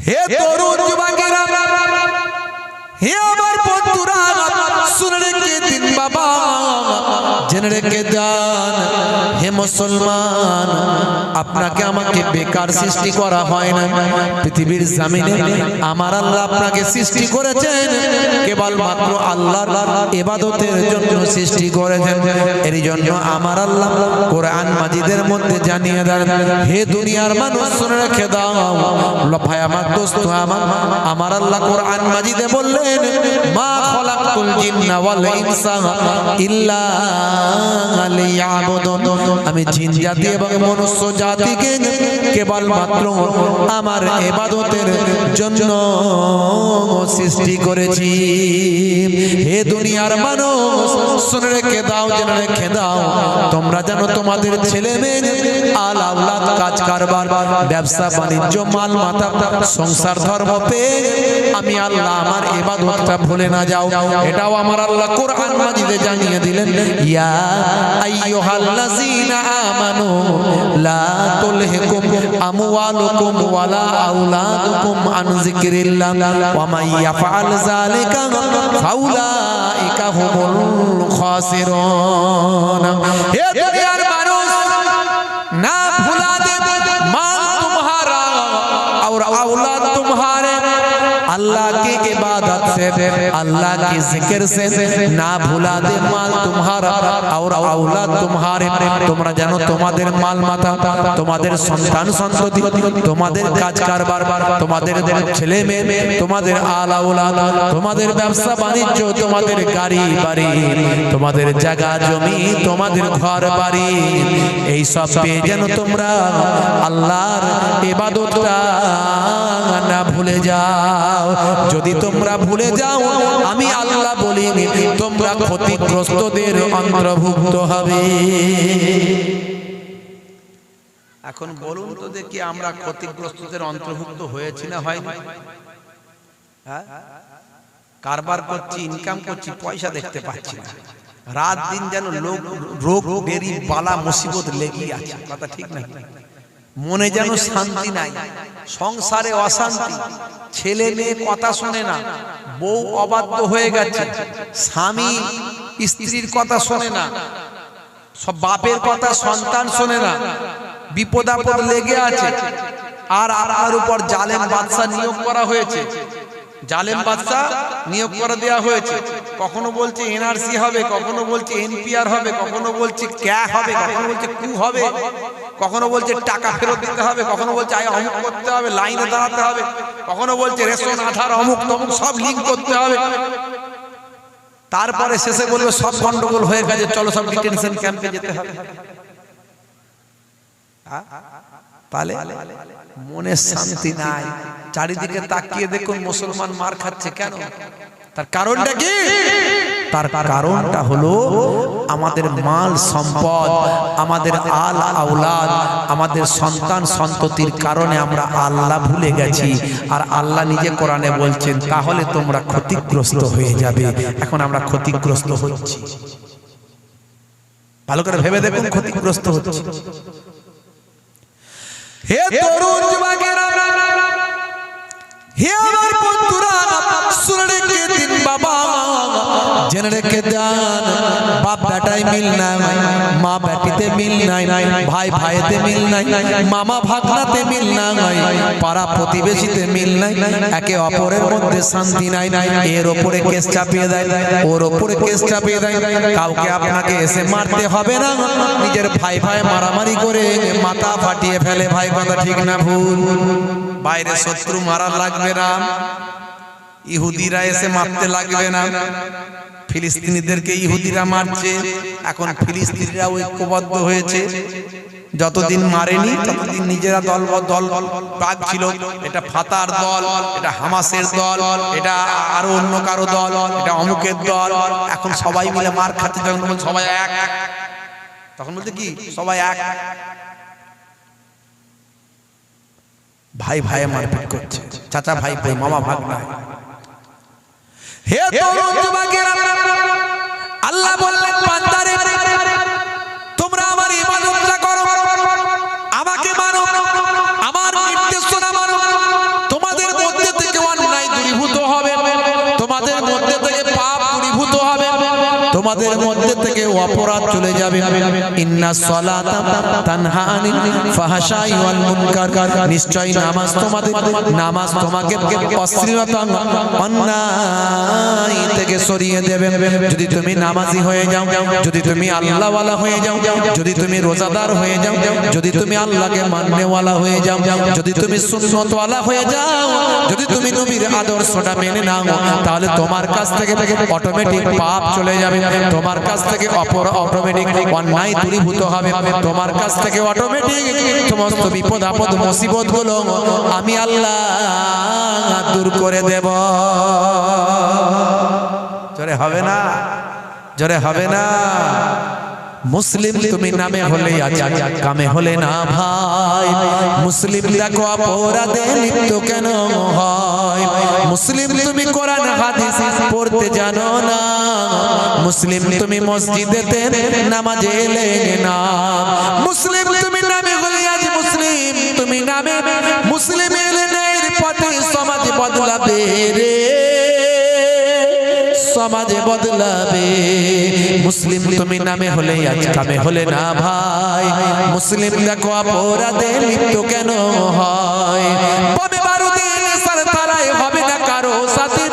হে তরুণ যুবকেরা, হে আমার বন্ধুরা, শুনে রেখে দিন বাবা, জেনে রেখে দেন হে মুসলমান, আপনাকে আমাকে বেকার সৃষ্টি করা হয় না। পৃথিবীর জমিনে আমার আল্লাহ আপনাকে সৃষ্টি করেছেন কেবল মাত্র আল্লাহর ইবাদতের জন্য সৃষ্টি করেছেন। এর জন্য আমার আল্লাহ কোরআন মাজিদের মধ্যে জানিয়ে দেন, হে দুনিয়ার মানুষ শুনে রেখে দাও, ভাই আমার দোস্ত আমার আল্লাহ কোরআন মাজিদে বললেন, মা খলাকতুল জিন্না ওয়াল ইনসা ইল্লা লিয়াবুদুন, আমি জিন জাতি এবং মনুষ্য জাতিকে কেবল মাত্র আমার ইবাদতের জন্য সৃষ্টি করেছি। হে দুনিয়ার মানুষ শুনে রেখে দাও, জেনে রেখে দাও, তোমরা জানো তোমাদের ছেলে মেয়ে আল আওলাদ কাজ কারবার ব্যবসা বাণিজ্য মাল মাতা সংসার ধর্ম পেয়ে আমি আল্লাহ আমার ইবাদতটা ভুলে না যাও, এটাও আমার আল্লাহ কোরআন মাজিদে জানিয়ে দিলেন, ইয়া আইয়ুহাল্লাযীনা আমানু লা তুলহিকুম আমওয়ালুকুম ওয়ালা আওলাদুকুম আন যিকরিল্লাহ ওয়া মান ইয়াফআল যালিকা ফাউলাইকা হুমুল খাসিরুন। হে দুনিয়ার মানুষ, না ভুলা দে माल तुम्हारा और औलाद तुम्हारे अल्लाह की इबादत से, अल्लाह की जिक्र से ना भुला दे माल तुम्हारा और औलाद तुम्हारे। তোমরা জানো তোমাদের মাল মাতা, তোমাদের সন্তান সন্ততি, তোমাদের কাজ কারবার, তোমাদের ছেলে মেয়ে, তোমাদের আল আওলাদ, তোমাদের ব্যবসা বাণিজ্য, তোমাদের গাড়ি বাড়ি, তোমাদের জায়গা জমি, তোমাদের ঘর বাড়ি, এই সব পেয়ে যেন তোমরা আল্লাহর ইবাদতটা না ভুলে যাও। যদি তোমরা ভুলে যাও আমি আল্লাহ বলি তোমরা ক্ষতিগ্রস্তদের অন্তর্ভুক্ত হবে। এখন বলুন তো দেখি আমরা ক্ষতিগ্রস্তদের অন্তর্ভুক্ত হয়েছি না হয়নি? হ্যাঁ, কারবার করছি, ইনকাম করছি, পয়সা দেখতে পাচ্ছি না, রাত দিন যেন রোগ বেরি বালা মুসিবত লেগেই আছে, কথা ঠিক না? মনে যেন শান্তি নাই, সংসারে অশান্তি, ছেলে মেয়ে কথা শোনে না, বউ অবাধ্য হয়ে গেছে, স্বামী স্ত্রীর কথা শোনে না, সব বাপের কথা সন্তান শোনে না, বিপদ আপদ লেগে আছে। আর আপনার উপর জালেম বাদশা নিয়োগ করা হয়েছে, জালেম বাদশা নিয়োগ করে দেওয়া হয়েছে। কখনো বলছে এনআরসি হবে, কখনো বলছে এনপিআর হবে, কখনো বলছে ক্যা হবে, কখনো বলছে কু হবে, কখনো বলছে টাকা ফেরত দিতে হবে, কখনো বলছে অমুক করতে হবে, লাইনে দাঁড়াতে হবে, কখনো বলছে রেশন আধার অমুক তমুক সব লিঙ্ক করতে হবে। তারপরে শেষে বলবে সব গন্ডগোল হয়ে গেছে, চলো সব ডিটেনশন ক্যাম্পে যেতে হবে। তাহলে মনে শান্তি নাই। চারিদিকে তাকিয়ে দেখুন মুসলমান মার খাচ্ছে কেন? তার কারণটা কি? তার কারণটা হলো আমাদের মাল সম্পদ, আমাদের আল আওলাদ, আমাদের সন্তান সন্ততির কারণে আমরা আল্লাহ ভুলে গেছি। আর আল্লাহ নিজে কোরআনে বলছেন তাহলে তোমরা ক্ষতিগ্রস্ত হয়ে যাবে। এখন আমরা ক্ষতিগ্রস্ত হচ্ছি, ভালো করে ভেবে দেখুন ক্ষতিগ্রস্ত হচ্ছি। হে তরুণ যুবকেরা, হে আমার বন্ধুরা, শুনে রেখে দিন বাবা, জেনে রেখে দেন, বাপ বেটায় মিল নাই, মা বেটিতে মিল নাই, ভাই ভাইতে মিল নাই, মামা ভাগনাতে মিল নাই, পাড়া প্রতিবেশীতে মিল নাই, একে অপরের মধ্যে শান্তি নাই। এর ওপরে কেস চাপিয়ে দেয়, ওর ওপরে কেস চাপিয়ে দেয়। কাউকে আপনাকে এসে মারতে হবে না, নিজের ভাই ভাই মারামারি করে মাথা ফাটিয়ে ফেলে। ভাই কথা ঠিক না ভুল? বাইরে শত্রু মারা লাগবে না, ইহুদিরা এসে মারতে লাগবে না। ফিলিস্তিনিদেরকে ইহুদিরা মারছে, এখন ফিলিস্তিনিরা ঐক্যবদ্ধ হয়েছে। যতদিন মারেনি ততদিন নিজেরা দল ভাগ ছিল, এটা ফাতার দল, এটা হামাসের দল, এটা আরো অন্য কারো দল, এটা অমুকের দল। এখন সবাই মিলে মার খাচ্ছে, যখন সবাই এক, তখন বলছে কি সবাই এক, ভাই ভাই মারপিট করছে, চাচা ভাই ভাই, মামা ভাগ নাই। হে তরুণ যুবকেরা, আল্লাহ বললেন বান্দারে তোমরা আমার ইবাদতটা করো, আমাকে মানো, আমার নির্দেশনা মানো, তোমাদের তোমাদের মধ্যে থেকে অপরাধ চলে যাবে। ইন্নাস সালাতা তানহা আনিল ফাহশাই ওয়াল মুনকার, নিশ্চয়ই নামাজ তোমাকে অশ্লীলতা অন্যায় থেকে সরিয়ে দেবে। যদি তুমি নামাজি হয়ে যাও, যদি তুমি আল্লাহওয়ালা হয়ে যাও, যদি তুমি রোজাদার হয়ে যাও, যদি তুমি আল্লাহকে মাননেওয়ালা হয়ে যাও, যদি তুমি সুন্নতওয়ালা হয়ে যাও, যদি তুমি নবীর আদর্শটা মেনে নাও, তাহলে তোমার কাছ থেকে অটোমেটিক পাপ চলে যাবে, তোমার কাছ থেকে অটোমেটিক অন্যায় দূরীভূত হবে, তোমার কাছ থেকে অটোমেটিক সমস্ত বিপদ আপদ মুসিবত গুলো আমি আল্লাহ দূর করে দেব। জোরে হবে না, জোরে হবে না। মুসলিম তুমি নামে হলে কামে হলে না ভাই, মুসলিম দেখো অপরাধে লিপ্ত কেন হয়, মুসলিম তুমি কোরআন হাদিস পড়তে জানো না, মুসলিম তুমি মসজিদেতে নামাজে এলে না, মুসলিম তুমি নামে হলে আজ মুসলিম তুমি নামে মুসলিম এলেনের পথে সমাজ বদলাবে রে, সমাজে বদলাবে। মুসলিম তুমি নামে হলে আজ কামে হলে না ভাই, মুসলিম দেখো অপরাধে লিপ্ত কেন হয়, বমে বারুদে নেশার থালায় হবে না কারো সাথী,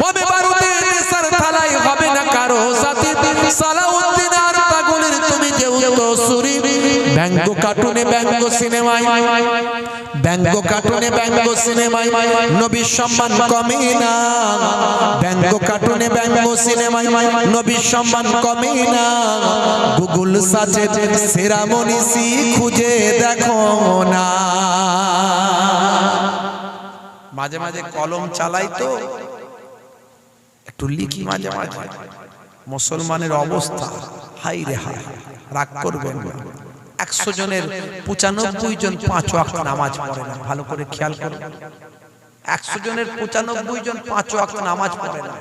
বমে বারুদে নেশার থালায় হবে না কারো সাথী, সালাউদ্দিন আর পাগলের তুমি যে উত্তরসূরি, ব্যঙ্গ কার্টুনে ব্যঙ্গ সিনেমায়, ব্যঙ্গ কার্টুনে ব্যঙ্গ সিনেমায় নবীর সম্মান কমে না, ব্যঙ্গ কার্টুনে ব্যঙ্গ সিনেমায় নবীর সম্মান কমে না, গুগল সার্চে সেরা মনীষী খুঁজে দেখো না। মাঝে মাঝে কলম চালাই তো একটু লিখি মাঝে মাঝে, মুসলমানের অবস্থা হাই রে হাই, রাগ করবেন না। 100 জনের 95 জন 5 ওয়াক্ত নামাজ পড়ে না, ভালো করে খেয়াল করুন। 100 জনের 95 জন 5 ওয়াক্ত নামাজ পড়ে না।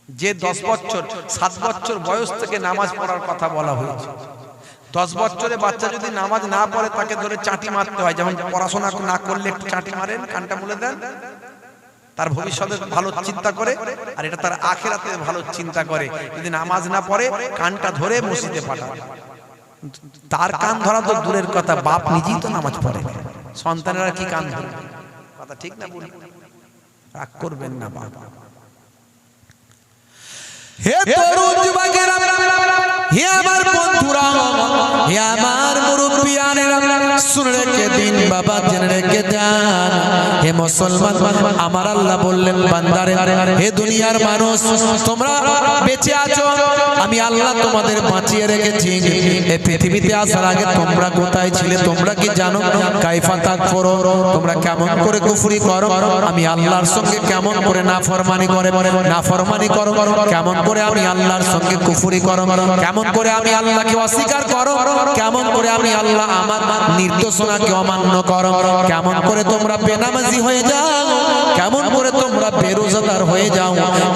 যে 10 বছর 7 বছর বয়স থেকে নামাজ পড়ার কথা বলা হয়েছে, 10 বছরের বাচ্চা যদি নামাজ না পড়ে তাকে ধরে চাটি মারতে হয়, যেমন পড়াশোনা না করলে একটু চাটি মারেন, কানটা মুলে দেন, তার ভবিষ্যতে ভালো চিন্তা করে, আর এটা তার আখিরাতে ভালো চিন্তা করে। যদি নামাজ না পড়ে কানটা ধরে মসজিদে পাঠায়, তার কান ধরা তো দূরের কথা, বাপ নিজেই তো নামাজ পড়ে, সন্তানেরা কি কান ধরে? কথা ঠিক না? বলি রাগ করবেন না বাবা। হে তরুণ যুবকেরা, হে আমার বন্ধুরা, হে আমার মুরব্বিয়ানেরা, শুনে রেখে দিন বাবা, জেনে রেখে যান। হে মুসলমান, আমার আল্লাহ বললেন বান্দারে, হে দুনিয়ার মানুষ, তোমরা বেঁচে আছো, আমি আল্লাহ তোমাদের বাঁচিয়ে রেখেছি। এই পৃথিবীতে আসার আগে তোমরা কোথায় ছিলে তোমরা কি জানো? কাইফা তাকফুরু, তোমরা কেমন করে কুফরি করো, আমি আল্লাহর সঙ্গে কেমন করে নাফরমানি করো, কেমন করে আমি আল্লাহর সঙ্গে কুফরি করো, কেমন করে আমি আল্লাহকে অস্বীকার করো, কেমন করে আমি আল্লাহ আমার নির্দেশনাকে অমান্য করো, কেমন করে তোমরা বেনামাজি হয়ে যাও, কেমন করে তোমরা বেরোজাদার হয়ে যাও,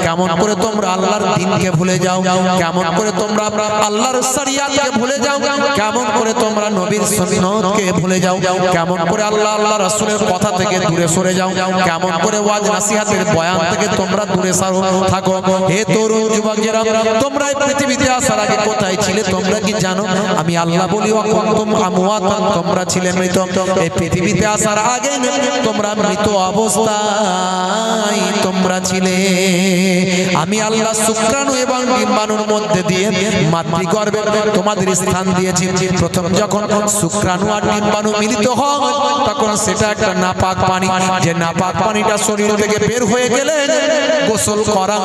কেমন করে তোমরা আল্লাহর দ্বীনকে ভুলে যাও, কেমন করে তোমরা আল্লাহর শরিয়াতকে ভুলে যাও, কেমন করে তোমরা নবীর সুন্নতকে ভুলে যাও, কেমন করে আল্লাহ রাসূলের কথা থেকে দূরে সরে যাও, কেমন করে ওয়াজ নসিহতের বয়ান থেকে তোমরা দূরে থাকো। হে তরুণ যুবকেরা, তোমরা এই পৃথিবীতে আসার আগে কোথায় ছিলে তোমরা কি জানো? আমি আল্লাহ বলি ওয়া কুনতুম আমওয়াতান, তোমরা ছিলে মৃত। এই পৃথিবীতে আসার আগে তোমরা মৃত অবস্থায় তোমরা ছিলে। আমি আল্লাহ শুক্রাণু এবং ডিম্বাণুর মধ্যে দিয়ে মাতৃগর্ভে তোমাদের স্থান দিয়েছি। প্রথম যখন শুক্রাণু আর ডিম্বাণু মিলিত হয় তখন সেটা একটা নাপাক পানি, যে নাপাক পানিটা শরীর থেকে বের হয়ে গেলে গোসল করা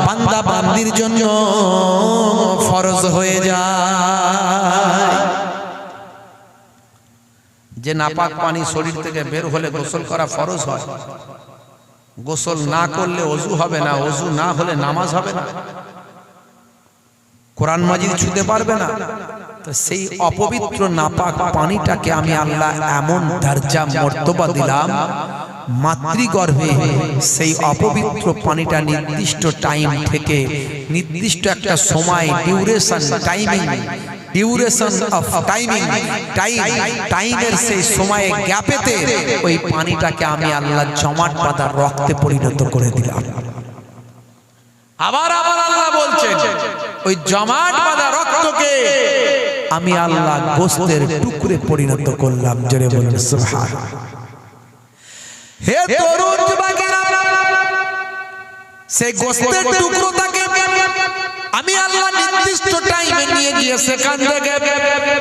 বান্দা বান্দির জন্য ফরজ হয়ে যায়। যে নাপাক পানি শরীর থেকে বের হলে গোসল করা ফরজ হয়। গোসল না করলে ওযু হবে না, ওযু না হলে নামাজ হবে না, কোরআন মাজিদ ছুঁতে পারবে না। তো সেই অপবিত্র নাপাক পানিটাকে আমি আল্লাহ এমন দরজা মর্তবা দিলাম, মাতৃগর্ভে সেই অপবিত্র পানিটা নির্দিষ্ট টাইম থেকে নির্দিষ্ট একটা সময় ডিউরেশন অফ টাইমের সেই সময়ে গ্যাপেতে ওই পানিটাকে আমি আল্লাহ জমাট বাঁধা রক্তে পরিণত করে দিলাম। আবার আমার আল্লাহ বলছেন ওই জমাট বাঁধা রক্তকে আমি আল্লাহ গোশতের টুকরে পরিণত করলাম। জোরে বলুন সুবহানাল্লাহ। হে তরুণ যুবকেরা, সেই গোশতের টুকরোটাকে আমি আল্লাহ নির্দিষ্ট টাইমে নিয়ে গিয়ে সেখান থেকে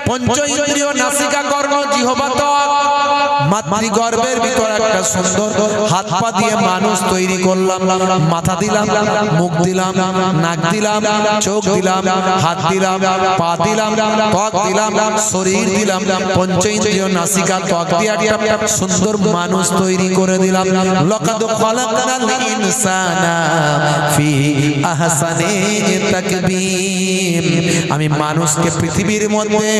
পঞ্চ ইন্দ্রিয়, নাসিকা, কর্ণ, জিহ্বা, ত্বক, মাতৃগর্ভের ভিতর একটা সুন্দর হাত পা দিয়ে মানুষ তৈরি করলাম। মাথা দিলাম, মুখ দিলাম, নাক দিলাম, চোখ দিলাম, হাত দিলাম, পা দিলাম, ত্বক দিলাম, শরীর দিলাম, পঞ্চ ইন্দ্রিয়, নাসিকা, ত্বক দিয়ে একটা সুন্দর মানুষ তৈরি করে দিলাম। লাকাদ খালাকনাল ইনসানা ফি আহসানি তাকবীর। আমি মানুষকে পৃথিবীর মধ্যে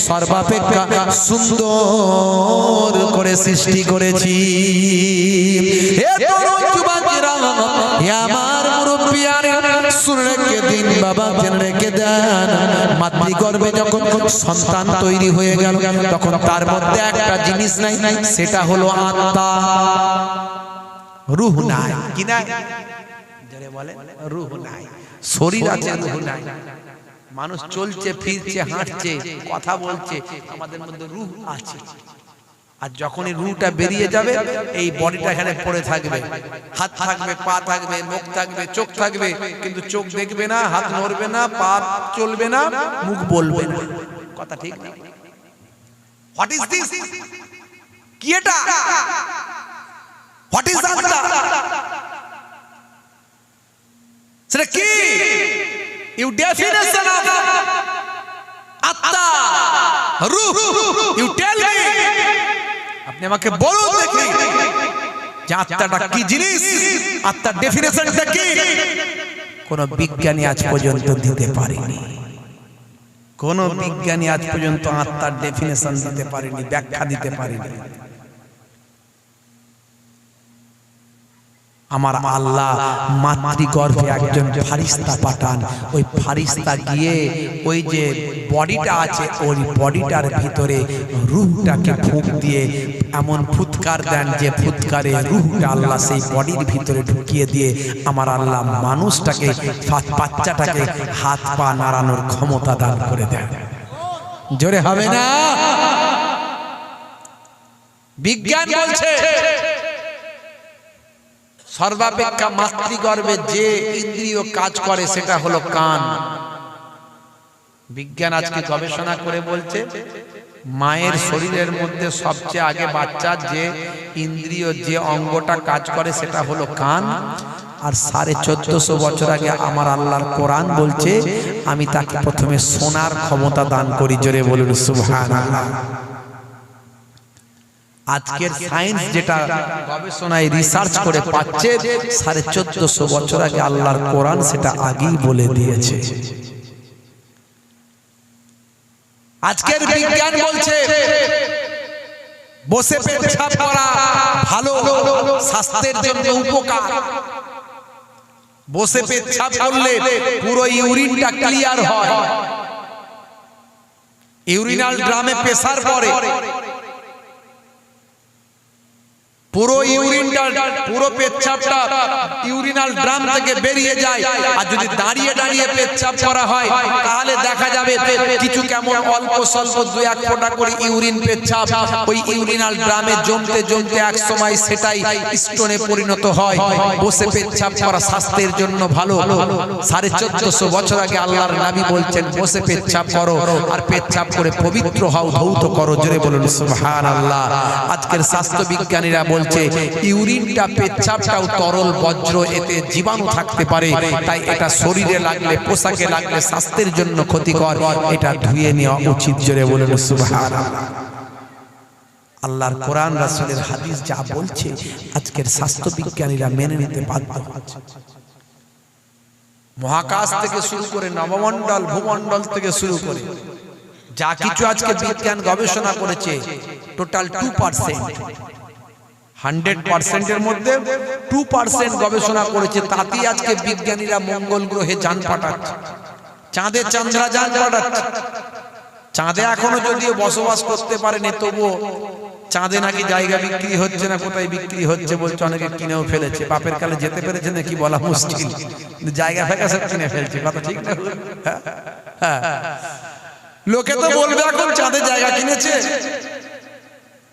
সর্বাপেক্ষা সুন্দর করে সৃষ্টি করেছি। হে তরুণ যুবকেরা, হে আমার মুরব্বিয়ারা, শুনে রেখে দিন বাবা, জেনে রেখে দেন, মাতৃগর্ভে যখন সন্তান তৈরি হয়ে গেল তখন তার মধ্যে একটা জিনিস নাই, সেটা হলো আত্মা। রূহ নাই। কি নাই? যারা বলে রূহ নাই। শরীর আছে, রূহ নাই। মানুষ চলছে, ফিরছে, হাঁটছে, কথা বলছে, আমাদের মধ্যে রূহ আছে। আর যখনই রূহটা বেরিয়ে যাবে এই বডিটা এখানে পড়ে থাকবে। হাত থাকবে, পা থাকবে, মুখ থাকবে, চোখ থাকবে, কিন্তু চোখ দেখবে না, হাত নড়বে না, পা চলবে না, মুখ বলবে না। কথা ঠিক না? What is this? কি এটা? হোয়াট ইজ আত্মা? সেটা কি? ইউ ডেফিনেশন অফ আত্মা, রূহ, ইউ টেল মি। আপনি আমাকে বলুন দেখি যে আত্মাটা কি জিনিস, আত্মার ডেফিনেশনটা কি? কোন বিজ্ঞানী আজ পর্যন্ত দিতে পারেনি। কোন বিজ্ঞানী আজ পর্যন্ত আত্মার ডেফিনেশন দিতে পারেনি, ব্যাখ্যা দিতে পারেনি। আমার আল্লাহ মাতৃগর্ভে একজন ফারিস্তা পাঠান। ওই ফারিস্তা গিয়ে ওই যে বডিটা আছে ওই বডিটার ভিতরে রূহটাকে ফুঁক দিয়ে এমন ফুৎকার দেন যে ফুৎকারে রূহটা আল্লাহ সেই বডির ভিতরে ঢুকিয়ে দিয়ে আমার আল্লাহ মানুষটাকে, বাচ্চাটাকে হাত পা নাড়ানোর ক্ষমতা দান করে দেন। জোরে হবে না? বিজ্ঞান বলছে সর্বাপেক্ষা মাতৃগর্ভে যে ইন্দ্রিয় কাজ করে সেটা হলো কান। বিজ্ঞান আজকে গবেষণা করে বলছে মায়ের শরীরের মধ্যে সবচেয়ে আগে বাচ্চার যে ইন্দ্রিয়, যে অঙ্গটা কাজ করে সেটা হলো কান। আর 1450 বছর আগে আমার আল্লাহর কোরআন বলছে আমি তাকে প্রথমে শোনার ক্ষমতা দান করি। জোরে বলুন সুবহানাল্লাহ। আজকের সায়েন্স যেটা গবেষণায় রিসার্চ করে পাচ্ছে 1450 বছর আগে আল্লাহর কোরআন সেটা আগেই বলে দিয়েছে। আজকের বিজ্ঞান বলছে বসে পেচ্ছাপ করা ভালো, স্বাস্থ্যের জন্য উপকার। বসে পেচ্ছাপ করলে পুরো ইউরিনটা ক্লিয়ার হয়। ইউরিনাল ড্রামে প্রেসার পড়ে, পুরো ইউরিনটা, পুরো পেচ্ছাপটা ইউরিনাল ড্রাম থেকে বেরিয়ে যায়। আর যদি দাঁড়িয়ে দাঁড়িয়ে পেচ্ছাপ করা হয় তাহলে দেখা যাবে কিছু কেমন অল্প স্বল্প 2-1 ফোঁটা করে ইউরিন পেচ্ছাপ ওই ইউরিনাল ড্রামে জমতে জমতে এক সময় সেটাই স্টোনে পরিণত হয়। বসে পেচ্ছাপ করা স্বাস্থ্যের জন্য ভালো। 1450 বছর আগে আল্লাহর নবী বলছেন বসে পেচ্ছাপ করো আর পেচ্ছাপ করে পবিত্র হও, ধৌত করো। জোরে বলুন সুবহানাল্লাহ। আজকের স্বাস্থ্য বিজ্ঞানীরা বলছে ইউরিনটা, পেচ্ছাপটাও তরল বজ্র, এতে জীবাণু থাকতে পারে, তাই এটা শরীরে লাগলে, পোশাকে লাগলে স্বাস্থ্যের জন্য ক্ষতিকর, এটা ধুয়ে নেওয়া উচিত। জোরে বলুন সুবহানাল্লাহ। আল্লাহর কোরআন, রাসূলের হাদিস যা বলছে আজকের স্বাস্থ্য বিজ্ঞানীরা মেনে নিতে বাধ্য হচ্ছে। মহাকাশ থেকে শুরু করে নবমণ্ডল, ভূমণ্ডল থেকে শুরু করে যা কিছু আজকে বিজ্ঞান গবেষণা করেছে টোটাল 2%। 100% এর মধ্যে 2% গবেষণা করেছে। তাতেই আজকে বিজ্ঞানীরা মঙ্গল গ্রহে যান পাঠাচ্ছে, চাঁদে চন্দ্রাযান পাঠাচ্ছে। চাঁদে এখনো যদিও বসবাস করতে পারেনি, তবুও চাঁদে নাকি জায়গা বিক্রি হচ্ছে না, কোথায় বিক্রি হচ্ছে বলছে, অনেকে কিনেও ফেলেছে। বাপের কালে যেতে পেরেছে নাকি বলা মুশকিল, জায়গা ফাঁকা সব কিনে ফেলছে। কথা ঠিক না? হ্যাঁ, লোকে তো বলবে এখন চাঁদে জায়গা কিনেছে,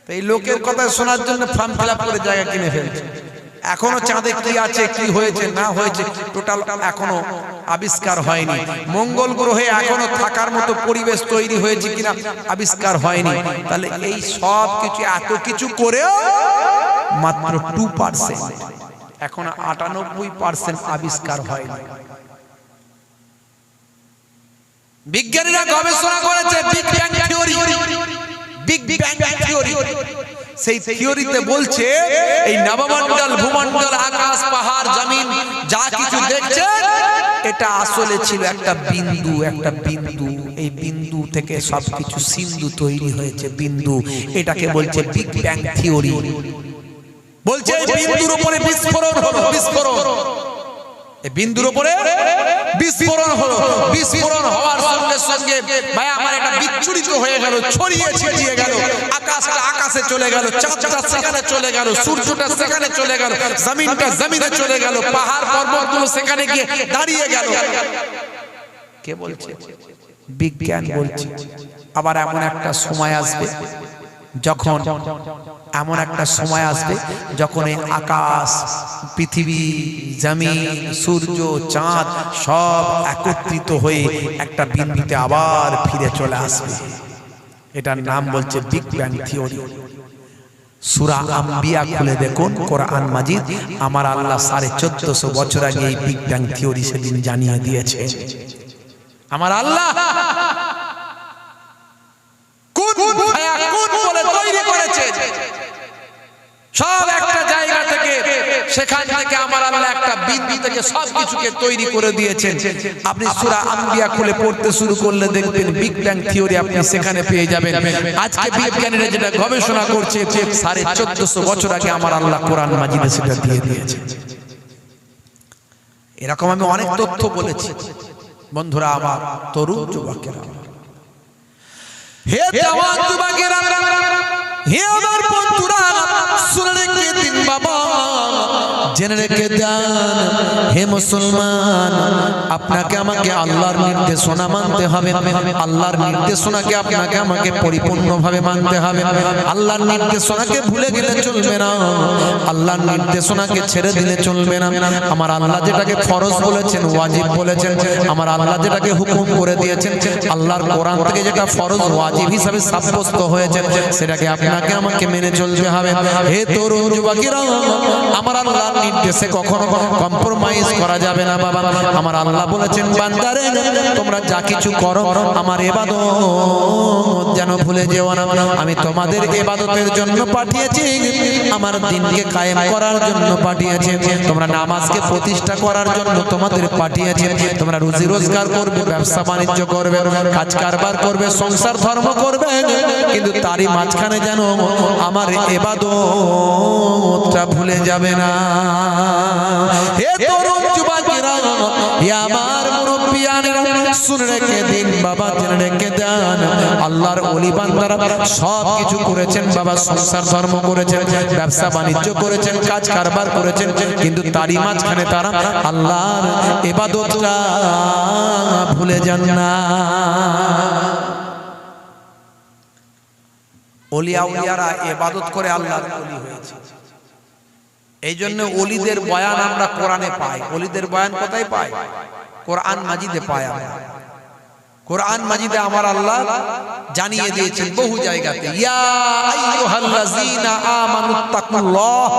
এই লোকের কথা শোনার জন্য ফর্ম ফিল আপ করে জায়গা কিনে ফেলছে। এখনো চাঁদে কি আছে, কি হয়েছে না হয়েছে টোটাল এখনো আবিষ্কার হয়নি। মঙ্গল গ্রহে এখনো থাকার মতো পরিবেশ তৈরি হয়েছে কিনা আবিষ্কার হয়নি। তাহলে এই সব কিছু এত কিছু করেও মাত্র 2%, এখন 98% আবিষ্কার হয়নি। বিজ্ঞানীরা গবেষণা করেছে big bang theory, big bang theory. সেই থিওরিতে বলছে এই নবমণ্ডল, ভূমণ্ডল, আকাশ, পাহাড়, জমিন যা কিছু দেখছেন এটা আসলে ছিল একটা বিন্দু, একটা বিন্দু। এই বিন্দু থেকে সবকিছু সিন্ধু তৈরি হয়েছে, বিন্দু। এটাকে বলছে বিগ ব্যাং থিওরি। বলছে এই বিন্দুর উপরে বিস্ফোরণ হলো, বিস্ফোরণ। এই বিন্দুর উপরে বিস্ফোরণ হলো, বিস্ফোরণ হওয়ার সঙ্গে সঙ্গে ভাই আমার এটা বিচ্ছুরিত হয়ে গেল, ছড়িয়ে ছিটিয়ে গেল। আকাশটা আকাশে চলে গেল, চাঁদটা সেখানে চলে গেল, সূর্যটা সেখানে চলে গেল, জমিনটা জমিনে চলে গেল, পাহাড় পর্বতগুলো সেখানে গিয়ে দাঁড়িয়ে গেল। কে বলছে? বিজ্ঞান বলছে। আবার এমন একটা সময় আসবে যখন, এমন একটা সময় আসবে যখন এই আকাশ, পৃথিবী, জমিন, সূর্য, চাঁদ সব একত্রিত হয়ে একটা বিন্দুতে আবার ফিরে চলে আসবে। এটার নাম বলছে বিগ ব্যাং থিওরি। সূরা আম্বিয়া খুলে দেখুন, কোরআন মাজিদ। আমার আল্লাহ 1450 বছর আগে এই বিগ ব্যাং থিওরি সেদিন জানিয়ে দিয়েছে। আমার আল্লাহ সব একটা জায়গা থেকে, সেখান থেকে আমার আল্লাহ একটা বিন্দু থেকে সবকিছুকে তৈরি করে দিয়েছেন। আপনি সূরা আম্বিয়া খুলে পড়তে শুরু করলে দেখবেন বিগ ব্যাং থিওরি আপনি সেখানে পেয়ে যাবেন। আজকে বিজ্ঞানীরা যেটা গবেষণা করছে 1450 বছর আগে আমার আল্লাহ কোরআন মাজিদে সেটা দিয়ে দিয়েছে। এরকম আমি অনেক তথ্য বলেছি বন্ধুরা আমার, তরুণ যুবকেরা, হে জওয়ান যুবকেরা, হে আমার বন্ধুরা, শুনে রেখে দিন বাবা, জেনে রেখে দেন হে মুসলমান, আপনাকে আমাকে আল্লাহর নির্দেশনা মানতে হবে। আল্লাহর নির্দেশনাকে আপনাকে আমাকে পরিপূর্ণভাবে মানতে হবে। আল্লাহর নির্দেশনাকে ভুলে গেলে চলবে না, আল্লাহর নির্দেশনাকে ছেড়ে দিলে চলবে না। আমার আল্লাহ যেটাকে ফরজ বলেছেন, ওয়াজিব বলেছেন, আমার আল্লাহ যেটাকে হুকুম করে দিয়েছেন, আল্লাহর কোরআন থেকে যেটা ফরজ ওয়াজিব হিসাবে সাব্যস্ত হয়েছে, সেটাকে আপনাকে আমাকে মেনে চলতে হবে। হে তরুণ যুবকেরা, আমার আল্লাহর নির্দেশে কখনো কম্প্রোমাইজ করা যাবে না বাবা। আমার আল্লাহ বলেছেন, বান্দারে তোমরা যা কিছু করো আমার ইবাদত যেন ভুলে যেও না। আমি তোমাদের ইবাদতের জন্য পাঠিয়েছি, আমার দ্বীনকে কায়েম করার জন্য পাঠিয়েছি, তোমরা নামাজকে প্রতিষ্ঠা করার জন্য তোমাদের পাঠিয়েছি। তোমরা রুজি রোজগার করবে, ব্যবসা বাণিজ্য করবে, কাজ কারবার করবে, সংসার ধর্ম করবে, কিন্তু তারই মাঝখানে যেন আমার ইবাদতটা ভুলে যাবে না। হে তরুণ যুবকেরা, হে আমার মুরব্বিয়ানেরা, শুনে রেখে দিন বাবা, জেনে রেখে দেন আল্লাহর ওলি বান্দারা সব কিছু করেছেন বাবা, সংসার ধর্ম করেছেন, ব্যবসা বাণিজ্য করেছেন, কাজ কারবার করেছেন, কিন্তু তারই মাঝখানে তারা আল্লাহর ইবাদতটা ভুলে যান না। ওলিয়া উলিয়ারা ইবাদত করে আল্লাহর ওলি হয়েছে। এই জন্য ওলিদের বয়ান আমরা কোরআনে পাই। ওলিদের বয়ান কোথায় পাই? কোরআন মাজিদে পাই আমরা। কোরআন মাজিদে আমার আল্লাহ জানিয়ে দিয়েছেন বহু জায়গাতে, ইয়া আইয়ুহাল্লাযীনা আমানুত্তাকুল্লাহ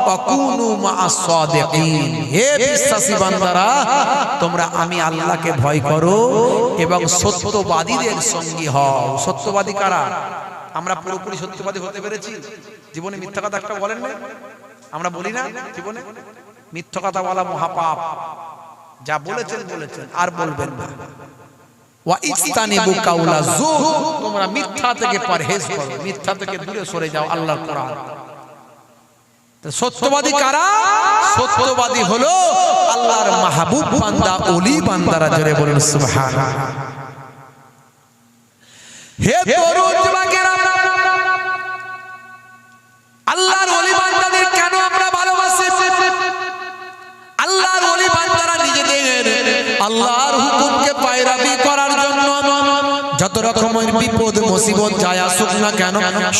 ওয়া কুনু মা'আস সাদিকিন। হে বিশ্বাসী বান্দারা, তোমরা আমি আল্লাহকে ভয় করো এবং সত্যবাদীদের সঙ্গী হও। সত্যবাদী কারা? আমরা পুরোপুরি সত্যবাদী হতে পেরেছি? জীবনে মিথ্যা কথা একটা বলেন না? আমরা বলি না জীবনে? মিথ্যা কথা বলা মহাপাপ। যা বলেছেন বলেছেন, আর বলবেন না। ওয়া ইস্তানিবু কাউলা যুর, তোমরা মিথ্যা থেকে পরহেজ করো, মিথ্যা থেকে দূরে সরে যাও। আল্লাহর কোরআন। তো সত্যবাদী কারা? সত্যবাদী হলো আল্লাহর মাহবুব বান্দা, ওলি বান্দারা। জোরে বলেন সুবহানাল্লাহ। হে তরুণ যুবকেরা, রকমের বিপদ মুসিবত যায় আসুক না কেন,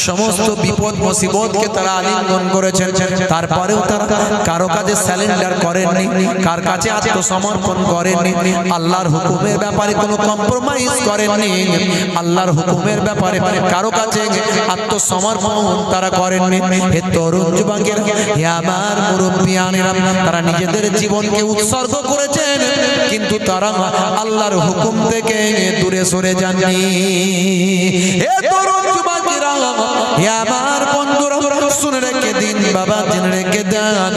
সমস্ত বিপদ মুসিবতকে তারা আলিঙ্গন করেছেন। তারপরেও তারা কারো কাছে স্যালেন্ডার করেননি, কার কাছে আত্মসমর্পণ করেননি, আল্লাহর হুকুমের ব্যাপারে কোনো কম্প্রোমাইজ করেননি, আল্লাহর হুকুমের ব্যাপারে কারো কাছে আত্মসমর্পণ তারা করেননি। হে তরুণ যুবকের, হে আমার মুরব্বিয়ানেরা, তারা নিজেদের জীবনকে উৎসর্গ করেছেন, কিন্তু তারা আল্লাহর হুকুম থেকে দূরে সরে যাননি। হে তরুণ যুবকেরা, হে আমার বন্ধুরা, শুনে রেখে দিন বাবা, জেনে রেখে দেন।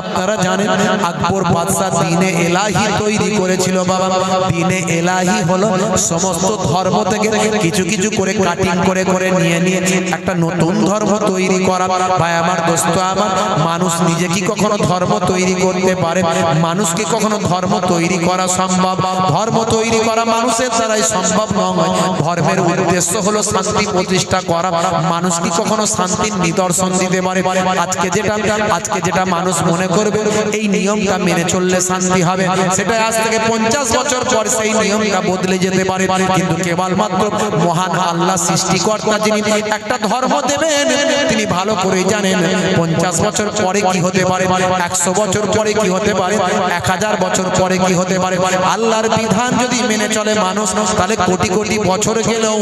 আপনারা জানেন আকবর বাদশাহ দ্বীনে এলাহি তৈরি করেছিল বাবা। দ্বীনে এলাহি হলো সমস্ত ধর্ম থেকে কিছু কিছু করে কাটিং করে করে নিয়ে নিয়ে একটা নতুন ধর্ম তৈরি করা। ভাই আমার, দোস্ত আমার, মানুষ নিজে কি কখনো ধর্ম তৈরি করতে পারে? মানুষ কি কখনো ধর্ম তৈরি করা সম্ভব? ধর্ম তৈরি করা মানুষের দ্বারাই সম্ভব নয়। ধর্মের উদ্দেশ্য হলো শান্তি প্রতিষ্ঠা করা। মানুষ কি কখনো শান্তির নিদর্শন দিতে পারে? আজকে যেটা মানুষ মনে করবে এই নিয়মটা মেনে চললে শান্তি হবে, সেটা আজ থেকে 50 বছর পর সেই নিয়মটা বদলে যেতে পারে। কিন্তু কেবলমাত্র মহান আল্লাহ সৃষ্টিকর্তা যিনি একটা ধর্ম দেবেন, তিনি ভালো করে জানেন 50 বছর পরে কি হতে পারে, 100 বছর পরে কি হতে পারে, 1000 বছর পরে কি হতে পারে। আল্লাহর বিধান যদি মেনে চলে মানুষ, তাহলে কোটি কোটি বছর গেলেও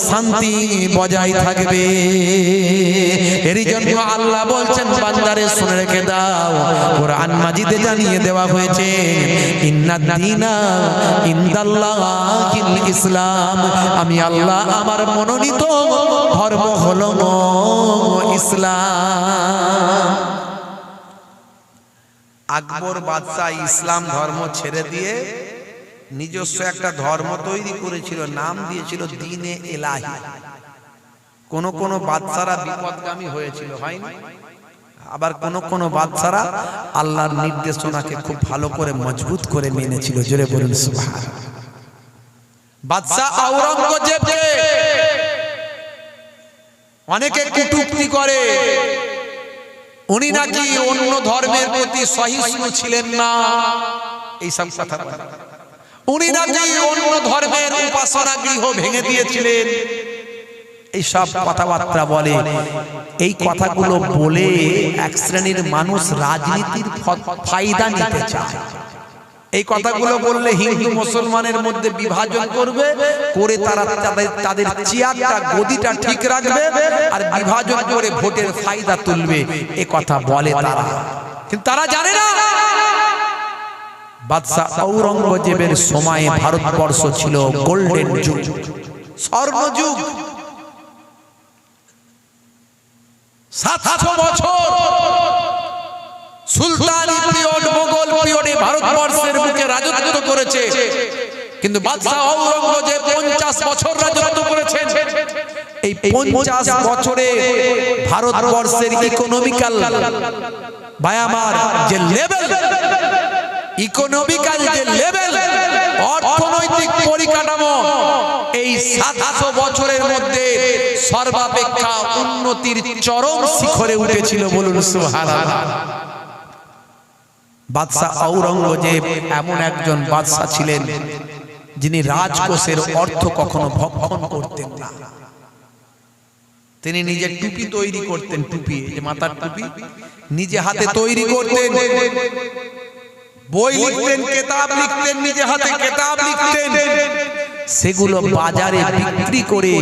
শান্তি বজায় থাকবে। এরই জন্য আল্লাহ বলছেন, বান্দারে শুনে রেখে দাও, কোরআন মাজিদে জানিয়ে দেওয়া হয়েছে, ইন্নাদ দীনা ইনদাল্লাহিল ইসলাম, আমি আল্লাহ আমার মনোনীত ধর্ম হলো ইসলাম। আকবর বাদশাহ ইসলাম ধর্ম ছেড়ে দিয়ে নিজস্ব একটা ধর্ম তৈরি করেছিল, নাম দিয়েছিল দ্বীনে এলাহি। কোন কোন বাদশারা বিপদগামী হয়েছিল, হয়নি? আবার কোন কোন বাদশারা আল্লাহর নির্দেশনাকে খুব ভালো করে মজবুত করে মেনেছিল। জোরে বলুন সুবহানাল্লাহ। বাদশা আওরঙ্গজেবকে অনেকে কটূক্তি করে, উনি নাকি অন্য ধর্মের প্রতি সহিষ্ণু ছিলেন না, এইসব কথা বলে। উনি নাকি অন্য ধর্মের উপাসনা গৃহ ভেঙে দিয়েছিলেন, এইসব কথাবার্তা বলে। এই কথাগুলো বলে এক শ্রেণীর মানুষ রাজনীতির ফায়দা নিতে চায়। এই কথাগুলো বললে হিন্দু মুসলমানের মধ্যে বিভাজন করবে, করে তারা তাদের চেয়ারটা গদিটা ঠিক রাখবে আর বিভাজন করে ভোটের ফায়দা তুলবে। এই কথা বলে তারা, কিন্তু তারা জানে না বাদশাহ আওরঙ্গজেবের সময়ে ভারতবর্ষ ছিল গোল্ডেন যুগ, স্বর্ণযুগ। 700 বছর সুলতানি পিরিয়ড, মোগল পিরিয়ডে ভারতবর্ষের বুকে রাজত্ব করেছে। কিন্তু বাদশাহ আওরঙ্গজেব 50 বছর রাজত্ব করেছেন। এই 50 বছরে ভারতবর্ষের ইকোনমিক্যাল বায়ামার যে লেভেল, ইকোনমিক্যাল যে লেভেল, অর্থনৈতিক পরিকাঠামো, এই 700 বছরের মধ্যে সর্বাপেক্ষা উন্নতির চরম শিখরে উঠেছিল। বলুন সুবহানাল্লাহ। বাদশাহ আওরঙ্গজেব এমন একজন বাদশাহ ছিলেন যিনি রাজকোষের অর্থ কখনো ভক্ষণ করতেন না। তিনি নিজে টুপি তৈরি করতেন, টুপি, যে মাথার টুপি নিজে হাতে তৈরি করতেন, বই লিখতেন, কেতাব লিখতেন, নিজে হাতে কেতাব লিখতেন। সেগুলো বাজারে বিক্রি করে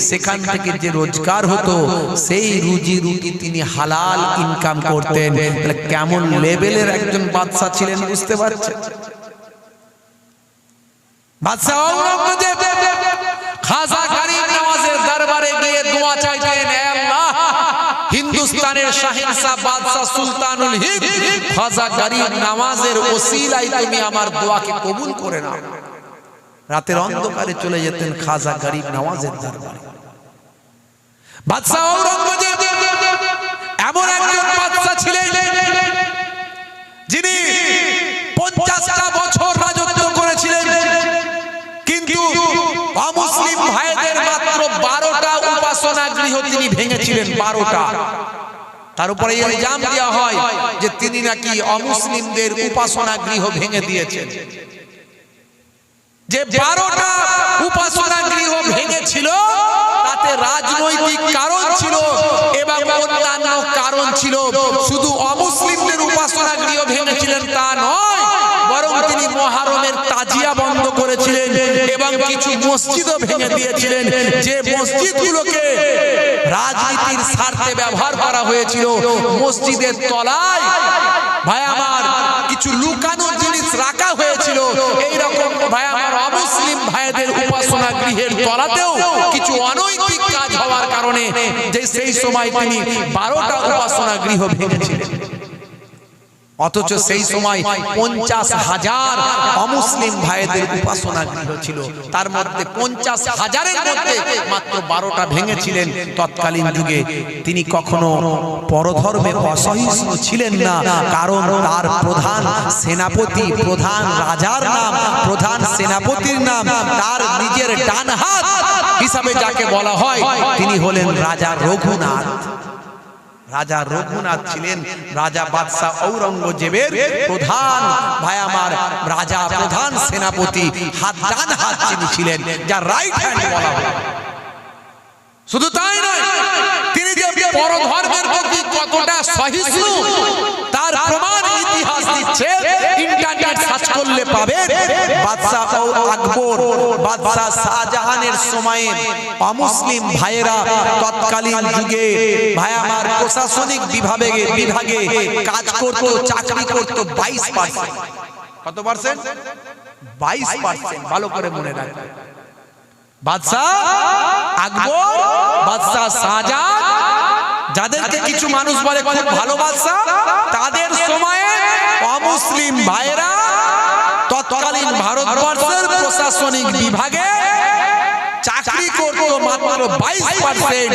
সেখান থেকে যে রোজগার হতো, সেই রুজি রুটি তিনি হালাল ইনকাম করতেন। তাহলে কেমন লেভেলের একজন বাদশা ছিলেন বুঝতে পারছেন? বাদশা আওরঙ্গজেব খাজা গরিব নওয়াজের দরবারে গিয়ে দোয়া চাইতেন, হে আল্লাহ, হিন্দুস্তানের শাহেনশাহ বাদশা সুলতানুল হিন্দ খাজা গরিব নওয়াজের ওসিলায় তুমি আমার দোয়াকে কবুল করে নাও। রাতের অন্ধকারে চলে যেতেন খাজা গরিব নওয়াজের দরবারে। বাদশা আওরঙ্গজেব এমন একজন বাদশা ছিলেন যিনি 50টা বছর রাজত্ব করেছিলেন, কিন্তু অমুসলিম ভাইদের মাত্র 12টা উপাসনা গৃহ তিনি ভেঙেছিলেন, 12টা। তার উপরে ইলজাম দেওয়া হয় যে তিনি নাকি অমুসলিমদের উপাসনা গৃহ ভেঙে দিয়েছেন। যে 12টা উপাসনা গৃহ ভেঙেছিল তাতে রাজনৈতিক কারণ ছিল এবং অন্যান্য কারণ ছিল। শুধু অমুসলিমদের উপাসনা গৃহ ভেঙেছিলেন তা নয়, বরং তিনি মুহররমের তাজিয়া বন্ধ করেছিলেন এবং কিছু মসজিদও ভেঙে দিয়েছিলেন, যে মসজিদগুলোকে রাজনীতির স্বার্থে ব্যবহার করা হয়েছিল। মসজিদের তলায় ভাই আমার কিছু লুকানো জিনিস রাখা হয়েছিল। এইরকম ভাই আমার অমুসলিম ভাইদের উপাসনা গৃহের তলাতেও কিছু অনৈতিক কাজ হওয়ার কারণে যে সেই সময় তিনি 12টা উপাসনা গৃহ ভেঙেছিলেন। অথচ সেই সময় 50,000 অমুসলিম ভাইদের উপাসনা গৃহ ছিল, তার মধ্যে 50,000-এর মধ্যে মাত্র 12টা ভেঙেছিলেন। তৎকালীন যুগে তিনি কখনো পরধর্মে অসহিষ্ণু ছিলেন না, কারণ তার প্রধান সেনাপতি, প্রধান রাজার নাম, প্রধান সেনাপতির নাম, তার নিজের ডান হাত হিসাবে যাকে বলা হয় তিনি হলেন রাজা রঘুনাথ। রাজা রঘুনাথ ছিলেন রাজা বাদশাহ ঔরঙ্গজেবের প্রধান ভাই আমার রাজা, প্রধান সেনাপতি, হাত ডান হাত যিনি ছিলেন, যার রাইট হ্যান্ড বলা হয়। শুধু তাই নয়, তিনি যে পরধর্মের প্রতি কতটা সহিষ্ণু তার প্রমাণ ইতিহাস দিচ্ছে। ইন্টারনেট সার্চ করলে পাবেন। বাদশাহ আকবর, বাদশাহ শাহজাহানের সময়ে অমুসলিম ভাইয়েরা তৎকালীন যুগে ভাই আমার প্রশাসনিক বিভাগে কাজ করত, চাকরি করত 22%। কত পার্সেন্ট? 22%। ভালো করে মনে রাখবেন। বাদশাহ আকবর, বাদশাহ শাহজাহান, যাদেরকে কিছু মানুষ বলে খুব ভালো বাদশাহ, তাদের সময়ে অমুসলিম ভাইয়েরা তৎকালীন ভারতবর্ষের প্রশাসনিক বিভাগে চাকরি করত মাত্র 22%।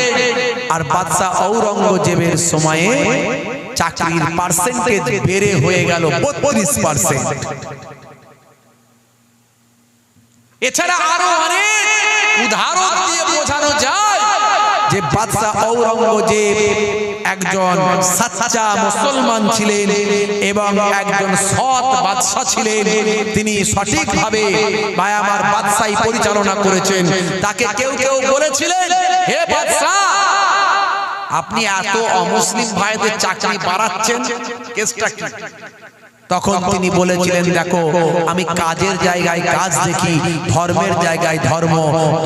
আর বাদশাহ ঔরঙ্গজেবের সময়ে চাকরির পার্সেন্টেজ বেড়ে হয়ে গেল 32%। এছাড়া আরো অনেক উদাহরণ দিয়ে বোঝানো যায় যে বাদশাহ ঔরঙ্গজেব একজন সাচ্চা মুসলমান ছিলেন এবং একজন সৎ বাদশা ছিলেন। তিনি সঠিকভাবে ভাই আমার বাদশাহী পরিচালনা করেছেন। তাকে কেউ কেউ বলেছিলেন, হে বাদশা, আপনি এত অমুসলিম ভাইদের চাকরি বাড়াচ্ছেন, কেসটা কি? তখন তিনি বলেছিলেন, দেখো, আমি কাজের জায়গায় কাজ দেখি, ধর্মের জায়গায় ধর্ম,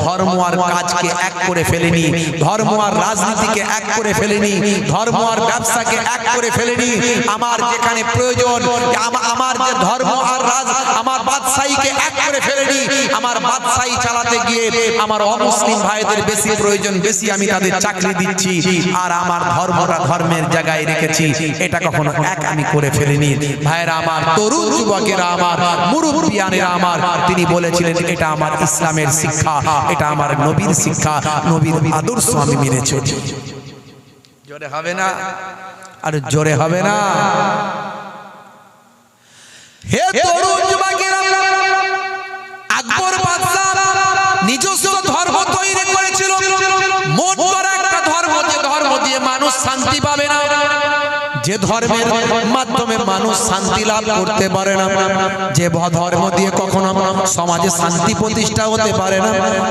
ধর্ম আর কাজকে এক করে ফেলেনি, ধর্ম আর রাজনীতিকে এক করে ফেলেনি, ধর্ম আর ব্যবসাকে এক করে ফেলেনি। আমার যেখানে প্রয়োজন, আমার যে ধর্ম আর আমার বাদশাহীকে এক করে ফেলেনি। আমার বাদশাহী চালাতে গিয়ে আমার অমুসলিম ভাইদের বেশি প্রয়োজন, বেশি আমি তাদের চাকরি দিচ্ছি, আর আমার ধর্মটা ধর্মের জায়গায় রেখেছি। এটা কখনো এক আমি করে ফেলিনি। ভাইরা আমার, তরুণ যুবকেরা আমার, মুরব্বিয়ানেরা আমার, তিনি বলেছিলেন, এটা আমার ইসলামের শিক্ষা, এটা আমার নবীর শিক্ষা, নবীর আদর্শ আমি মেনে চলি। জোরে হবে না? আর জোরে হবে না? হে তরুণ যুবকেরা, আকবর বাদশা নিজস্ব ধর্ম তৈরি করেছিল, মন করা একটা ধর্ম, যে ধর্ম দিয়ে মানুষ শান্তি পাবে না, যে ধর্মের মাধ্যমে মানুষ শান্তি লাভ করতে পারে না, যে ধর্ম দিয়ে কখনো সমাজে শান্তি প্রতিষ্ঠা হতে পারে না,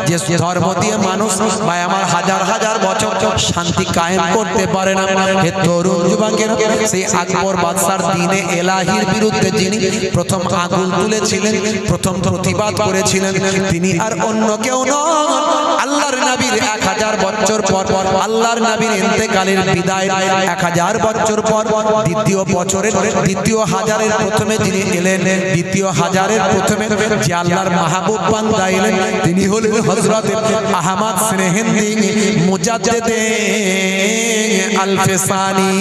যে ধর্ম দিয়ে মানুষ ভাই আমার হাজার হাজার বছর শান্তি কায়েম করতে পারে না। হে তরুণ যুবকেরা, সেই আকবর বাদশার দ্বীনে এলাহির বিরুদ্ধে যিনি প্রথম আঙুল তুলেছিলেন, প্রথম প্রতিবাদ করেছিলেন, তিনি আর অন্য কেউ নন, আল্লাহর নবীর 1000 বছর পর, আল্লাহর নবীর ইন্তেকালের বিদায় 1000 বছর পর, দ্বিতীয় বছরের দ্বিতীয় হাজারের প্রথমে যিনি এলেন, দ্বিতীয় হাজারের প্রথমে যে আল্লাহর মাহবুব বান্দা এলেন, তিনি হলেন হযরত আহমদ সেরহিন্দি মুজাদ্দিদে আল-ফিসানি।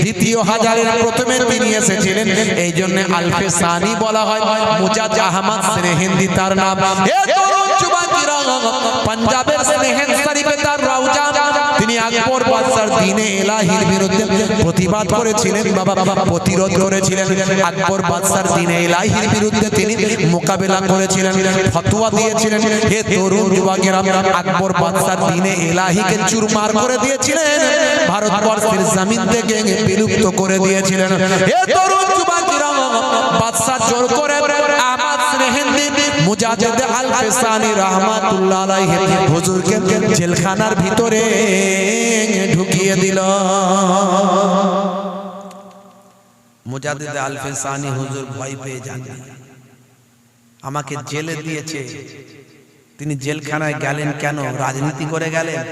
দ্বিতীয় হাজারের প্রথমে তিনি এসেছিলেন, এই জন্য আল-ফিসানি বলা হয়, মুজাদ্দিদ আহমদ সেরহিন্দি তার নাম। হে তরুণ যুবকেরা, পাঞ্জাবের সেরহিন্দ শরীফে তার রওজা, তিনি আকবর বাদশার দ্বীনে এলাহির বিরুদ্ধে প্রতিবাদ করেছিলেন, বাবা প্রতিরোধ করেছিলেন। আকবর বাদশার দ্বীনে এলাহির বিরুদ্ধে তিনি মোকাবেলা করেছিলেন, ফতোয়া দিয়েছিলেন। হে তরুণ যুবকেরা, আকবর বাদশার দ্বীনে এলাহিকে চুরমার করে দিয়েছিলেন, ভারতবর্ষের জমিন থেকে বিলুপ্ত করে দিয়েছিলেন। হে তরুণ যুবকেরা, বাদশা জোর করে আহমদ সেরহিন্দি মুজাদ্দিদ আল ফিসানি রাহমাতুল্লাহ আলাইহি হুজুরকে জেলখানার ভিতরে ঢুকিয়ে দিল। মুজাদ্দিদ আল ফিসানি হুজুর ভয় পেয়ে যান, আমাকে জেলে দিয়েছে। তিনি জেলখানায় গেলেন কেন? রাজনীতি করে গেলেন?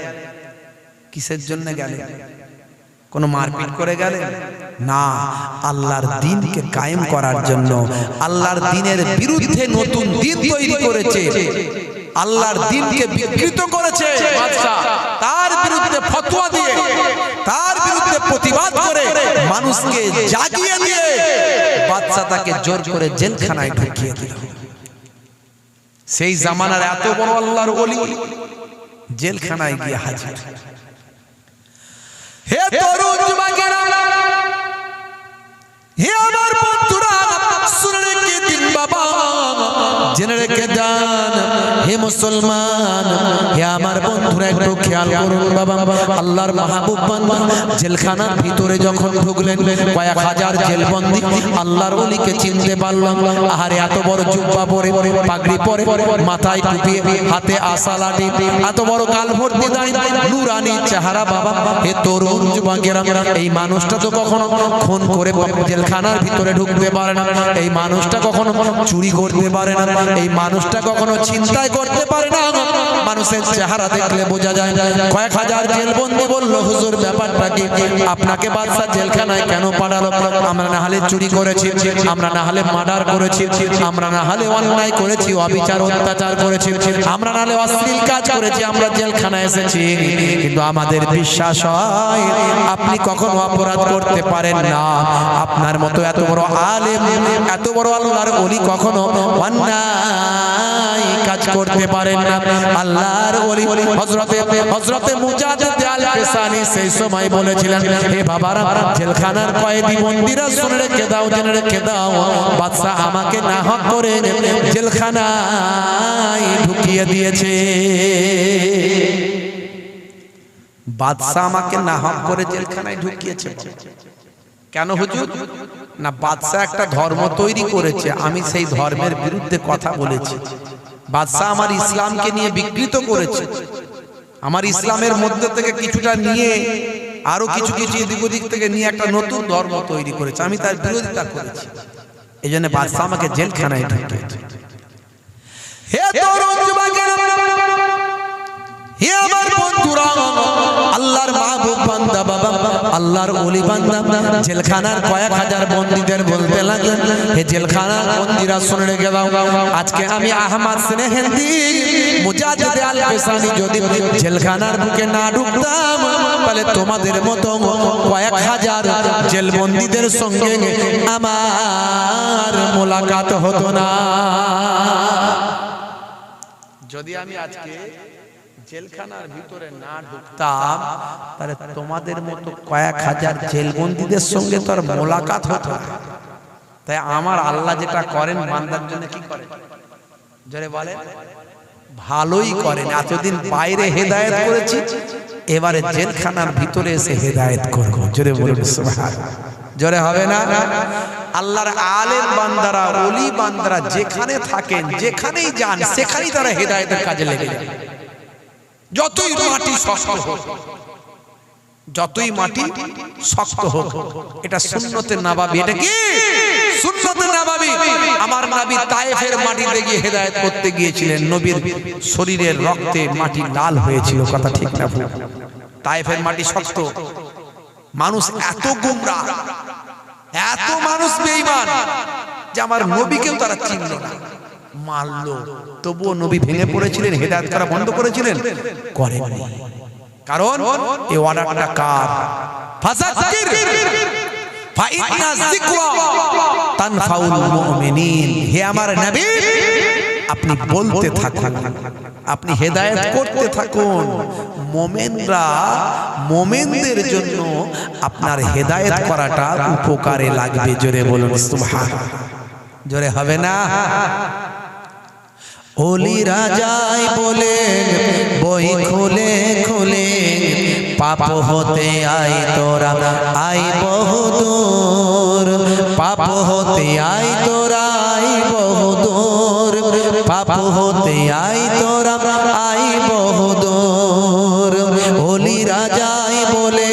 কিসের জন্য গেলেন? কোন মারপিট করে গেলেন? না, আল্লাহর দ্বীনকে কায়েম করার জন্য। আল্লাহর দ্বীনের বিরুদ্ধে নতুন দ্বীন তৈরি করেছে, আল্লাহর দ্বীনকে বিকৃত করেছে বাদশা, তার বিরুদ্ধে ফতোয়া দিয়ে, তার বিরুদ্ধে প্রতিবাদ করে মানুষকে জাগিয়ে দিয়ে বাদশা তাকে জোর করে জেলখানায় ঢুকিয়ে দিল। সেই জামানার এত বড় আল্লাহর ওলি জেলখানায় গিয়ে হাজির। হে তরুণ যুবকেরা, হে আমার বন্ধুরা, শুনে রেখে দিন বাবা, জেনে রেখে যান। হে মুসলমান, হে আমার বন্ধুরা, একটু খেয়াল করুন বাবা। আল্লাহর মাহবুব বান্দা জেলখানার ভিতরে যখন ঢুকলেন, কয়েক হাজার জেলবন্দি আল্লাহর ওলিকে চিনতে পারলাম। আহারে এত বড় জুব্বা পরে, পাগড়ি পরে, মাথায় টুপি, হাতে আসা লাঠি, এত বড় গাল ভর্তি দাড়ি, নূরানি চেহারা বাবা। হে তরুণ যুবকেরা, এই মানুষটা তো কখনো খুন করে জেলখানার ভিতরে ঢুকতে পারে না, এই মানুষটা কখনো চুরি করতে পারে না, এই মানুষটা কখনো চিন্তায় করতে পারে না। মানুষের চেহারা দেখলে বোঝা যায়। কয়েক হাজার জেলবন্দি বলল, হুজুর ব্যাপারটা কি? আপনাকে বাদশা জেলখানায় কেন পাঠালো? আমরা না হলে চুরি করেছি, আমরা না হলে মার্ডার করেছি, আমরা না হলে অন্যায় করেছি, অবিচার অত্যাচার করেছি, আমরা না হলে অশ্লীল কাজ করেছি, আমরা জেলখানায় এসেছি। কিন্তু আমাদের বিশ্বাস হয় আপনি কখনো অপরাধ করতে পারেন না। আপনার মতো এত বড় আলেম, এত বড় আল্লাহর ওলি কখনো অন্যায় কাজ করতে পারেন না। আল্লাহর ওলি হযরতে মুজাদ্দিদ আল ফিসানি সেই সময় বলেছিলেন, হে বাবারা, জেলখানার কয়েদি বন্দীরা শুনে রেখে দাও, জেনে রেখে দাও, বাদশা আমাকে নাহক করে জেলখানায় ঢুকিয়ে দিয়েছে। বাদশা আমাকে নাহক করে জেলখানায় ঢুকিয়েছে। কেন হুজুর? না, বাদশা একটা ধর্ম তৈরি করেছে, আমি সেই ধর্মের বিরুদ্ধে কথা বলেছি। বাদশা আমার ইসলামকে নিয়ে বিকৃত করেছে, আমার ইসলামের মধ্যে থেকে কিছুটা নিয়ে আরো কিছু কিছু এদিক ওদিক থেকে নিয়ে একটা নতুন ধর্ম তৈরি করেছে, আমি তার বিরোধিতা করেছি। এই জন্য বাদশা আমাকে জেলখানায় ঢুকিয়েছে। হে তরুণ যুবকেরা, হে আমার বন্ধুরা, আল্লাহর মাহবুব বান্দা বাবা, আল্লাহর ওলি বান্দা জেলখানার কয়েক হাজার বন্দীদের বলতে লাগলেন, হে জেলখানার বন্দীরা শুনে রেখে দাও, আজকে আমি আহমদ স্নেহেন্দি মুজাদ্দিদ আল ফিসানি যদি জেলখানার বুকে না ঢুকতাম, তাহলে তোমাদের মতো কয়েক হাজার জেলবন্দীদের সঙ্গে আমার মোলাকাত হতো না। যদি আমি আজকে জেলখানার ভিতরে না ঢুকতাম, তাহলে তোমাদের মতো কয়েক হাজার জেলবন্দীদের সঙ্গে তোর মোলাকাত হতো। তাই আমার আল্লাহ যেটা করেন বান্দার জন্য কি করেন? জোরে বলেন, ভালোই করেন। এতদিন বাইরে হেদায়েত করেছি, এবারে জেলখানার ভিতরে এসে হেদায়েত করব। জোরে বলুন সুবহানাল্লাহ। জোরে হবে না? আল্লাহর আলেম বান্দারা, ওলি বান্দারা যেখানে থাকেন, যেখানেই যান, সেখানেই তারা হেদায়েতের কাজে লেগে যায়। যতই মাটি শক্ত হোক, যতই মাটি শক্ত হোক, এটা সুন্নতে নববী। এটা কি সুন্নতে নববী? আমার নবী তায়েফের মাটিতে গিয়ে হেদায়েত করতে গিয়েছিলেন, নবীর শরীরের রক্তে মাটি লাল হয়েছিল। কথা ঠিক না ভুল? তায়েফের মাটি শক্ত, মানুষ এত গোমরা, এত মানুষ বেঈমান যে আমার নবীকেও তারা চিনল না, মারলো। তবুও নবী ভেঙে পড়েছিলেন, হেদায়েত করা বন্ধ করেছিলেন? করেননি। কারণ এই অর্ডারটা কার? ফাযাক্কির ফাইন্না যিকরা তানফাউল মুমিনিন। হে আমার নবী, আপনি বলতে থাকুন, আপনি হেদায়েত করতে থাকুন, মুমিনরা, মুমিনদের জন্য আপনার হেদায়েত করাটা উপকারে লাগবে। জোরে বলুন সুবহানাল্লাহ। জোরে হবে না? ওলি রাজাই বলে বই খুলে খুলে, পাপ হতে আই তোরা আই বহুদূর, পাপ হতে আই তোরা আই বহুদূর, পাপ হতে আই তোরা আই বহুদূর। ওলি রাজাই বলে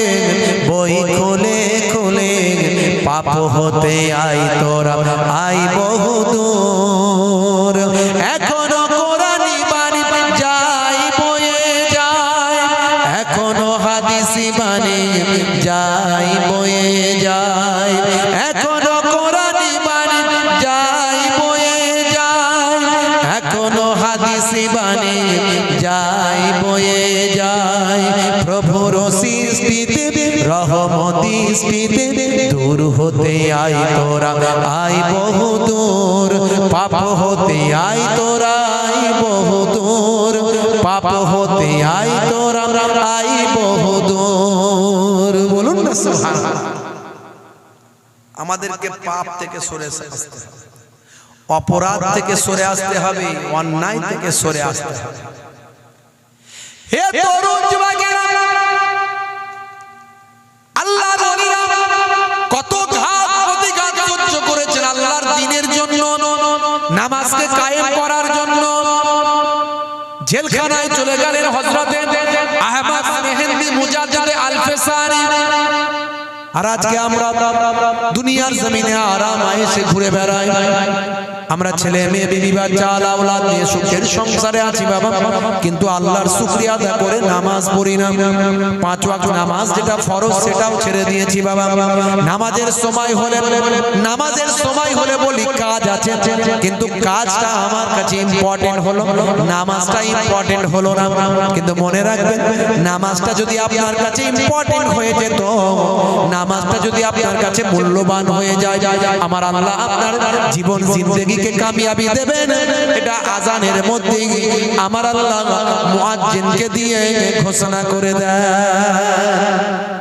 বই খুলে খুলে পাপ হতে আই তোরা আই বহুদূর। এখনো কোরআনি বাণী যাই বয়ে যায়, এখনো হাদিসি বাণী যাই বয়ে যায়, এখনো কোরআনি বাণী যাই বয়ে যায়, এখনো হাদিসি বাণী যাই বয়ে যায়। প্রভুর সৃষ্টিতে রহমতি সৃষ্টিতে দূর হতে আই তোরা আই বহুদূর। পাপ হতে আই তোরা আই বহুদূর, পাপ হতে আই তোরা আই বহুদূর। বলুন না সুবহানাল্লাহ। আমাদেরকে পাপ থেকে সরে আসতে হবে, অপরাধ থেকে সরে আসতে হবে, অন্যায় থেকে সরে আসতে হবে। হে তরুণ যুবকেরা, আল্লাহর ওলিরা কত ঘাত প্রতিঘাত সহ্য করেছেন আল্লাহর দ্বীনের জন্য, নামাজকে কায়েম করার জন্য। জেলখানায় চলে গেলেন হযরতে আহমদ মেহেন্দি মুজাদ্দিদ আল-ফেসানি। আর আজকে আমরা দুনিয়ার জমিনে আরাম আয়েশে ঘুরে বেড়াই, আমরা ছেলে মেয়ে বিবি বাচ্চা আওলাদ নিয়ে সুখের সংসারে আছি বাবা, কিন্তু আল্লাহর শুকরিয়া আদায় করে নামাজ পড়ি না। 5 ওয়াক্ত নামাজ যেটা ফরজ সেটাও ছেড়ে দিয়েছি বাবা। নামাজের সময় হলে বলি কাজ আছে, কিন্তু কাজটা আমার কাছে ইম্পর্টেন্ট হলো, নামাজটা ইম্পর্টেন্ট হলো না। কিন্তু মনে রাখবেন, নামাজটা যদি আপনার কাছে ইম্পর্টেন্ট হয়ে যেত, নামাজটা যদি আপনার কাছে মূল্যবান হয়ে যায়, আমার আল্লাহ আপনার জীবন জিন্দেগিকে কামিয়াবি দেবেন। এটা আজানের মধ্যে আমার আল্লাহ মুয়াজ্জিনকে দিয়ে ঘোষণা করে দেয়।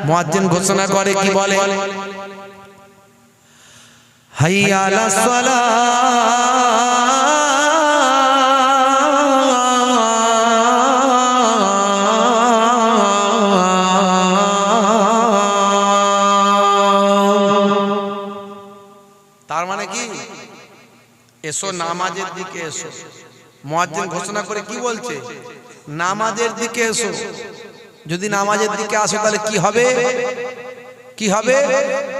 মুয়াজ্জিন ঘোষণা করে, কি বলে? হাইয়া আলাস সালাহ, তার মানে কি? এসো নামাজের দিকে এসো। মুয়াজ্জিন ঘোষণা করে কি বলছে? নামাজের দিকে এসো। যদি নামাজের দিকে আসো তাহলে কি হবে? কি হবে?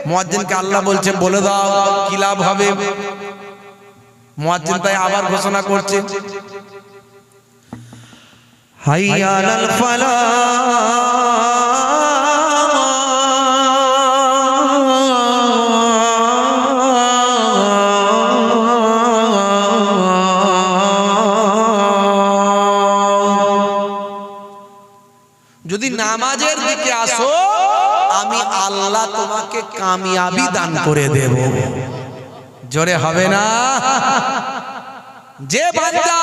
মুয়াজ্জিনকে আল্লাহ বলছে বলে দাও কি লাভ হবে। মুয়াজ্জিন তাই আবার ঘোষণা করছে, হাইয়া আলাল ফালাহ, যদি নামাজের দিকে আসো আমি আল্লাহ তোমাকে কামিয়াবি দান করে দেব। জোরে হবে না? যে বান্দা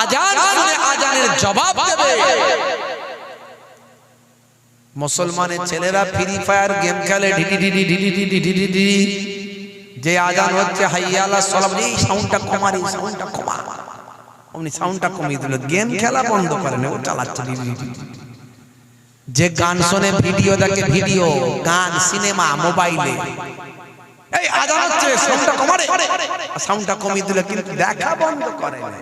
আজান শুনে আজানের জবাব দেবে। মুসলমানের ছেলেরা ফ্রি ফায়ার গেম খেলে, ঢিডি, যে আজান হচ্ছে হাইয়া আলাস সালাম, এই সাউন্ডটা কমার, এই সাউন্ডটা কমা, অমনি সাউন্ডটা কমিয়ে দিল। গেম খেলা বন্ধ করেন, ও চালাচ্ছে। যে গান শোনে, ভিডিও দেখে, ভিডিও গান সিনেমা মোবাইলে, এই আজান হচ্ছে সাউন্ডটা কমারে, সাউন্ডটা কমিয়ে দিল, কিন্তু দেখা বন্ধ করে না।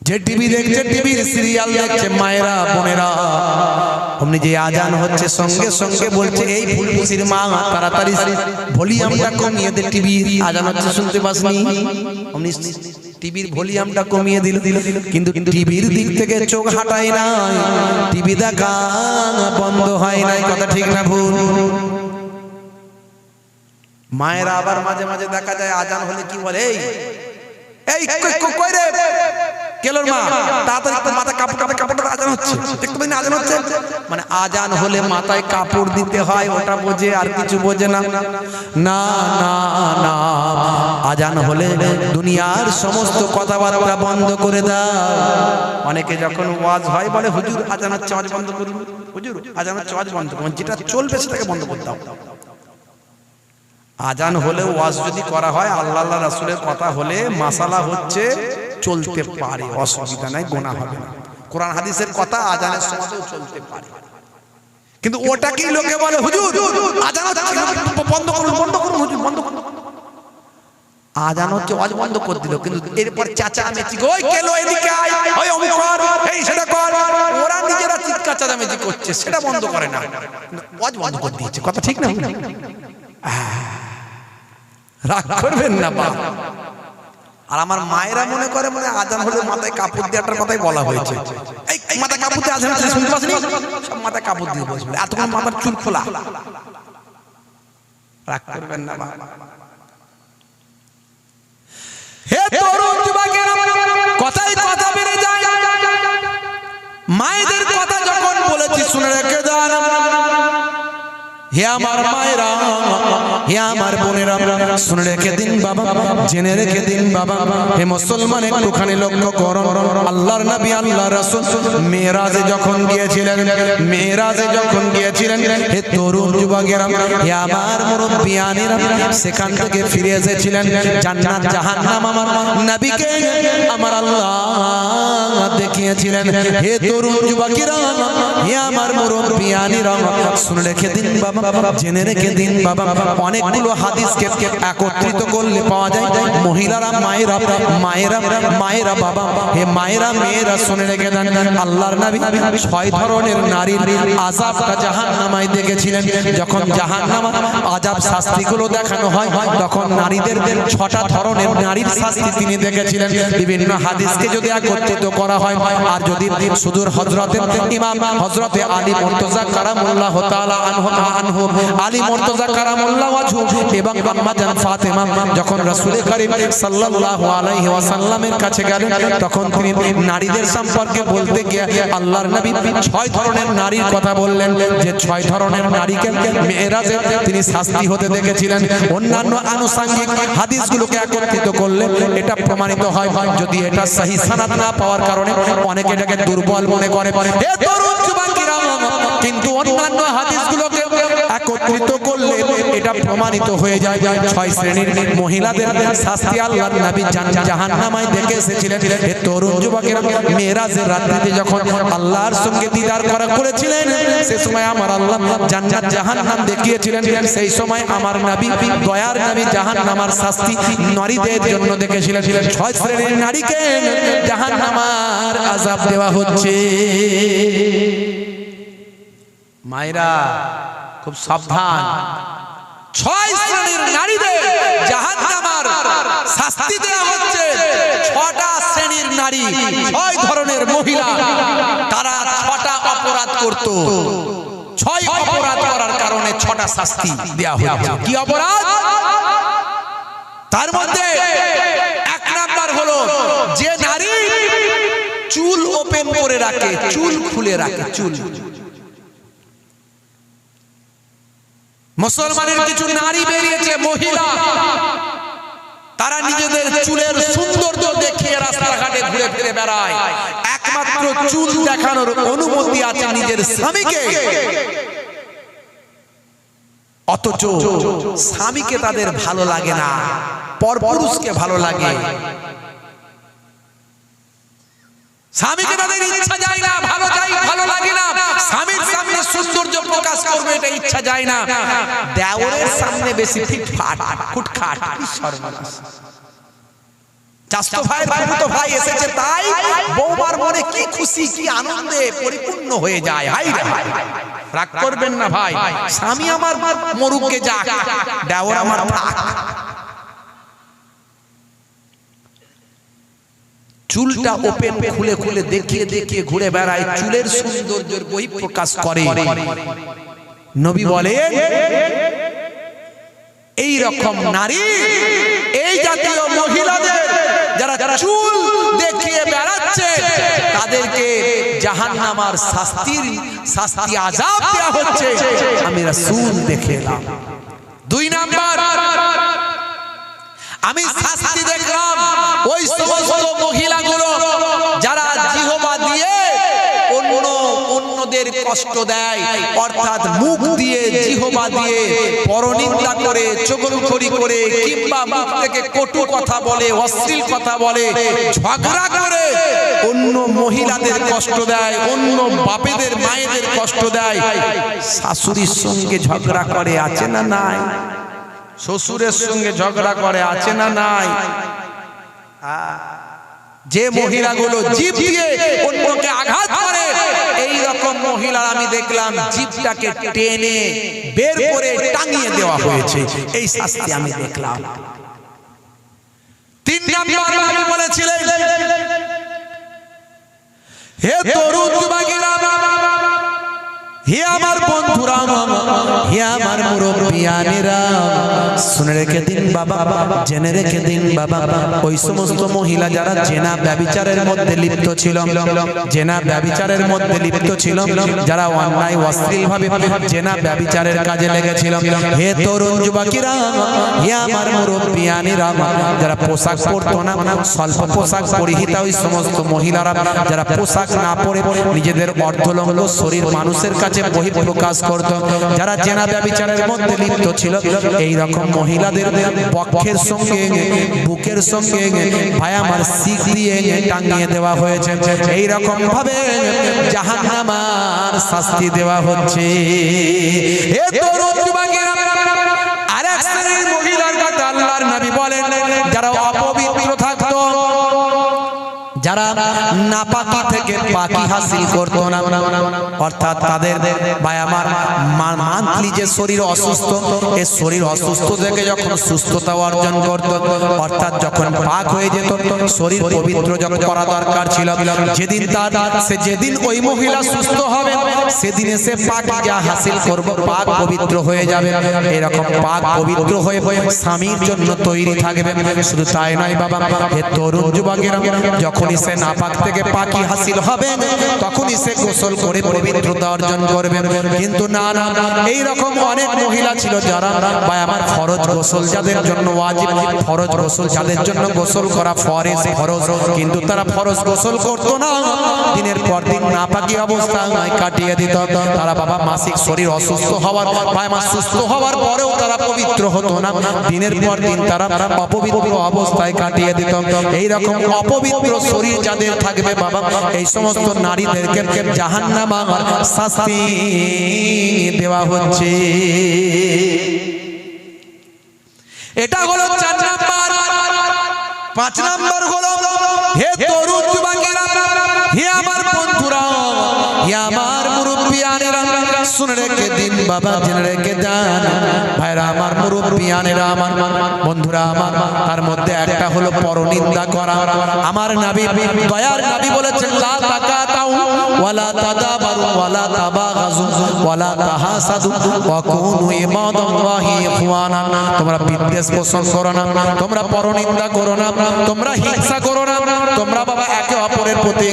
যে টিভি দেখছে, টিভির সিরিয়াল দেখছে, মায়েরা বোনেরা, অমনি যে আজান হচ্ছে সঙ্গে সঙ্গে বলছে, এই ফুলপুসির মা তাড়াতাড়ি ভলিউমটা কমিয়ে দে, টিভি আজান হচ্ছে শুনতে পাসনি। অমনি টিভির ভলিউমটা কমিয়ে দিল, কিন্তু টিভির দিক থেকে চোখ হাটাই নাই, টিভি দেখা বন্ধ হয় নাই। কথা ঠিক না ভুল? মায়েরা আবার মাঝে মাঝে দেখা যায় আজান হলে কি বলে, এই কই রে কেলোর মা, তাড়াতাড়ি তো মাথা কাপড় আজান হচ্ছে, দেখতে পাই না আজান হচ্ছে। মানে আজান হলে মাথায় কাপড় দিতে হয়, ওটা বোঝে, আর কিছু বোঝে না। না না না, আজান হলে দুনিয়ার সমস্ত কথাবার্তা বন্ধ করে দাও। অনেকে যখন ওয়াজ হয় বলে, হুজুর আজান হচ্ছে, আওয়াজ বন্ধ করুন, হুজুর আজান হচ্ছে, আওয়াজ বন্ধ করুন। যেটা চলবে সেটাকে বন্ধ করে দাও। আজান হলে ওয়াজ যদি করা হয়, আল্লাহ রাসূলের কথা হলে মাসালা হচ্ছে, চলতে পারে, অসুবিধা নাই, গুনাহ হবে না। কোরআন হাদিসের কথা আজানের সময়ও চলতে পারে, কিন্তু ওটাকেই লোকে বলে হুজুর আজান হচ্ছে, বন্ধ করুন হুজুর, বন্ধ করুন। আজান হচ্ছে, ওয়াজ বন্ধ করে দিল, কিন্তু এরপর চেঁচামেচি, ওই কেলো এদিকে আয়, ওই অমুক কর, এই সেটা কর, ওরা নিজেরা চিৎকার চেঁচামেচি করছে, সেটা বন্ধ করে না, ওয়াজ বন্ধ করে দিয়েছে। কথা ঠিক না? রাগ করবেন না বাপ। আর আমার মায়েরা মনে করে মনে আজান হলে মাথায় কাপড় দেওয়াটার কথাই বলা হয়েছে। এই মাথায় কাপড় দিয়ে আজান হচ্ছে, শুনতে পাচ্ছেন? সব মাথায় কাপড় দিয়ে বসবে, এতক্ষণ মাথার চুল খোলা। রাগ করবেন না বাপ। হে তরুণ যুবকেরা, কথাই কথা বেড়ে যায়। মায়েদের কথা যখন বলেছি শুনে রেখে দেন। হে আমার মায়েরা, হে আমার বোনেরা, শুনে রেখে দিন বাবা, জেনে রেখে দিন বাবা। হে মুসলমান, একটুখানি লক্ষ্য করুন। আল্লাহর নবী আল্লাহর রাসূল মেরাজে যখন গিয়েছিলেন, হে তরুণ যুবকেরা, হে আমার মুরব্বিয়ানেরা, সেখান থেকে ফিরে এসেছিলেন। জান্নাত জাহান্নাম আমার নবীকে আমার আল্লাহ দেখিয়েছিলেন। হে তরুণ যুবকেরা, হে আমার মুরব্বিয়ানেরা, শুনে রেখে দিন বাবা, জেনে রেখে দিন বাবা। অনেকগুলো হাদিসকে একত্রিত করলে পাওয়া যায় মহিলারা, মায়েরা বাবা, হে মায়েরা, মেয়েরা, শুনে রেখে দেন। আল্লাহর নবী 6 ধরনের নারীর আযাবটা জাহান্নামায় দেখেছিলেন। যখন জাহান্নামা আযাব শাস্তিগুলো দেখানো হয়, তখন নারীদের 6টা ধরনের নারীর শাস্তি তিনি দেখেছিলেন। বিভিন্ন হাদিসকে যদি একত্রিত করা হয়, আর যদি সুদূর হযরতে ইমাম হযরতে আলী মুর্তজা কারামুল্লাহ তাআলা আনহু আলী মুর্তজা কারামুল্লাহ ওয়াজহু এবং আম্মা জান ফাতেমা যখন রাসূল করিম সাল্লাল্লাহু আলাইহি ওয়াসাল্লামের কাছে গেলেন, তখন তিনি নারীদের সম্পর্কে বলতে গিয়ে আল্লাহর নবী 6 ধরনের নারীর কথা বললেন, যে 6 ধরনের নারীকে মেরাজে তিনি শাস্তি হতে দেখেছিলেন। অন্যান্য আনুষঙ্গিক হাদিসগুলোকে একত্রিত করলে এটা প্রমাণিত হয়। যদি এটা সহি সনদ না পাওয়ার কারণে অনেকে এটাকে দুর্বল মনে করে। হে তরুণ যুবকেরা, কিন্তু অন্যান্য হাদিসগুলোকে একত্রিত করলে এটা প্রমাণিত হয়ে যায় 6 শ্রেণীর মহিলাদের শাস্তি আল্লাহর নবী জাহান্নামায় দেখে এসেছিলেন। হে তরুণ যুবকেরা, মেরাজের রাত্রিতে যখন আল্লাহর সঙ্গে দিদার করেছিলেন, সেই সময় আমার আল্লাহ জান্নাত জাহান্নাম দেখিয়েছিলেন। সেই সময় আমার নবী, দয়ার নবী, জাহান্নামার শাস্তি নারীদের জন্য দেখেছিলেন। 6 শ্রেণীর নারীকে জাহান্নামার আযাব দেওয়া হচ্ছে। মায়েরা খুব সাবধান, 6 শ্রেণীর নারীদের জাহান্নামের শাস্তি দেওয়া হচ্ছে। 6টা শ্রেণীর নারী, 6 ধরনের মহিলা, তারা 6টা অপরাধ করত। 6 অপরাধ করার কারণে 6টা শাস্তি দেওয়া হচ্ছে। কি অপরাধ? তার মধ্যে 1 নাম্বার হলো যে নারী চুল ওপেন করে রাখে, চুল খুলে রাখে। চুল, মুসলমানের কিছু নারী বেরিয়েছে, মহিলা, তারা নিজেদের চুলের সৌন্দর্য দেখিয়ে রাস্তাঘাটে ঘুরে ফিরে বেড়ায়। একমাত্র চুল দেখানোর অনুমতি আছে নিজের স্বামীকে, অথচ স্বামীকে তাদের ভালো লাগে না, পরপুরুষকে ভালো লাগে। স্বামীকে তাদের ইচ্ছা যায় না, ভালো লাগে না। স্বামীর সামনে সৌন্দর্য প্রকাশ করবে এটা ইচ্ছা যায় না। দেওরের সামনে বেশি ফিটফাট ফুটখাট, সর্বনাশ। চাচতো ভাই, বাবুতো ভাই এসেছে, তাই বৌমার মনে কি খুশি, কি আনন্দে পরিপূর্ণ হয়ে যায়। হাই রে হাই, রাগ করবেন না ভাই। স্বামী আমার মরুকে যাক, দেওর আমার থাক। চুলটা ওপেন খুলে খুলে দেখিয়ে দেখিয়ে ঘুরে বেড়ায়, চুলের সৌন্দর্যের বহিঃপ্রকাশ করে। নবী বলেন, এই রকম নারী, এই জাতীয় মহিলাদের যারা চুল দেখিয়ে বেড়াচ্ছে, তাদেরকে জাহান্নামের শাস্তি আযাব দেওয়া হচ্ছে। আমি রাসূল দেখে এলাম। 2 নাম্বার, আমি শাস্তি দেখলাম ওই সমস্ত মহিলাগুলো যারা জিহবা দিয়ে অন্যদের কষ্ট দেয়, অর্থাৎ মুখ দিয়ে, জিহবা দিয়ে পরনিন্দা করে, চগলখড়ি করে, কিংবা মুখ থেকে কটু কথা বলে, অশ্লীল কথা বলে, ঝগড়া করে অন্য মহিলাদের কষ্ট দেয়, অন্য বাপেদের মায়েদের কষ্ট দেয়। শাশুড়ির সঙ্গে ঝগড়া করে, আছে না নাই? শ্বশুরের সঙ্গে ঝগড়া করে, আছে না নাই? যে মহিলাগুলো জিভ দিয়ে অন্যকে আঘাত করে, এই রকম মহিলা আমি দেখলাম জিভটাকে টেনে বের করে টাঙিয়ে দেওয়া হয়েছে, এই শাস্তি আমি দেখলাম। 3 নাম্বার আমি বলেছিলেন, হে তরুণ যুবকেরা, হে আমার বন্ধুরা, হে আমার মুরব্বিয়ানেরা, শুনে রেখে দিন বাবা, জেনে রেখে দিন বাবা, ওই সমস্ত মহিলা যারা জেনা ব্যভিচারের মধ্যে লিপ্ত ছিল, জেনা ব্যভিচারের মধ্যে লিপ্ত ছিল, যারা অন্যায় অশ্লীল ভাবে জেনা ব্যভিচারের কাজে লেগেছিল, হে তরুণ যুবকেরা, হে আমার মুরব্বিয়ানেরা, যারা পোশাক পরতো না, স্বল্প পোশাক পরিহিতা ওই সমস্ত মহিলারা, যারা পোশাক না পরে নিজেদের অর্ধলঙ্গ শরীর মানুষের কাছে বহিঃপ্রকাশ করত, যারা জেনা ব্যভিচারের মধ্যে লিপ্ত ছিল, এই রকম মহিলাদের বক্ষের সঙ্গে বুকের সঙ্গে ভাই আমার শিক দিয়ে টাঙিয়ে দেওয়া হয়েছে, এই রকম ভাবে জাহান্নামের শাস্তি দেওয়া হচ্ছে। এ তরুণ যুবকেরা, আরেক শ্রেণীর মহিলার কথা আল্লাহর নবী বলেন, যারা অপবিত্র থাকতো, যারা নাপাকি থেকে পাকি হাসিল করতো না, অর্থাৎ তাদের ভাই আমার মান্থলি যে শরীর অসুস্থ, এই শরীর অসুস্থ থেকে যখন সুস্থতা অর্জন করত, অর্থাৎ যখন পাক হয়ে যেত, শরীর পবিত্র যখন করা দরকার ছিল, যেদিন যেদিন ওই মহিলা সুস্থ হবে, সেদিনে সে পাকিজা হাসিল করবে, পাক পবিত্র হয়ে যাবে, এরকম পাক পবিত্র হয়ে স্বামীর জন্য তৈরি থাকবে। শুধু তাই নয় বাবা, হে তরুণ যুবকেরা, যখনই সে নাপাক থেকে পাকি হাসিল হবে, তখনই সে গোসল করে পবিত্রতা অর্জন করবে। কিন্তু না না, এই রকম অনেক মহিলা ছিল যারা ভাই আমার ফরজ গোসল যাদের জন্য ওয়াজিব, ফরজ গোসল যাদের জন্য গোসল করা ফরজ, কিন্তু তারা ফরজ গোসল করতো না, দিনের পর দিন নাপাকি অবস্থায় কাটিয়ে দিত। তারা বাবা মাসিক শরীর অসুস্থ হওয়ার, ভাই মা সুস্থ হওয়ার পরেও তারা পবিত্র হতো না, দিনের পর দিন তারা অপবিত্র অবস্থায় কাটিয়ে দিত। এই রকম অপবিত্র শরীর যাদের থাকবে বাবা, এই সমস্ত নারীদেরকে জাহান্নামের শাস্তি দেওয়া হচ্ছে। এটা হলো 4 নাম্বার। 5 নাম্বার হলো, হে তরুণ যুবকেরা, হে আমার বন্ধুরা, হে আমার মুরব্বিয়ানেরা, শুনে রেখে দিন বাবা, জেনে রেখে যান ভাইরা আমার, মুরব্বিয়ানেরা আমার, বন্ধুরা আমার, তার মধ্যে একটা হলো পরনিন্দা করা। আমার নবী, দয়ার নবী বলেছেন, লা তাকাতাউ ওয়ালা তাদাবারু ওয়ালা তাবাগাজু ওয়ালা তাহাসাদু ওয়া কুনু ইবাদাল্লাহি ইখওয়ানা। তোমরা বিদ্বেষ পোষণ করো না, তোমরা পরনিন্দা করো না, তোমরা হিংসা করো না, তোমরা বাবা একে অপরের প্রতি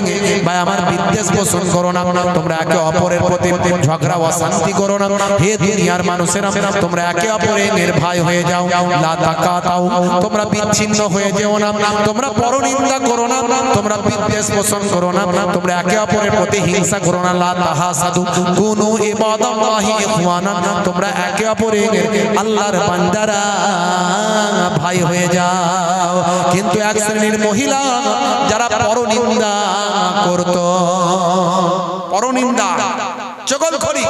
ভাই আমার বিদ্বেষ পোষণ করো না, তোমরা একে অপরের প্রতি ঝগড়া অশান্তি করো না। হে দুনিয়ার মানুষেরা, তোমরা একে অপরের ভাই হয়ে যাও। লা তাকাতাউ, তোমরা বিচ্ছিন্ন হয়ে যেও না, তোমরা পরনিন্দা করো না, তোমরা বিদ্বেষ পোষণ করো না, তোমরা একে অপরের প্রতি হিংসা করো না। লা তাহাসাদু কুনু ইবাদাল্লাহি ইখওয়ানা, তোমরা একে অপরের আল্লাহর বান্দারা ভাই হয়ে যাও। কিন্তু এক শ্রেণীর মহিলা যারা পরনিন্দা করত, পরনিন্দা চগলখড়ি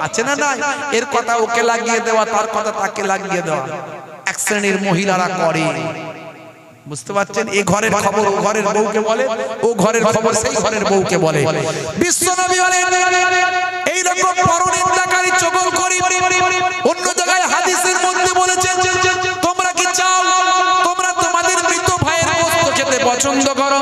আছে না নাই, এর কথা ওকে লাগিয়ে দেওয়া, তার কথা তাকে লাগিয়ে দেওয়া, এক শ্রেণীর মহিলারা করে। বুঝতে পারছেন? এই ঘরের খবর ও ঘরের বউকে বলে, ও ঘরের খবর সেই ঘরের বউকে বলে। বিশ্বনবী বলেন, এই রকম পরনিন্দাকারী চগলখড়ি অন্য জায়গায় হাদিসের মধ্যে বলেছেন, তোমরা কি চাও তোমরা তোমাদের মৃত ভাইয়ের গোশত খেতে পছন্দ করো?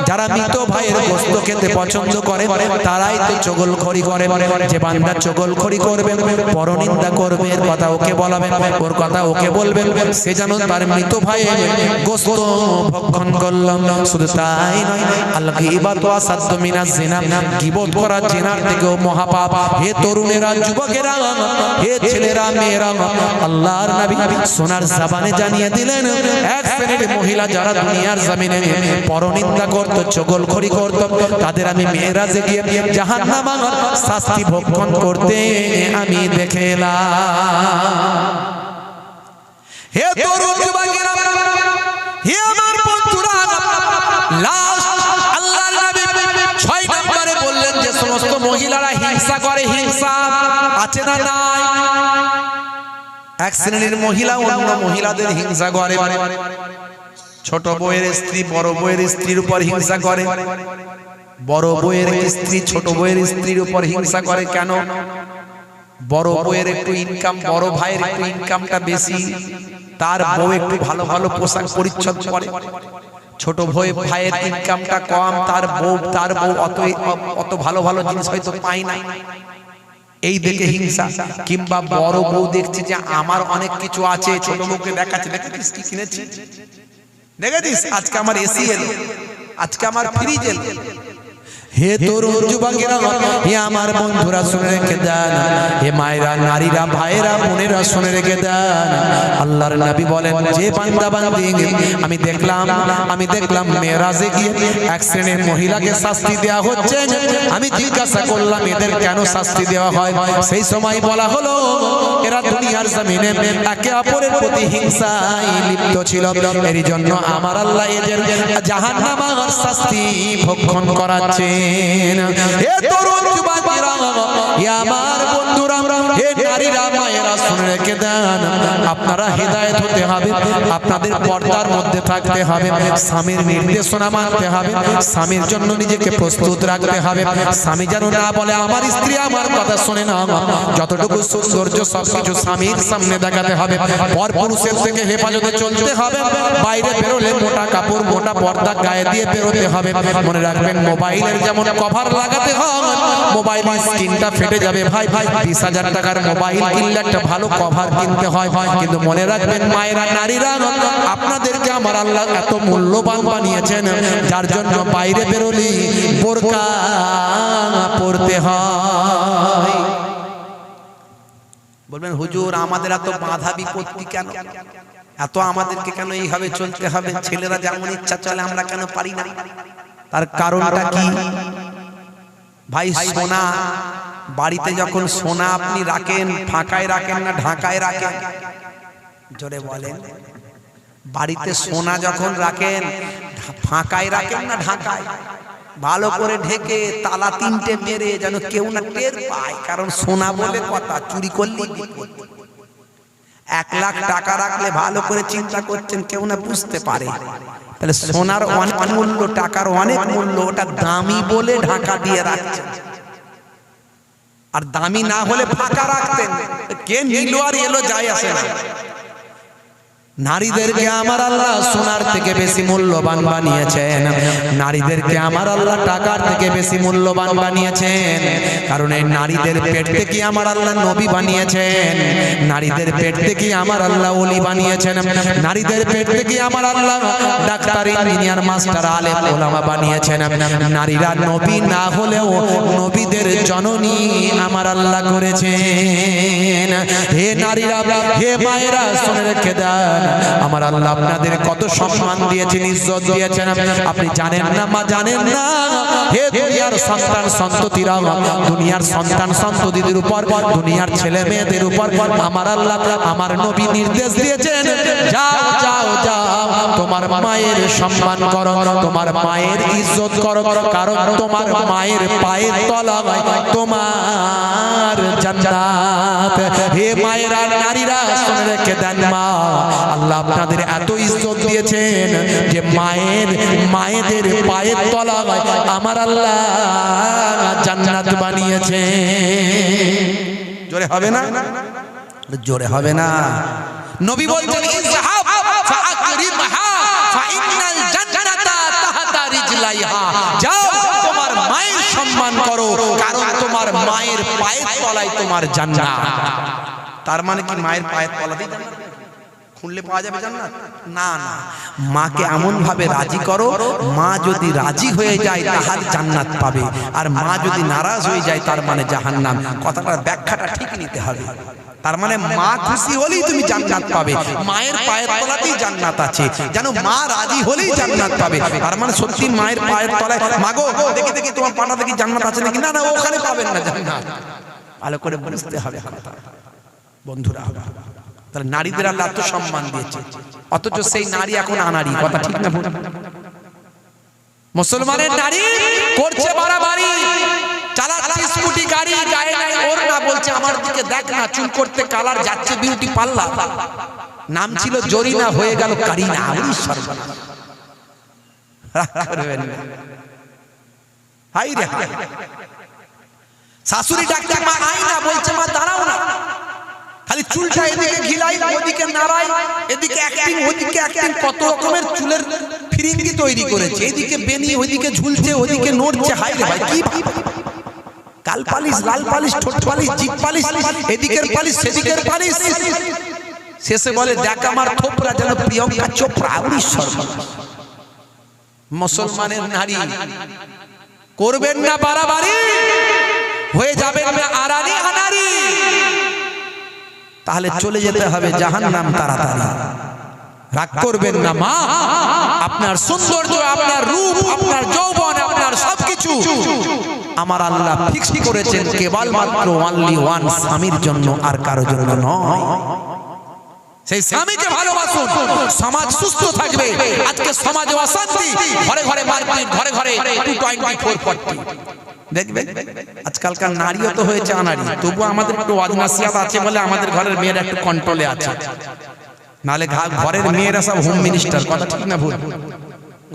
যারা মৃত ভাইয়ের গোশত খেতে পছন্দ করে তারাই তো চগলখড়ি করে। যে বান্দা চগলখড়ি করবে, পরনিন্দা করবে, এর কথা ওকে বলাবেন, ওর কথা ওকে বলবেন, সে যেন তার মৃত ভাইয়ের গোশত ভক্ষণ করলাম। শুধু তাই নয়, আল গীবাতু আসাদ্দু মিনাজ জিনা, গীবত করা জিনার থেকেও মহাপাপ। হে তরুণেরা, যুবকেরা, হে ছেলেরা, মেয়েরা, আল্লাহর নবী সোনার জবানে জানিয়ে দিলেন, এক শ্রেণীর মহিলা যারা দুনিয়ার জমিনে পরনিন্দা করত, চগলখড়ি করত, তাদের আমি মেরাজে গিয়ে জাহান্নামের শাস্তি ভক্ষণ করতে আমি দেখে এলাম। হে তরুণ যুবকেরা, হে আমার বন্ধুরা, আল্লাহর নবী 6 নম্বরে বললেন যে সমস্ত মহিলারা হিংসা করে, হিংসা আছে না নাই? এক শ্রেণীর মহিলা অন্য মহিলাদের হিংসা করে, ছোট বউয়ের স্ত্রী বড় বউয়ের স্ত্রীর উপর হিংসা করে, বড় বউয়ের স্ত্রী ছোট বউয়ের স্ত্রীর উপর হিংসা করে। কেন? বড় বউয়ের একটু ইনকাম, বড় ভাইয়ের একটু ইনকামটা বেশি, তার বউ একটু ভালো ভালো পোশাক পরিচ্ছদ পরে। ছোট ভাইয়ের ইনকামটা কম, তার বউ অত ভালো ভালো জিনিস হয়তো পায় না, এই দেখে হিংসা। কিংবা বড় বউ দেখছে যে আমার অনেক কিছু আছে, ছোট বউকে দেখাচ্ছে, দেখেছিস কি কিনেছি, দেখেছিস আজকে আমার এসি এলো, আজকে আমার ফ্রিজ এলো। হে তরুণ যুবকেরা, হে আমার বন্ধুরা শুনে রেখে দেন, হে মায়েরা, নারীরা, ভাইয়েরা, বোনেরা শুনে রেখে দেন। আল্লাহর নবী বলেন, যে বান্দা বান্দি আমি দেখলাম মেরাজে গিয়ে এক শ্রেণীর মহিলাকে শাস্তি দেওয়া হচ্ছে। আমি জিজ্ঞাসা করলাম এদের কেন শাস্তি দেওয়া হয়? সেই সময় বলা হলো এরা দুনিয়ার জমিনে একে অপরের প্রতি হিংসায় লিপ্ত ছিল, এর জন্য আমার আল্লাহ এদের জাহান্নামের শাস্তি ভক্ষণ করাচ্ছে। হে তরুণ যুবকেরা, হে আমার বন্ধুরা, হে নারীরা, মায়েরা শুনে রেখে দেন, আপনারা হেদায়েত হতে হবে, আপনাদের পর্দার মধ্যে থাকতে হবে, স্বামীর নির্দেশনা মানতে হবে, স্বামীর জন্য নিজেকে প্রস্তুত রাখতে হবে। স্বামী যেন না বলে আমার স্ত্রী আমার কথা শোনে না, যতটুকু সৌন্দর্য সবকিছু স্বামীর সামনে দেখাতে হবে। পরপুরুষের থেকে হেফাজতে চলতে হবে, বাইরে বেরোলে মোটা কাপড় মোটা পর্দা গায়ে দিয়ে বেরোতে হবে। মনে রাখবেন মোবাইলের যেমন কভার লাগাতে হয়, মোবাইলের স্ক্রিনটা ফেটে যাবে ভাই, 20,000 টাকার মোবাইল কিনলে একটা ভালো কভার কিনতে হয়। কিন্তু মনে রাখবেন মায়েরা, নারীরা, আপনাদেরকে আমার আল্লাহ এত মূল্যবান বানিয়েছেন, যার জন্য বাইরে বেরোলে বোরকা পরতে হয়। বলবেন হুজুর আমাদের এত বাধা বিপত্তি কেন, এত আমাদেরকে কেন এইভাবে চলতে হবে? ছেলেরা যেমন ইচ্ছা চলে আমরা কেন পারি না? তার কারণটা কি ভাই? সোনা বাড়িতে যখন সোনা আপনি রাখেন, ফাঁকায় রাখেন না ঢাকায় রাখেন? জোরে বলেন। বাড়িতে সোনা যখন রাখেন ফাঁকায় রাখেন না ঢাকায়? ভালো করে ঢেকে তালা 3টে মেরে যেন কেউ না টের পায়, কারণ সোনা বলে কথা, চুরি করলে 1 লাখ টাকা রাখলে ভালো করে চিন্তা করছেন কেউ না বুঝতে পারে। তাহলে সোনার অনেক মূল্য, টাকার অনেক মূল্য, ওটা দামি বলে ঢাকা দিয়ে রাখছেন, আর দামি না হলে ফাঁকা রাখতেন। কে নিল আর এলো যায় আসে না। নারীদেরকে আমার আল্লাহ সোনার থেকে বেশি মূল্যবান বানিয়েছেন, নারীদেরকে আমার আল্লাহ টাকার থেকে বেশি মূল্যবান বানিয়েছেন। কারণ এই নারীদের পেট থেকে আমার আল্লাহ নবী বানিয়েছেন, নারীদের পেট থেকে আমার আল্লাহ ওলি বানিয়েছেন, নারীদের পেট থেকে আমার আল্লাহ ডাক্তার, ইঞ্জিনিয়ার, মাস্টার, আলেম, ওলামা বানিয়েছেন। নারীরা নবী না হলেও নবীদের জননী আমার আল্লাহ করেছেন। হে নারীরা, হে মায়েরা শুনে রেখে দেন, আমার আল্লাহ আপনাদের কত সম্মান দিয়েছেন, ইজ্জত দিয়েছেন, আপনি জানেন না মা, জানেন না। হে দুনিয়ার সন্তান সন্ততিরা, দুনিয়ার সন্তান সন্ততিদের উপর, দুনিয়ার ছেলে মেয়েদের উপর আমার আল্লাহ, আমার নবী নির্দেশ দিয়েছেন, যাও যাও যাও, তোমার মায়ের সম্মান করো, তোমার মায়ের ইজ্জত করো, কারণ তোমার মায়ের পায়ের তলায় তোমার জান্নাত। হে মায়েরা, নারীরা শুনে রেখে দেন, মা আল্লাহ আপনাদের এত ইজ্জত দিয়েছেন যে মায়েদের পায়ের তলায় আমার আল্লাহ জান্নাত বানিয়েছে। জোরে হবে না? জোরে হবে না। নবী বলছেন ইযহাব ফাআকরিমহা ফাইন্নাল জান্নাতা তাহতা রিজলাইহা, যাও তোমার মায়ের সম্মান করো, কারণ তোমার মায়ের পায়ের তলায় তোমার জান্নাত। তার মানে কি মায়ের পায়ের তলাতেই জান্নাত খুললে পাওয়া যাবে জান্নাত? না না, মাকে এমন ভাবে রাজি করো, মা যদি রাজি হয়ে যায় তাহলে জান্নাত পাবে, আর মা যদি নারাজ হয়ে যায় তার মানে জাহান্নাম। কথাটার ব্যাখ্যাটা ঠিক নিতে হবে। তার মানে মা খুশি হলেই তুমি জান্নাত পাবে, মায়ের পায়ের তলাতেই জান্নাত আছে, যেন মা রাজি হলেই জান্নাত পাবে। তার মানে সত্যি মায়ের পায়ের তলায়, মাগো দেখি দেখি তোমার পাটা দেখি জান্নাত আছে নাকি? না না, ওখানে পাবেন না জান্নাত। ভালো করে বুঝতে হবে কথা বন্ধুরা। তাহলে নারীদের আল্লাহ এত সম্মান দিয়েছে, অথচ সেই নারী এখন আনাড়ি। কথা ঠিক না? মুসলমানের নারী করছে বাড়াবাড়ি, চালাচ্ছে স্কুটি গাড়ি, গায়ে নাই ওর না, বলছে আমার দিকে দেখ না, চুল করতে কালার যাচ্ছে বিউটি পার্লার। নাম ছিল জরিনা, হয়ে গেল কারিনা। হাই রে হাই, শাশুড়ি ডাকতে মা আই না, বলছে মা দাঁড়াও না, খালি চুলটা এদিকে ঘিলাই ওদিকে নাড়াই, এদিকে অ্যাক্টিং ওদিকে অ্যাক্টিং, কত রকমের চুলের ফিরিঙ্গি তৈরি করেছে, এদিকে বেনি ওদিকে ঝুলছে ওদিকে নড়ছে। হাই রে ভাই, কি কাল পালিশ লাল পালিশ ঠোঁট পালিশ জিভ পালিশ, এদিকের পালিশ সেদিকের পালিশ। শেষে বলে দেখ আমার থোপরা যেন প্রিয়ঙ্কা চোপড়া। মুসলমানের নারী করবেন না বাড়াবাড়ি, হয়ে যাবেন না আড়ানি আনারি, তাহলে চলে যেতে হবে জাহান্নাম তাড়াতাড়ি। রাগ করবেন না মা, আপনার সৌন্দর্য, আপনার রূপ, আপনার যৌবন, আপনার সবকিছু আমার আল্লাহ ফিক্স করেছেন কেবলমাত্র অনলি ওয়ান, স্বামীর জন্য, আর কারো জন্য নয়। সেই স্বামীকে ভালোবাসুন, সমাজ সুস্থ থাকবে। আজকে সমাজে অশান্তি, ঘরে ঘরে মারপিট, ঘরে ঘরে 22440। দেখবেন আজকালকার নারীও তো হয়েছে আনারি, তবু আমাদের একটু ওয়াজনাসিয়াত আছে বলে আমাদের ঘরের মেয়েরা একটু কন্ট্রোলে আছে। নালে ঘরের মেয়েরা সব হোম মিনিস্টার, কথা ঠিক না ভুল?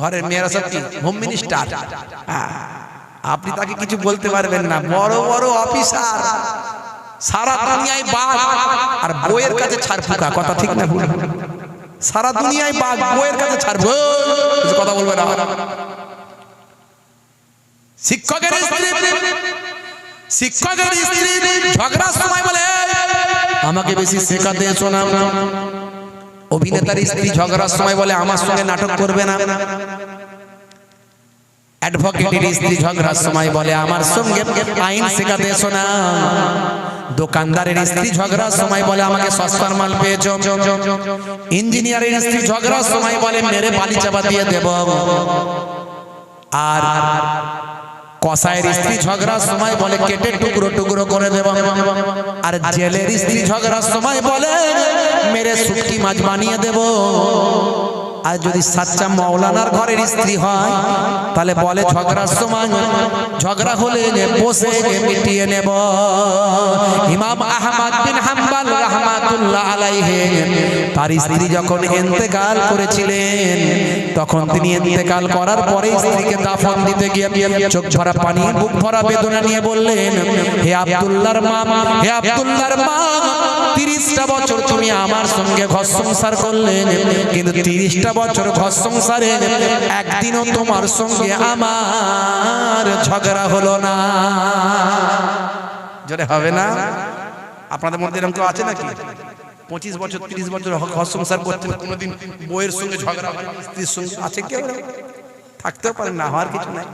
ঘরের মেয়েরা সব কি হোম মিনিস্টার। আপনি তাকে কিছু বলতে পারবেন না, বড় বড় অফিসার, সারা দুনিয়ায় বাঘ, আর বইয়ের কাছে ছাড় ফুকা, কথা ঠিক না ভুল? সারা দুনিয়ায় বাঘ, বইয়ের কাছে ছাড়, কথা বলবে না। শিক্ষকের স্ত্রী ঝগড়ার সময় বলে আমাকে বেশি শেখাতে এসো না। অভিনেতার স্ত্রী ঝগড়ার সময় বলে আমার সঙ্গে নাটক করবে না। অ্যাডভোকেটের স্ত্রী ঝগড়ার সময় বলে আমার সঙ্গে আইন শেখাতে এসো না। দোকানদারের স্ত্রী ঝগড়ার সময় বলে আমাকে সস্তার মাল পেয়েছো। ইঞ্জিনিয়ারের স্ত্রী ঝগড়ার সময় বলে মেরে বালি চাপা দিয়ে দেব। আর কসাইয়ের স্ত্রী ঝগড়ার সময় বলে কেটে টুকরো টুকরো করে দেব। আর জেলের স্ত্রী ঝগড়ার সময় বলে মেরে শুটকি মাছ বানিয়ে দেব। আর যদি সাচ্চা মাওলানার ঘরের স্ত্রী হয় তাহলে বলে ঝগড়ার সময় ঝগড়া হলে বসে মিটিয়ে নেব। ইমাম আহমদ বিন হাম্বল রাহমাতুল্লাহ আলাইহি তার স্ত্রী যখন ইন্তেকাল করেছিলেন তখন তিনি ইন্তেকাল করার পরে স্ত্রীকে দাফন দিতে গিয়ে চোখ ভরা পানি বুক ভরা বেদনা নিয়ে বললেন, হে আব্দুল্লাহর মা, হে আব্দুল্লাহর মা, 30টা বছর তুমি আমার সঙ্গে ঘর সংসার করলে, কিন্তু 30টা বছর ঘর সংসারে একদিনও তোমার সঙ্গে আমার ঝগড়া হলো না। জোরে হবে না? আপনাদের মধ্যে এরকম কেউ আছে নাকি? 25 বছর 30 বছর ঘর সংসার করছেন, কোনোদিন বউয়ের সঙ্গে ঝগড়া হয়, স্ত্রীর সঙ্গে আছে কেউ? থাকতেও পারে না, হওয়ার কিছু নাই।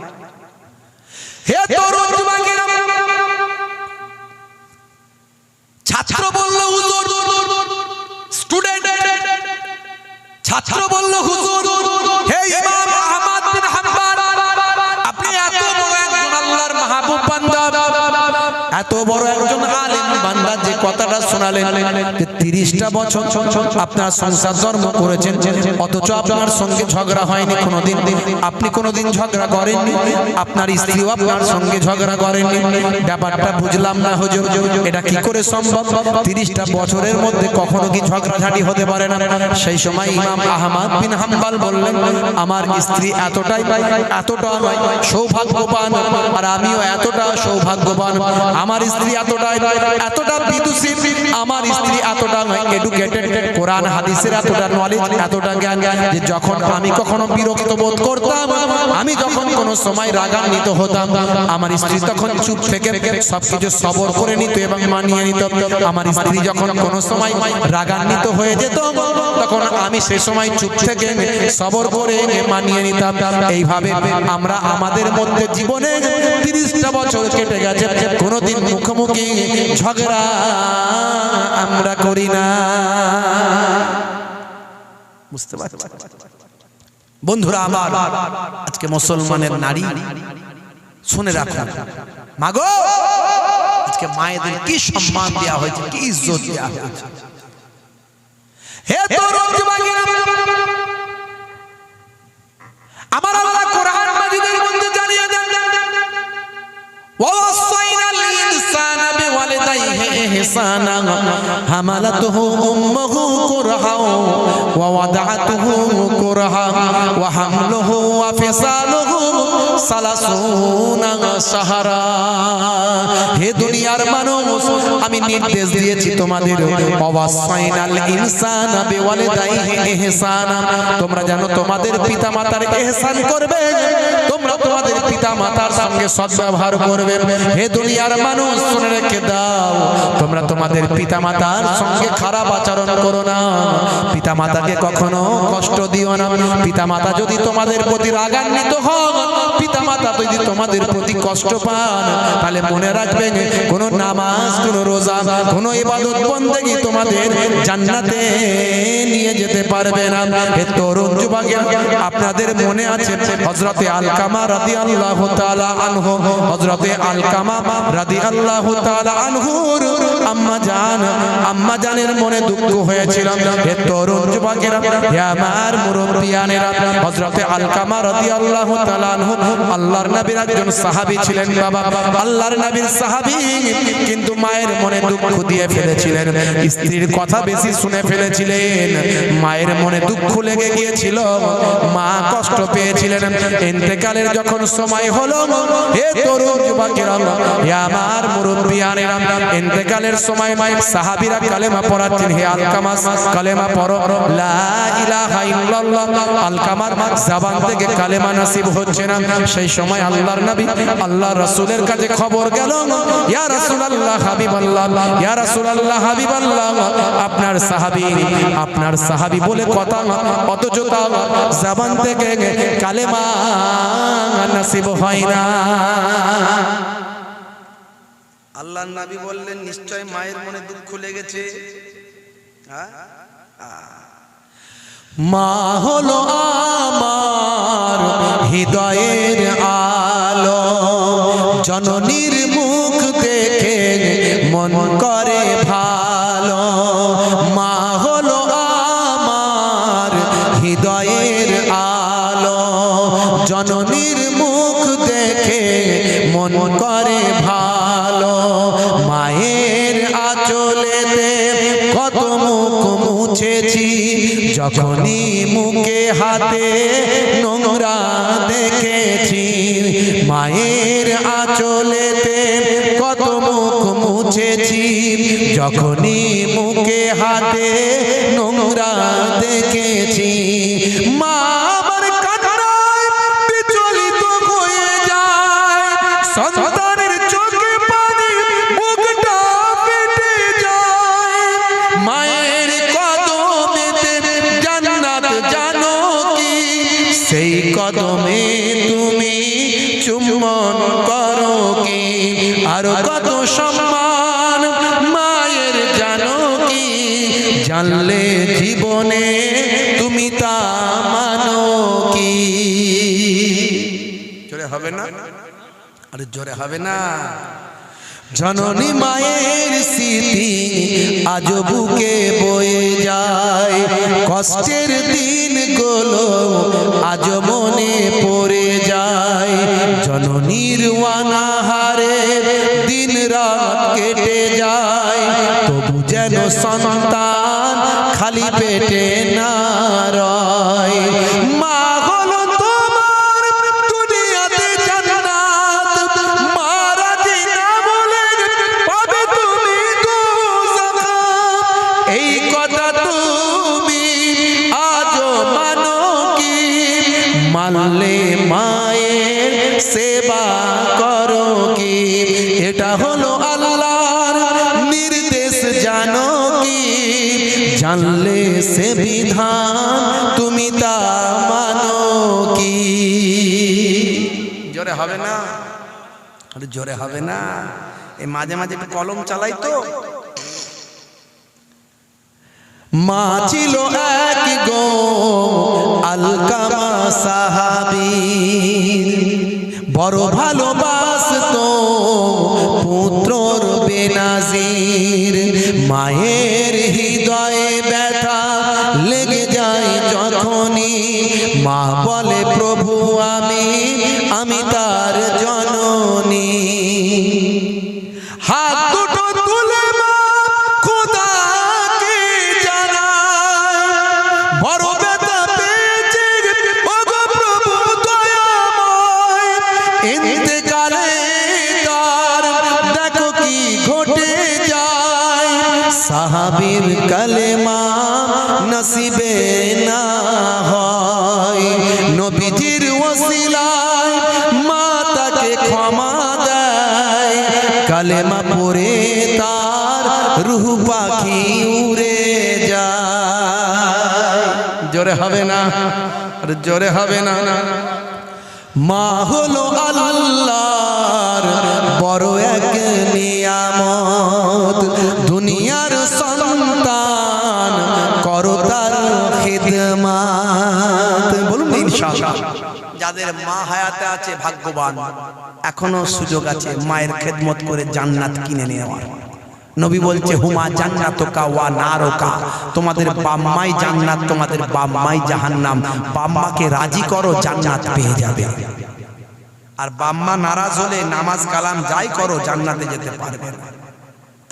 হে তরুণ যুবকেরা, ছাত্র বলল হুজুর, স্টুডেন্ট ছাত্র বলল হুজুর, হে ইমাম আহমদ বিন হাম্বল, আপনি এত বড় একজন আল্লাহর মাহবুব বান্দা, এত বড় একজন আলেম বান্দা, যে কথাটা শোনালেন যে 30টা বছর আপনার সংসার ধর্ম করেছেন অথচ আপনার সঙ্গে ঝগড়া হয়নি কোনোদিন, আপনি কোনোদিন ঝগড়া করেননি, আপনার স্ত্রীও আপনার সঙ্গে ঝগড়া করেননি, ব্যাপারটা বুঝলাম না হুজুর, এটা কি করে সম্ভব? 30টা বছরের মধ্যে কখনো কি ঝগড়াঝাটি হতে পারে না? সেই সময় ইমাম আহমদ বিন হাম্বল বললেন, আমার স্ত্রী এতটা সৌভাগ্যবান আর আমিও এতটা সৌভাগ্যবান, আমার স্ত্রী এতটা বিদুষী, আমার স্ত্রী এতটা এডুকেটেড, কোরআন হাদিসের এতটা নলেজ, এতটা জ্ঞান, যে যখন আমি কখনো বিরক্ত বোধ করতাম, আমি যখন কোনো সময় রাগান্বিত হতাম, আমার স্ত্রী তখন চুপ থেকে সবকিছু সবর করে নিত এবং মানিয়ে নিত। আমার স্ত্রী যখন কোনো সময় রাগান্বিত হয়ে যেত তখন আমি সে সময় চুপ থেকে সবর করে মানিয়ে নিতাম। এইভাবে আমরা আমাদের মধ্যে জীবনে 30টা বছর কেটে গেছে, কোনোদিন মুখোমুখি ঝগড়া আমরা করি না। বুঝতে পারছি বন্ধুরা আমার, আজকে মুসলমানের নারী শুনে রাখুন, মাগো আজকে মায়েদের কি সম্মান দেওয়া হয়েছে, কি ইজ্জত দেওয়া হয়েছে। হে তরুণ যুবকেরা, আমার আল্লাহ কোরআন মাজিদের মধ্যে জানিয়ে দেন, ইনসানা হামালাতুহু উম্মুহু কুরহা ওয়া ওয়াদাআতুহু কুরহা ওয়া হামলুহু ওয়া ফিসালুহু সালাসুনা শাহরা। হে দুনিয়ার মানুষ, আমি নির্দেশ দিয়েছি তোমাদের, ওয়াসাইনাল ইনসানা বিওয়ালিদাইহি ইহসানা, তোমরা জানো তোমাদের পিতামাতার ইহসান করবে, তোমরা তোমাদের পিতামাতার সঙ্গে সদ্ব্যবহার করবে। হে দুনিয়ার মানুষ, শুনে রেখে দাও, তোমরা তোমাদের পিতামাতার সঙ্গে খারাপ আচরণ করো না, পিতামাতাকে কখনো কষ্ট দিও না। পিতামাতা যদি তোমাদের প্রতি রাগান্বিত হন, পিতামাতা যদি তোমাদের প্রতি কষ্ট পান, তাহলে মনে রাখবেন কোনো নামাজ, কোনো রোজা, কোনো ইবাদত বন্দেগী তোমাদের জান্নাতে নিয়ে যেতে পারবে না। হে তরুণ যুবকেরা, আপনাদের মনে আছে হযরতে আলকামা রাদিয়াল্লাহু তাআলা আনহু, হযরতে আলকামা রাদিয়াল্লাহু তাআলা আনহুর আম্মা জানের মনে দুঃখ হয়েছিল। হে তরুণ যুবকেরা, হে আমার মুরব্বিয়ানেরা, হযরতে আলকামা রাদিয়াল্লাহু তাআলা আনহু আল্লাহর নবীর একজন সাহাবী ছিলেন। বাবা, আল্লাহর নবীর সাহাবী, কিন্তু মায়ের মনে দুঃখ দিয়ে ফেলেছিলেন, স্ত্রীর কথা বেশি শুনে ফেলেছিলেন, মায়ের মনে দুঃখ লেগে গিয়েছিল, মা কষ্ট পেয়েছিলেন। ইন্তেকালের যখন সময় হলো, হে তরুণ যুবকেরা, হে আমার মুরব্বিয়ানেরা, ইন্তেকালের সময় সাহাবীরা কালেমা পড়াচ্ছেন। হে আলকামা, কালেমা পড়ো, লা ইলাহা ইল্লাল্লাহ। আলকামার জবান থেকে কালেমা নসিব হচ্ছে না। সেই সময় আল্লাহর নবী আল্লাহর রাসূলের কাছে খবর গেল, ইয়া রাসূলুল্লাহ, হাবিবাল্লাহ, ইয়া রাসূলুল্লাহ, হাবিবাল্লাহ, আপনার সাহাবী বলে কথা, অথচ তার জবান থেকে কালেমা নসিব হয় না। আল্লাহর নবী বললেন, নিশ্চয় মায়ের মনে দুঃখ লেগেছে। মা হলো আমার হৃদয়ের আলো, জননীর মুখ দেখে মন করে ভালো। মা হলো আমার হৃদয়ের আলো, জননীর মুখ দেখে মন করে ভালো। মায়ের আঁচলেতে কত মুখ মুছেছি, যখনই মুখে হাতে নোংরা দেখেছি। মায়ের আঁচলেতে কত মুখ মুছেছি, যখনই মুখে হাতে নোংরা দেখেছি। মা আমার কান্নায় বিচলিত হয়ে যায়, সন্তানের চোখে পানি মুখটা ফেটে যায়। মায়ের কদমেতে জান্নাত জানো কি, সেই কদমে তুমি চুম্বন করো কি। আর কত সম্মান মায়ের জানো কি, জানলে জীবনে তুমি তা মানো কি। জোরে হবে না? আরে জোরে হবে না? জননী মায়ের স্মৃতি আজ বুকে বয়ে যায়, কষ্টের দিনগুলো আজ মনে পড়ে যায়। জননীর অনাহারে দিন রাত কেটে যায়, তবু যেন সন্তান খালি পেটে না রয়। মা হলো তোমার দুনিয়াতে জান্নাত, মারা যে না বলে পাবে তুমি দোজখ। এই কথা তুমি আজও মানো কি, মানলে মায়ের সেবা করো কি। এটা হলো আল্লাহর নির্দেশ জানো কি, জানলে সে বিধান তুমি তা মানো কি। জোরে হবে না? আরে জোরে হবে না? এই মাঝে মাঝে একটু কলম চালাই তো। মা ছিল এক গো আলকামা সাহাবী, বড় ভালোবাসতো পুত্রর বেনাজির। মায়ের হৃদয়ে ব্যথা লেগে যায় যখনই, মা বলে প্রভু আমি তার জননী। হাত দুটো তুলে মা কালেমা নসিবে না হয়, নবীজির ওসিলায় মা তাকে ক্ষমা দেয়, কালেমা পড়ে তার রূহ পাখি উড়ে যায়। জোরে হবে না, জোরে হবে না। মা হলো আল্লাহর বড় এক নিয়ামত, দুনিয়ার সন্তান করো তার খিদমত। বলুন ইনশাআল্লাহ। যাদের মা হায়াতে আছে ভাগ্যবান, এখনো সুযোগ আছে মায়ের খেদমত করে জান্নাত কিনে নেওয়ার। নবী বলছে হুমা জান্নাতুকা ওয়া নারুকা, তোমাদের বাম্মাই জান্নাত, তোমাদের বাম্মাই জাহান্নাম। বাম্মাকে রাজি করো, জান্নাত পেয়ে যাবে। আর বাম্মা নারাজ হলে নামাজ কালাম যাই করো জান্নাতে যেতে পারবে না।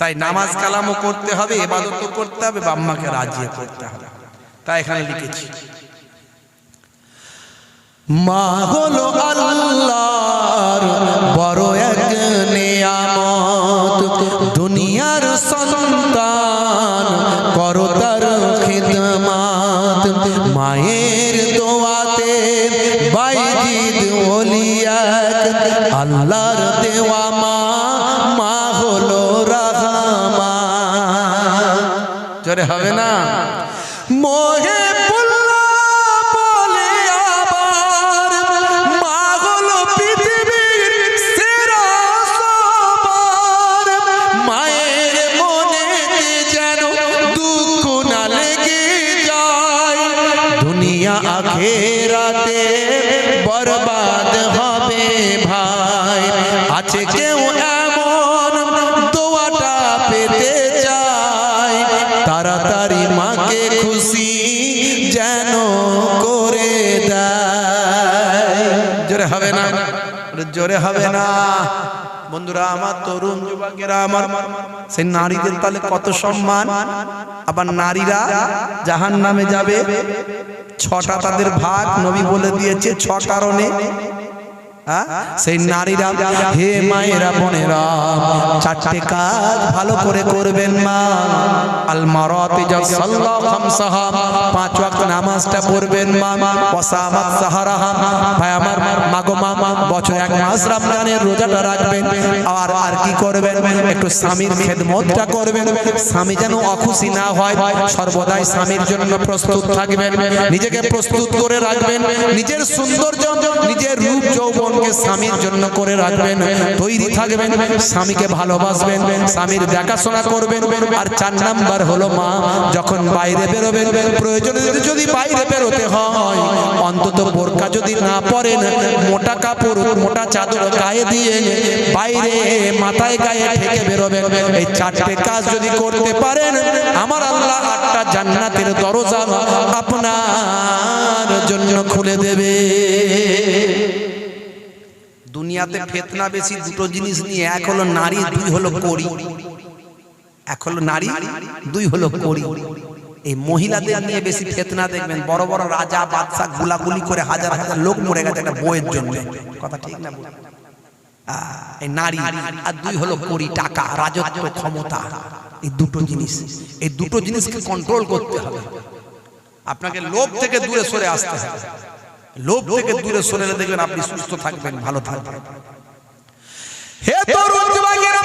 তাই নামাজ কালামও করতে হবে, ইবাদতও করতে হবে, বাম্মাকে রাজি করতে হবে। তাই এখানে লিখেছি মা হলো আল্লাহর বড় এক নিয়ামত, দুনিয়ার সন্তান করো তার খিদমত। মায়ের দোয়াতে বাইজিদ ওলিয়াক, আল্লাহর দেওয়া মা, মা হলো রাহমান। জোরে হবে না। মোহে আখেরাতে বরবাদ হবে ভাই, আছে কেউ এমন দোয়াটা পেতে চায়, তাড়াতাড়ি মাকে খুশি যেন করে দেয়। জোরে হবে না, জোরে হবে না। বন্ধুরা আমার, তরুণ যুবকেরা আমার, সেই নারীদের তাহলে কত সম্মান। আবার নারীরা জাহান্নামে যাবে, 6টা তাদের ভাগ নবী বলে দিয়েছে 6 কারণে। সেই নারীরা, হে মায়েরা বোনেরা, 4টে কাজ ভালো করে করবেন মা। আল মারাতি জাসাল্লাহ খামসাহা, 5 ওয়াক্ত নামাজটা পড়বেন মা। ওয়াসামাত সাহারাহা, ভাই আমার মাগো মা, বছরে 1 মাস রমজানের রোজাটা রাখবেন। আর কি করবেন, একটু স্বামীর খেদমতটা করবেন। স্বামী যেন অখুশি না হয়, সর্বদাই স্বামীর জন্য প্রস্তুত থাকবেন, নিজেকে প্রস্তুত করে রাখবেন। নিজের সৌন্দর্য, নিজের রূপ যৌবন স্বামীর জন্য করে রাখবেন, তৈরি থাকবেন। স্বামীকে ভালোবাসবেন, স্বামীর দেখাশোনা করবেন। আর 4 নাম্বার হলো মা, যখন বাইরে বেরোবেন, প্রয়োজনে যদি বাইরে বেরোতে হয়, অন্তত বোরকা যদি না পরেন, মোটা কাপড়, মোটা চাদর গায়ে দিয়ে বাইরে মাথায় গায়ে ঠেকে বেরোবেন। এই 4টে কাজ যদি করতে পারেন, আমার আল্লাহ 8টা জান্নাতের দরজা আপনার জন্য খুলে দেবে। দুনিয়াতে ফিতনা বেশি 2টো জিনিস নিয়ে, এক হলো নারী, 2 হলো কড়ি। এক হলো নারী, 2 হলো কড়ি। এই মহিলাদের নিয়ে বেশি ফিতনা দেখবেন। বড় বড় রাজা বাদশা গুলাগুলি করে হাজার হাজার লোক মরে গেছে একটা বইয়ের জন্য। কথা ঠিক না? এই নারী। আর 2 হলো কড়ি, টাকা, রাজত্ব, ক্ষমতা। এই 2টো জিনিস, এই 2টো জিনিসকে কন্ট্রোল করতে হবে। আপনাকে লোভ থেকে দূরে সরে আসতে হবে। লোভ থেকে দূরে সরে এলে দেখবেন আপনি সুস্থ থাকবেন, ভালো থাকবেন। হে তরুণ যুবকেরা,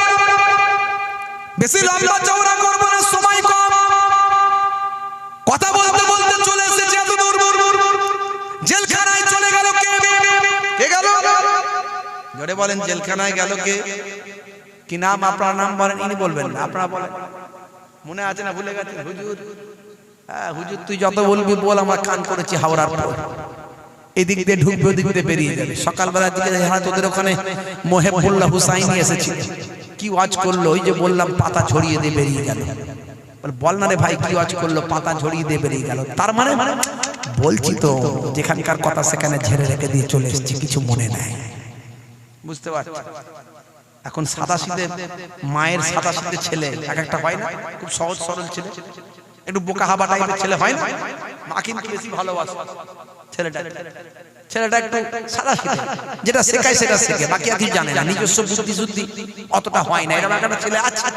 বেশি লম্বা চওড়া করব না, সময় কম। কথা বলতে বলতে চলে এসেছে এত দূর। জেলখানায় চলে গেল কে? কে গেল? জোরে বলেন, জেলখানায় গেল কে? কি নাম? আপনার নাম বলেন। ইনি বলবেন না, আপনারা বলেন। মনে আছে না ভুলে গেছেন? হুজুর। হ্যাঁ হুজুর, তুই যত বলবি বল, আমরা কান করেছি হাওড়ার পর। এদিক দিয়ে ঢুকবে, ওদিক দিয়ে বেরিয়ে যাবে। সকালবেলার দিকে হ্যাঁ তোদের ওখানে মোহেবুল্লাহ হুসাইনি এসেছিল, কি ওয়াজ করলো? ওই যে বললাম পাতা ছড়িয়ে দিয়ে বেরিয়ে গেল। বল না রে ভাই, কি ওয়াজ করলো? পাতা ছড়িয়ে দিয়ে বেরিয়ে গেল। তার মানে বলছি তো, যেখানকার কথা সেখানে ঝেড়ে রেখে দিয়ে চলে এসেছি, কিছু মনে নাই। বুঝতে পারছি? এখন সাদাসিধে মায়ের সাদাসিধে ছেলে এক একটা হয় না, খুব সহজ সরল ছেলে, একটু বোকা হাবা টাইপের ছেলে হয় না, মা কিন্তু বেশি ভালোবাসে ছেলেটা একটু সাদাসিধে, যেটা শেখায় সেটা শেখে, বাকি আর কিছু জানে না, নিজস্ব বুদ্ধি শুদ্ধি অতটা হয় না। এরকম একটা ছেলে আছে,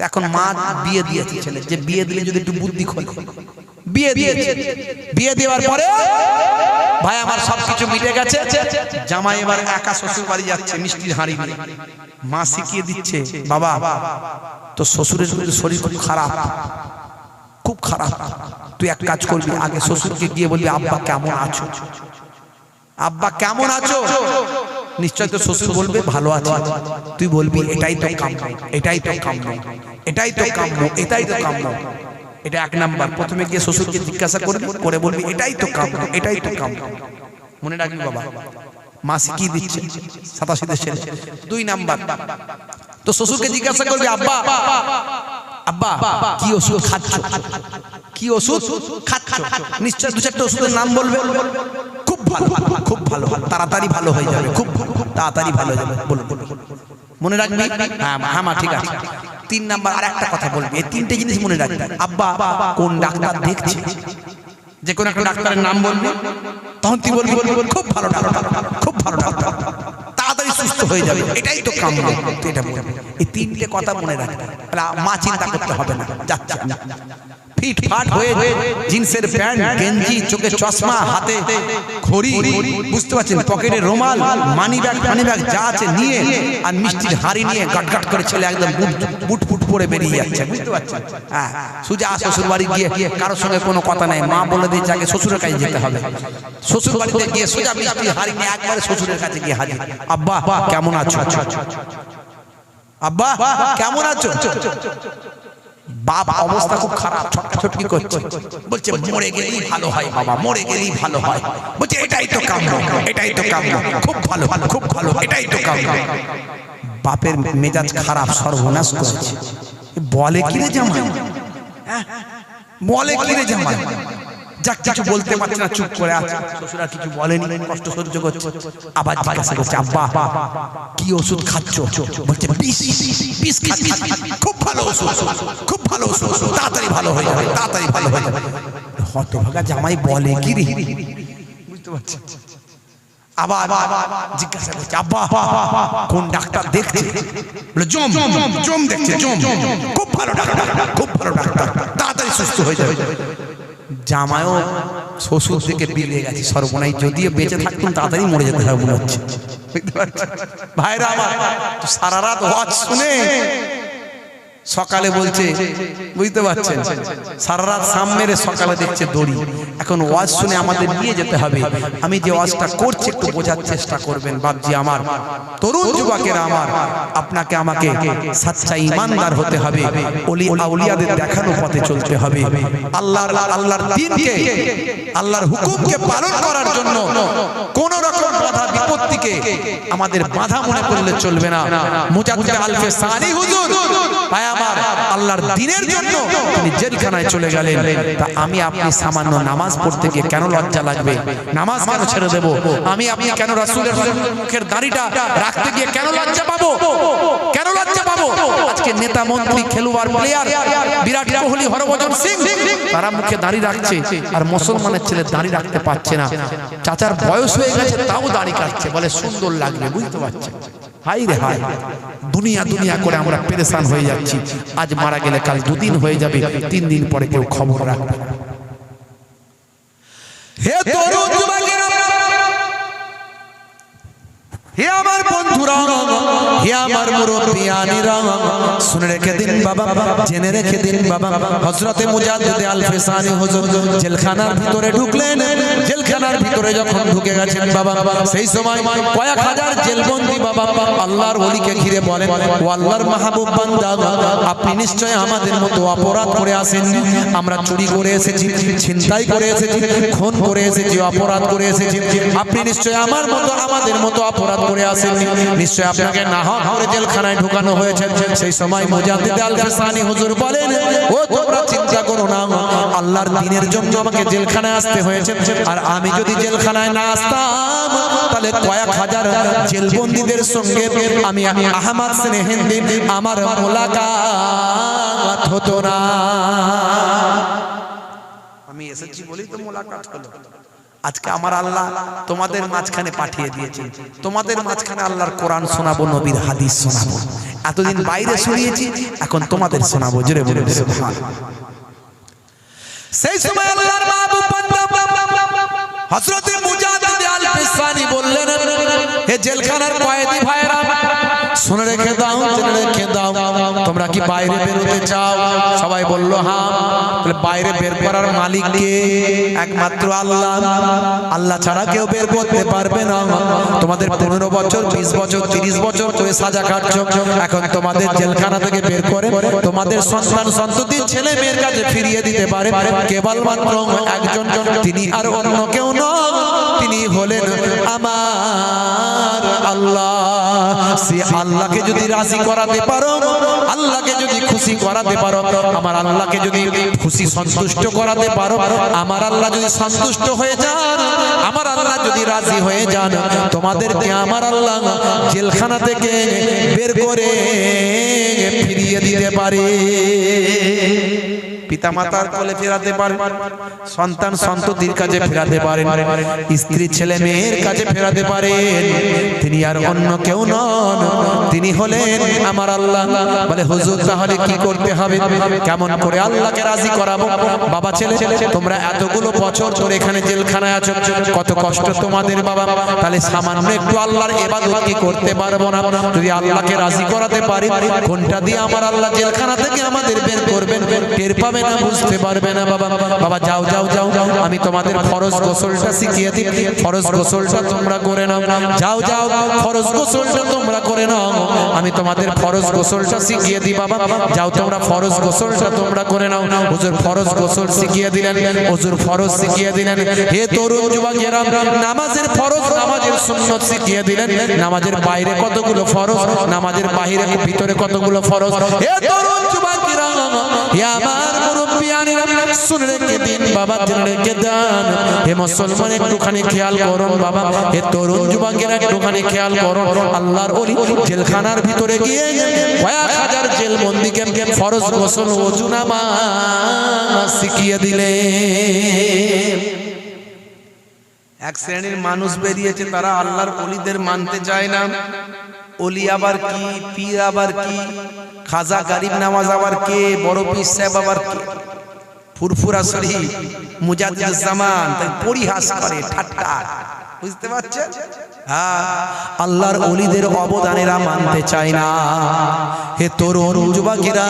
এখন মা বিয়ে দিয়েছে ছেলে, যে বিয়ে দিলে যদি একটু বুদ্ধি খোলে, বিয়ে দিয়েছে, বিয়ে দেওয়ার পরে ভাই আমার সবকিছু মিটে গেছে, জামাই এবার একা শ্বশুর বাড়ি যাচ্ছে মিষ্টির হাঁড়ি নিয়ে। মা শিখিয়ে দিচ্ছে, বাবা তো শ্বশুরের শরীর খুব খারাপ, খুব খারাপ, তুই এক কাজ করবি, আগে শ্বশুরকে গিয়ে বলবি আব্বা কেমন আছো, আব্বা কেমন আছো। নিশ্চয় তো শ্বশুর বলবে ভালো আছে, তুই বলবি এটাই তো কাম্য, এটাই তো কাম্য, এটাই তো কাম্য, এটাই তো কাম্য। এটা এক নাম্বার। প্রথমে গিয়ে শ্বশুরকে জিজ্ঞাসা করবি, করে বলবি এটাই তো কাম্য, এটাই তো কাম্য। মনে রাখবি বাবা, মা শিখিয়ে দিচ্ছে 87 ছেলে। 2 নাম্বার, তো শ্বশুরকে জিজ্ঞাসা করবি আব্বা, আব্বা কি ওষুধ খাচ্ছ, কি ওষুধ খাচ্ছ। নিশ্চয় 2-4টা ওষুধের নাম বলবে, খুব ভালো, খুব ভালো, তাড়াতাড়ি ভালো হয়ে যাবে, খুব তাড়াতাড়ি ভালো হয়ে যাবে, বলুন মনে রাখবি। হ্যাঁ হ্যাঁ মা ঠিক আছে। 3 নাম্বার আর একটা কথা বলবি, এই 3টে জিনিস মনে রাখবি। আব্বা কোন ডাক্তার দেখছে, যে কোন একটা ডাক্তারের নাম বলবি, তখন তুই বলবি খুব ভালো ডাক্তার, খুব ভালো ডাক্তার, তাড়াতাড়ি সুস্থ হয়ে যাবে, এটাই তো কাম্য, তুই এটা বলবি। এই 3টে কথা মনে রাখবি, মা চিন্তা করতে হবে না, যাচ্ছে ফিট ফাট হয়ে জিন্সের প্যান্ট গেঞ্জি, চোখে চশমা, হাতে ঘড়ি, বুঝতে পারছেন, পকেটে রুমাল, মানি ব্যাগ যা আছে নিয়ে, আর মিষ্টির হাড়ি নিয়ে গাট করে ছেলে একদম বুট ফুট পরে বেরিয়ে যাচ্ছে, বুঝতে পারছেন। হ্যাঁ সুজা শ্বশুর বাড়ি গিয়ে কারোর সঙ্গে কোনো কথা নাই, মা বলে দিয়েছে আগে শ্বশুরের কাছে যেতে হবে। শ্বশুর বাড়িতে গিয়ে সোজা মিষ্টির হাড়ি নিয়ে একবারে শ্বশুরের কাছে গিয়ে হাজির, আব্বা কেমন আছো, আব্বা কেমন আছো। বাবা অবস্থা খুব খারাপ, ছটকি করছে, বলছে মরে গেলেই ভালো হয় বাবা, মরে গেলেই ভালো হয়। বলছে এটাই তো কাম্য, এটাই তো কাম্য, খুব ভালো, খুব ভালো, এটাই তো কাম্য। বাপের মেজাজ খারাপ, সর্বনাশ করেছে। বলে কি রে জামাই, বলে কি রে জামাই, যাক কিছু বলতে পারছে না, চুপ করে আছে। শ্বশুর আর কিছু বলেনি, কষ্ট সহ্য করছে। আবার জিজ্ঞাসা করছে আব্বা কি ওষুধ খাচ্ছ, বলছে বিষ খাচ্ছি, খুব ভালো ওষুধ, খুব ভালো ওষুধ, তাড়াতাড়ি ভালো হয়ে যাবে, তাড়াতাড়ি ভালো হয়ে যাবে। হতভাগা জামাই বলে কি রে, বুঝতে পারছি। আবার জিজ্ঞাসা করছে আব্বা কোন ডাক্তার দেখছে, বলে জম জম দেখছে, জম খুব ভালো ডাক্তার, খুব ভালো ডাক্তার, তাড়াতাড়ি সুস্থ হয়ে যাবে। জামাইও শ্বশুর থেকে বেরিয়ে গেছে, সর্বনাশ, যদিও বেঁচে থাকতুম তাড়াতাড়ি মরে যেতে হবে মনে হচ্ছে। ভাইরা আমার, সারা রাত ওয়াজ শুনে সকালে বলছে, বুঝতে পারছেন, সারা রাত সাম মেরে সকালে দেখছে দড়ি। এখন ওয়াজ শুনে আমাদের নিয়ে যেতে হবে। আমি যে ওয়াজটা করছি একটু বোঝার চেষ্টা করবেন বাপজি আমার, তরুণ যুবকেরা আমার, আপনাকে আমাকে সচ্চা ইমানদার হতে হবে, ওলি আউলিয়াদের দেখানো পথে চলতে হবে। আল্লাহর দ্বীনকে, আল্লাহর হুকুমকে পালন করার জন্য কোন রকম বাধা বিপত্তিকে আমাদের বাধা মনে করলে চলবে না। মুজাদ্দিদ আলফে সানি হুজুর ভাই আমার, আল্লাহর দ্বীনের জন্য তিনি জেলখানায় চলে গেলেন। তা আমি আপনি সামান্য নামাজ পড়তে গিয়ে কেন লজ্জা লাগবে, নামাজ কেন ছেড়ে দেব, আমি আপনি কেন রাসূলের মুখের দাড়িটা রাখতে গিয়ে কেন লজ্জা পাবো, কেন লজ্জা পাবো। আজকে নেতা মন্ত্রী খেলোয়াড় প্লেয়ার বিরাট কোহলি, হরভজন সিং, তারা মুখে দাড়ি রাখছে, আর মুসলমানের ছেলে দাড়ি রাখতে পারছে না। চাচার বয়স হয়ে গেছে তাও দাড়ি কাটছে, বলে সুন্দর লাগবে, বুঝতে পারছে। হাই রে হাই, দুনিয়া দুনিয়া করে আমরা পেরেশান হয়ে যাচ্ছি। আজ মারা গেলে কাল 2 দিন হয়ে যাবে, 3 দিন পরে কেউ খবর রাখবে না। হে তরুণ যুবকেরা, হে আমার বন্ধুরা, হে আমার মুরব্বিয়ানিরা, শুনে রেখে দিন বাবা, জেনে রেখে দিন বাবা। হযরতে মুজাদ্দিদ আলফে সানি হুজুর জেলখানার ভিতরে ঢুকলেন। জেলখানার ভিতরে যখন ঢুকে গেছেন বাবা, সেই সময় কয়েক হাজার জেলবন্দি বাবা আল্লাহর ওলিকে ঘিরে বলেন, ও আল্লাহর মাহবুব বান্দা, আপনি নিশ্চয় আমাদের মতো অপরাধ করে আসেন। আমরা চুরি করে এসেছি, ছিনতাই করে এসেছি, খুন করে এসেছি, অপরাধ করে এসেছি। আপনি নিশ্চয় আমাদের মতো অপরাধ করে আসেন, নিশ্চয় আপনাকে নাহক করে জেলখানায় ঢুকানো হয়েছে। সেই সময় মুজাদ্দিদ আলফে সানি হুজুর বলেন, ও তোমরা চিন্তা করো না, আল্লাহর দ্বীনের জন্য আমাকে জেলখানায় আসতে হয়েছে। আর আমি যদি জেলখানায় না আসতাম, তাহলে কয়েক হাজার জেলবন্দীদের সঙ্গে আমি আহমদ স্নেহেন্দি আমার মোলাকাত হতো না। আমি এসেছি বলেই তো মোলাকাত হলো। আজকে আমার আল্লাহ তোমাদের মাঝখানে পাঠিয়ে দিয়েছেন, তোমাদের মাঝখানে আল্লাহর কোরআন শোনাবো, নবীর হাদিস শোনাবো। এতদিন বাইরে শুনিয়েছি, এখন তোমাদের শোনাবো। জোরে বলে সুবহানাল্লাহ। সেই সময় আল্লাহর মাহবুব বান্দা হযরতে মুজাদ্দিদ আল-ফিসানি বললেন, হে জেলখানার কয়েদি ভাইরা, শুনে রেখে দাও, জেনে রেখে দাও, তোমরা কি বাইরে বেরোতে চাও? সবাই বলল হ্যাঁ। তাহলে বাইরে বের করার মালিক কে? একমাত্র আল্লাহ। আল্লাহ ছাড়া কেউ বের করতে পারবে না। তোমাদের 15 বছর, 20 বছর, 30 বছর করে সাজা কাটছো, এখন তোমাদের জেলখানা থেকে বের করে তোমাদের সন্তান সন্ততি ছেলে মেয়ের কাছে ফিরিয়ে দিতে পারে কেবলমাত্র একজন, তিনি আর অন্য কেউ নন, তিনি হলেন আমার আল্লাহ। সে আল্লাহকে যদি রাজি করাতে পারো, আল্লাহকে যদি খুশি করাতে পারো, আমার আল্লাহকে যদি খুশি সন্তুষ্ট করাতে পারো, আমার আল্লাহ যদি সন্তুষ্ট হয়ে যান, আমার আল্লাহ যদি রাজি হয়ে যান, তোমাদেরকে আমার আল্লাহ জেলখানা থেকে বের করে ফিরিয়ে দিতে পারে। পিতা মাতার কোলে ফেরাতে পারেন, সন্তান সন্ততির কাছে ফেরাতে পারেন, স্ত্রী ছেলে মেয়ের কাছে ফেরাতে পারেন। তিনি আর অন্য কেউ নন, তিনি হলেন আমার আল্লাহ। বলে হুজুর তাহলে কি করতে হবে, কেমন করে আল্লাহকে রাজি করাবো? বাবা ছেলে, তোমরা এতগুলো বছর ধরে এখানে জেলখানায় আছো, কত কষ্ট তোমাদের বাবা, তাহলে সামান্য একটু আল্লাহর ইবাদত কি করতে পারবো না? যদি আল্লাহকে রাজি করাতে পারি, কোনটা দিয়ে আমার আল্লাহ জেলখানা থেকে আমাদের বের করবেন টের পাবে না, বুঝতে পারবে না। বাবা বাবা যাও যাও যাও, আমি তোমাদের ফরজ গোসলটা শিখিয়ে দিই, ফরজ গোসলটা তোমরা করে নাও। যাও যাও, ফরজ গোসলটা তোমরা করে নাও, আমি তোমাদের ফরজ গোসলটা শিখিয়ে দিই। বাবা যাও, তোমরা ফরজ গোসলটা তোমরা করে নাও। হুজুর ফরজ গোসল শিখিয়ে দিলেন, হুজুর ফরজ শিখিয়ে দিলেন। হে তরুণ যুবকেরা, নামাজের ফরজ, নামাজের সুন্নাত শিখিয়ে দিলেন। নামাজের বাইরে কতগুলো ফরজ, নামাজের বাইরে ভিতরে কতগুলো ফরজ। হে তরুণ যুবকেরা, হে আমার মুরব্বিয়ানেরা, শুনে রেখে দিন বাবা, জেনে রেখে দেন। হে মুসলমান, একটুখানি খেয়াল করুন বাবা, হে তরুণ যুবকেরা একটুখানি খেয়াল করুন। আল্লাহর ওলি জেলখানার ভিতরে গিয়ে কয়েক হাজার জেল বন্দীকে ফরজ গোসল, ওযু, নামাজ শিখিয়ে দিলেন। এক শ্রেণীর মানুষ বেরিয়েছে, তারা আল্লাহর ওলিদের মানতে চায় না। ওলি আবার কি, পীর আবার কি, খাজা গরিব নামাজ আবার কে, বড় পীর সাহেব আবার কে? ফুরফুরা শরীফ মুজাদ্দিদ জামান তাই পরিহাস করে, ঠাট্টা, বুঝতে পারছেন? হ্যাঁ, আল্লাহর ওলিদের অবদানেরা মানতে চায় না। হে তরুণ যুবকেরা,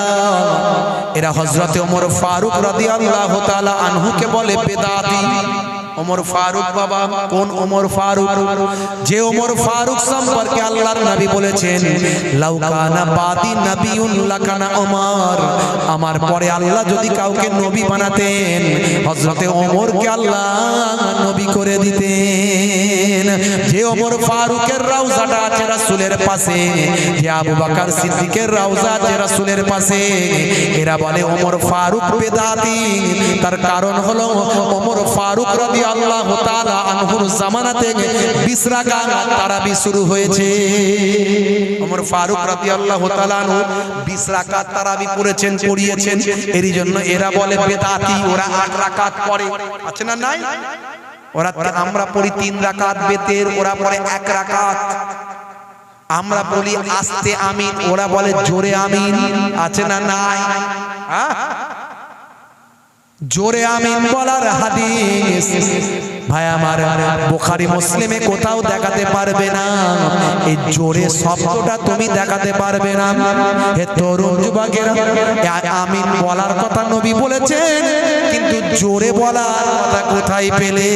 এরা হযরতে ওমর ফারুক রাদিয়াল্লাহু তাআলা আনহুকে বলে বেদাতি। ওমর ফারুক বাবা, কোন ওমর ফারুক? যে ওমর ফারুক সম্পর্কে আল্লাহর নবী বলেছেন, লাউ কানা বাদি নবিয়ুন লাকানা ওমর, আমার পরে আল্লাহ যদি কাউকে নবী বানাতেন, হযরতে ওমরকে আল্লাহ নবী করে দিতেন। যে ওমর ফারুকের রওজাটা আছে রাসূলের পাশে, যে আবু বকর সিদ্দিকের রওজা আছে রাসূলের পাশে, এরা বলে ওমর ফারুক বেদাতি। তার কারণ হলো ওমর ফারুক রাদিয়াল্লাহু তাআলা আনহুর জামানা থেকে 20 রাকাত তারাবি শুরু হয়েছে। ওমর ফারুক রাদিয়াল্লাহু তাআলা আনহু 20 রাকাত তারাবি পড়েছেন, পড়িয়েছেন। এরই জন্য এরা বলে বেদাতি। ওরা 8 রাকাত পড়ে, আছে না নাই? ওরা, আমরা পড়ি 3 রাকাত বেতের, ওরা পড়ে 1 রাকাত। আমরা বলি আস্তে আমিন, ওরা বলে জোরে আমিন, আছে না নাই? হ্যাঁ, জোরে আমিন বলার হাদিস ভাই আমার বুখারী মুসলিমে কোথাও দেখাতে পারবে না। এই জোরে শব্দটা তুমি দেখাতে পারবে না। হে তরুণ যুবকেরা, আমিন বলার কথা নবী বলেছেন, কিন্তু জোরে বলার কথা কোথায় পেলে?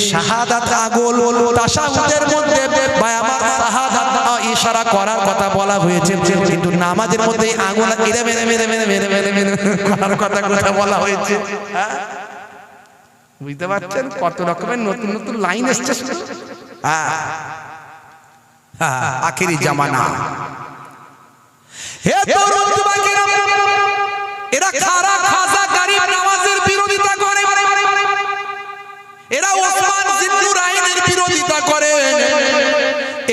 শাহাদাত আগল তাশাহুদের মধ্যে ভাই আমার শাহাদাত ইশারা করার কথা বলা হয়েছে, কিন্তু নামাজের মধ্যে আঙুল এরে মেরে মেরে মেরে মেরে মেরে মেরে করার কথা কোথায় বলা হয়েছে? বুঝতে পারছেন কত রকমের নতুন নতুন লাইন এসছে। আখেরি জামানা। হে তরুণ যুবকেরা, এরা খারা খাজা গরিব নামাজের বিরোধিতা করে, এরা ওসমান জিন্নুরাইনের বিরোধিতা করে।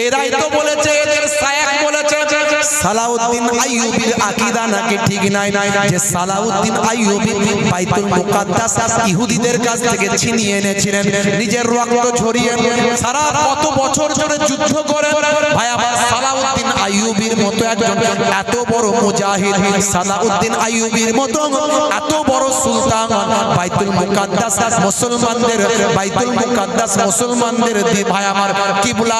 এরাই তো বলেছে, এদের শায়েখ বলেছে, সালাউদ্দিন আইয়ুবীর আকীদা নাকি ঠিক নাই যে সালাউদ্দিন আইয়ুবী বাইতুল মুকাদ্দাস ইহুদিদের কাছ থেকে ছিনিয়ে এনেছিলেন, নিজের রক্ত ঝরিয়ে সারা কত বছর ধরে যুদ্ধ করে ভাই আমার সালাউদ্দিন আইয়ুবীর মতো একজন এত বড় মুজাহিদ, সালাউদ্দিন আইয়ুবীর মতো এত বড় সুলতান বাইতুল মুকাদ্দাস মুসলমানদের, বাইতুল মুকাদ্দাস মুসলমানদের ভাই আমার কিবলা,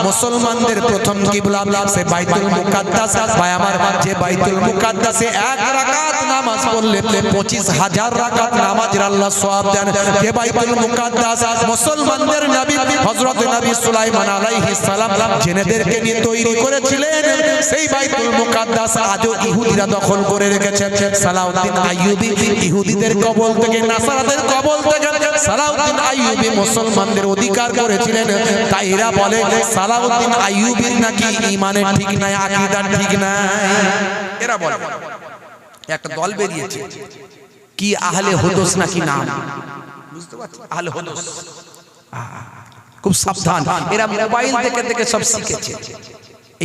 মুসলমানদের প্রথম কিবলা সে বাইতুল মুকাদ্দাস ভাই আমার, যে বাইতুল মুকাদ্দাসে এক রাকাত নামাজ পড়লে 25,000 রাকাত নামাজের আল্লাহ সওয়াব দেন। যে বাইতুল মুকাদ্দাস মুসলমানদের নবী হযরত নবী সুলাইমান আলাইহিস সালাম জেনেদেরকে নিয়ে তৈরি করেছিলেন, সেই বাইতুল মুকাদ্দাস আজও ইহুদিরা দখল করে রেখেছে। সালাউদ্দিন আইয়ুবী ইহুদিদের কবল থেকে, নাসারাদের কবল থেকে সালাউদ্দিন আইয়ুবী মুসলমানদের অধিকার করেছিলেন। তাই এরা বলে সালাউদ্দিন আইয়ুবীর নাকি ঈমানের ঠিক নাই, আকীদার ঠিক নাই। এরা বলে একটা দল বেরিয়েছে কি আহলে হুদুস নাকি নাম, বুঝতে পারছেন? আহলে হুদুস খুব সাবধান, এরা মোবাইল থেকে থেকে সব শিখেছে।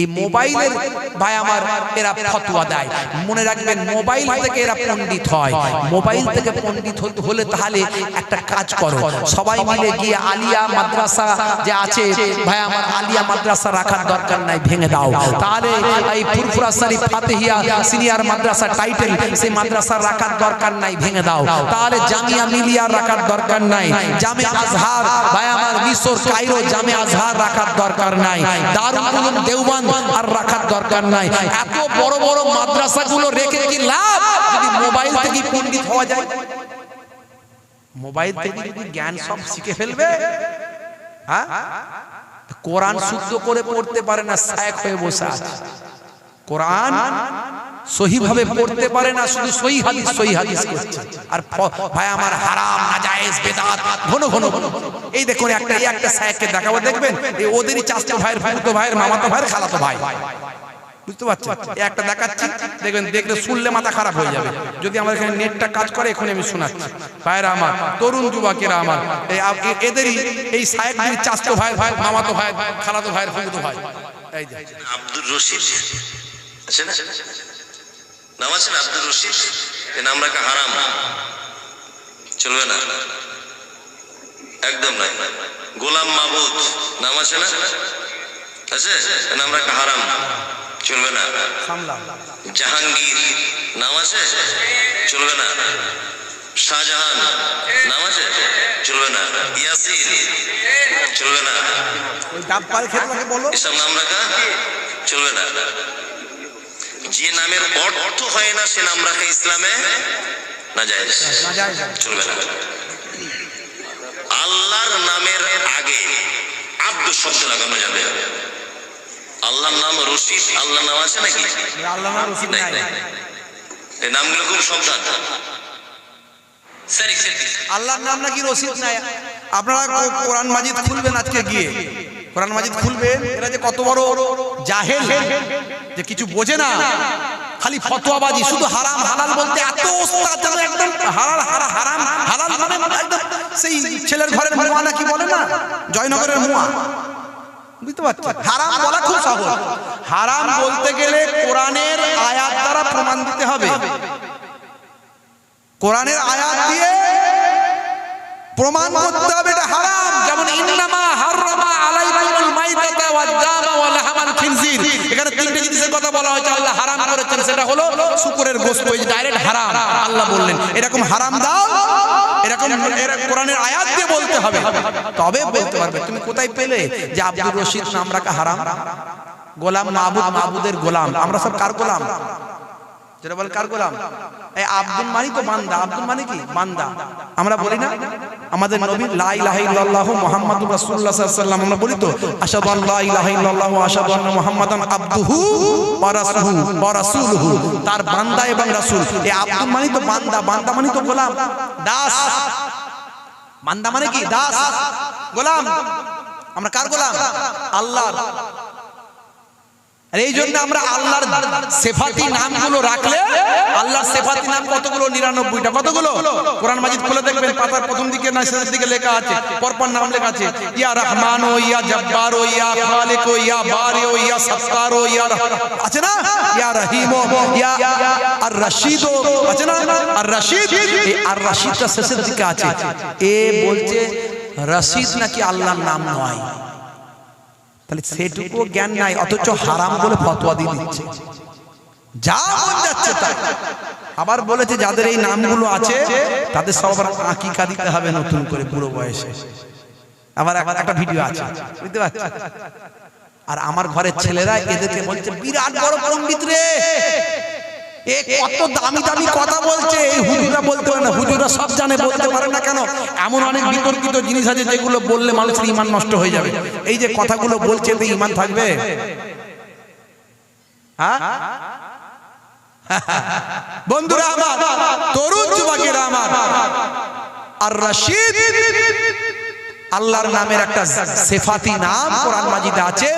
এই মোবাইলের ভাই আমার এরা ফতোয়া দেয়, মনে রাখবেন মোবাইল থেকে এরা পণ্ডিত হয়। মোবাইল থেকে পণ্ডিত হলে তাহলে একটা কাজ করো, সবাই মিলে গিয়ে আলিয়া মাদ্রাসা যে আছে ভাই আমার, আলিয়া মাদ্রাসা রাখার দরকার নাই, ভেঙে দাও। তাহলে এই ফুরফুরা শরীফ ফাতিহিয়া সিনিয়র মাদ্রাসা টাইটেল, সেই মাদ্রাসা রাখার দরকার নাই, ভেঙে দাও। তাহলে জামিয়া মিলিয়া রাখার দরকার নাই, জামে আজহার ভাই আমার মিশর কায়রো জামে আজহার রাখার দরকার নাই, দারুল উলুম দেওবন্দ আর রাখার দরকার নাই। এত বড় বড় মাদ্রাসাগুলো রেখে কি লাভ যদি মোবাইল থেকে পণ্ডিত হওয়া যায়? মোবাইল থেকে যদি জ্ঞান সব শিখে ফেলবে, হ্যাঁ কোরআন শুদ্ধ করে পড়তে পারে না, শায়েখ হয়ে বসে আছে। কোরআন সহিভাবে পড়তে পারে না, শুধু সহি হাদিস করছে। আর ভাই আমার হারাম নাজায়েজ বেদাত ঘন ঘন। এই দেখুন একটা শায়েখকে দেখাবো, দেখবেন এই ওদেরই চাচা ভাইয়ের, ফুফাতো ভাইয়ের, মামাতো ভাইয়ের, খালাতো ভাই, বুঝতে পারছেন? একটা দেখাচ্ছি, দেখবেন, দেখলে শুনলে মাথা খারাপ হয়ে যাবে। যদি আমার এখানে নেটটা কাজ করে এখন আমি শোনাচ্ছি। ভাইয়েরা আমার, তরুণ যুবকেরা আমার, এদেরই এই শায়েখদের চাচা ভাইয়ের, মামাতো ভাই, খালাতো ভাইয়ের, ফুফাতো ভাই। এই যে আব্দুর রশিদ আছে না, নাম আছে না আব্দুর রশিদ, এই নাম রাখা হারাম, চলবে না, একদম নাই। গোলাম মাহবুদ নাম আছে না, আছে, এই নাম রাখা হারাম, চলবে না। জাহাঙ্গীর নাম আছে, চলবে না। শাহজাহান নাম আছে, চলবে না। ইয়াসিন চলবে না। এসব নাম রাখা চলবে না। যে নামের অর্থ হয় না সে নাম রাখা ইসলামে নাজায়েজ, চলবে না। আল্লাহর নামের আগে আব্দু শব্দ লাগানো যাবে। আল্লাহর নাম রশিদ, আল্লাহর নাম আছে নাকি? আল্লাহর নাম রশিদ নাই। এই নামগুলো খুব সাবধান। আল্লাহর নাম নাকি রশিদ নাই। আপনারা কোরআন মাজিদ খুলবেন, আজকে গিয়ে কোরআন মাজিদ খুলবেন, এরা যে কত বড় জাহেল, যে কিছু বোঝে না, খালি ফতোয়াবাজি, শুধু হারাম হালাল বলতে এত ওস্তাদ, যেন একদম হালাল হারাম হালাল মানে একদম সেই ছেলের ঘরের মুয়া নাকি বলে না, জয়নগরের মুয়া, বুঝতে পারছেন? হারাম বলা খুব সহজ। হারাম বলতে গেলে কোরআনের আয়াত দ্বারা প্রমাণ দিতে হবে। কোরআনের আয়াত দিয়ে প্রমাণ করতে হবে এটা হারাম। যেমন ইন্নামা হাররামা আলাইকুমুল মাইতাতা ওয়াদ-দামা ওয়া লাহমাল খিনজির, এখানে তিনটে জিনিসের কথা বলা হয়েছে আল্লাহ হারাম করেছেন, সেটা হলো শুকরের গোশত, এই ডাইরেক্ট হারাম আল্লাহ বললেন। এরকম হারাম দাও, এরকম কোরআনের আয়াত দিয়ে বলতে হবে, তবে বলতে পারবে। তুমি কোথায় পেলে যে আব্দুর রশিদ নাম রাখা হারাম? গোলাম মাহবুদ, মাহবুদের গোলাম। আমরা সব কার গোলাম? যেটা বলে কার গোলাম? এই আব্দুল মানি তো বান্দা, আব্দুল মানে কি? বান্দা। আমরা বলি না আমাদের নবী লা ইলাহা ইল্লাল্লাহু মুহাম্মাদুর রাসূলুল্লাহ সাল্লাল্লাহু আলাইহি ওয়াসাল্লাম, আমরা বলি তো আশহাদু আল্লা ইলাহা ইল্লাল্লাহু ওয়া আশহাদু আন্না মুহাম্মাদান আবদুহু ওয়া রাসূলুহু, তার বান্দা এবং রাসূল। এই আব্দুল মানে তো বান্দা, বান্দা মানে তো গোলাম, দাস। বান্দা মানে কি? দাস, গোলাম। আমরা কার গোলাম? আল্লাহর। আর এই জন্য আমরা আল্লাহর সিফাতি নামগুলো রাখলে, আল্লাহর সিফাতি নাম কতগুলো? 99টা। কতগুলো? কোরআন মাজিদ খুলে দেখবেন, পাতার প্রথম দিকে না শেষের দিকে লেখা আছে, পরপর নাম লেখা আছে। ইয়া রহমান ও ইয়া জব্বার ও ইয়া খালিক ও ইয়া বারি ও ইয়া সত্তার ও ইয়া, আছে না? ইয়া রহিম ও ইয়া আর রশিদ ও, আছে না? আর রশিদ, এই আর রশিদটা শেষের দিকে আছে। এ বলছে রশিদ নাকি আল্লাহর নাম নয়। তাহলে সেটুকু জ্ঞান নাই, অথচ হারাম বলে ফতোয়া দিয়ে দিচ্ছে, যা মন যাচ্ছে তাই। আবার বলেছে যাদের এই নামগুলো আছে তাদের সব আবার আকিকা দিতে হবে নতুন করে বুড়ো বয়সে। আবার একটা ভিডিও আছে, বুঝতে পারছেন? আর আমার ঘরের ছেলেরা এদেরকে বলছে বিরাট বড় পণ্ডিত রে, এ কত দামি দামি কথা বলছে। এই হুজুরা বলতে পারে না, হুজুরা সব জানে, বলতে পারে না কেন? এমন অনেক বিতর্কিত জিনিস আছে যেগুলো বললে মানুষের ঈমান নষ্ট হয়ে যাবে। এই যে কথাগুলো বলছে এতে ঈমান থাকবে? হ্যাঁ বন্ধুরা আমার, তরুণ যুবকেরা আমার, আর রশিদ আল্লাহর নামের একটা সিফাতি নাম কোরআন মাজিদে আছে।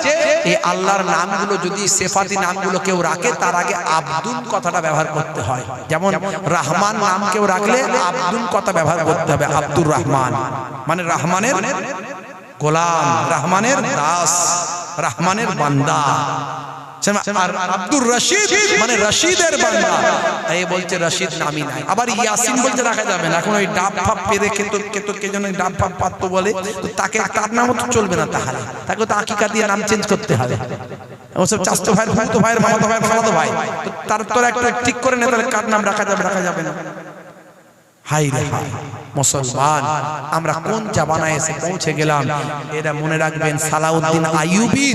এই আল্লাহর নামগুলো যদি সিফাতি নামগুলো কেউ রাখে তার আগে আব্দুল কথাটা ব্যবহার করতে হয়। যেমন রহমান নাম কেউ রাখলে আব্দুল কথা ব্যবহার করতে হবে। আব্দুর রহমান মানে রহমানের গোলাম, রহমানের দাস, রহমানের বান্দা। আর আব্দুর রশিদ মানে রশিদের বান্দা। এই বলছে রশিদ নামই নাই। আবার ইয়াসিন বলতে রাখা যাবে না। এখন ওই ডাব ফাপ পেরে খেতো কে যেন ডাব ফাপ পাততো বলে, তো তাকে তার নামও তো চলবে না, তাহলে তাকে তো আকিকা দিয়ে নাম চেঞ্জ করতে হবে। ওসব চাচতো ভাইয়ের, ফুফতো ভাইয়ের, মামাতো ভাইয়ের, খালাতো ভাই, তো তার তোর একটা ঠিক করে নে, তাহলে কার নাম রাখা যাবে, রাখা যাবে না। হাই রে হাই মুসলমান, আমরা কোন জামানায় এসে পৌঁছে গেলাম। এরা মনে রাখবেন সালাউদ্দিন আইয়ুবী,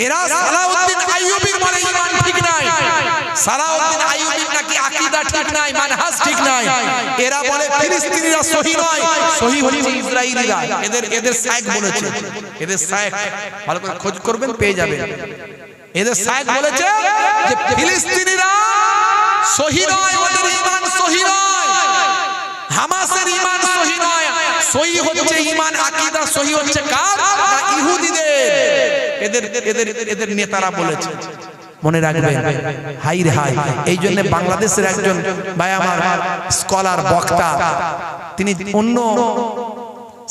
এরা সালাউদ্দিন আইয়ুবীর বলে ঈমান ঠিক নাই, সালাউদ্দিন আইয়ুবীর নাকি আকীদা ঠিক নাই, মানহাজ ঠিক নাই। এরা বলে ফিলিস্তিনিরা সহি নয়, সহি হচ্ছে ইসরাইলীরা। এদের শায়েখ বলেছে, এদের শায়েখ ভালো করে খোঁজ করবেন পেয়ে যাবেন। এদের শায়েখ বলেছে যে ফিলিস্তিনিরা সহি নয়, ওদের ঈমান সহি নয়, হামাসের ঈমান সহি নয়। সহি হচ্ছে ঈমান, আকীদা সহি হচ্ছে কার? না ইহুদিদের। এদের নেতারা বলেছে, মনে রাখবেন। হাই রে হাই, এই জন্য বাংলাদেশের একজন ভাই আমার স্কলার, বক্তা, তিনি অন্য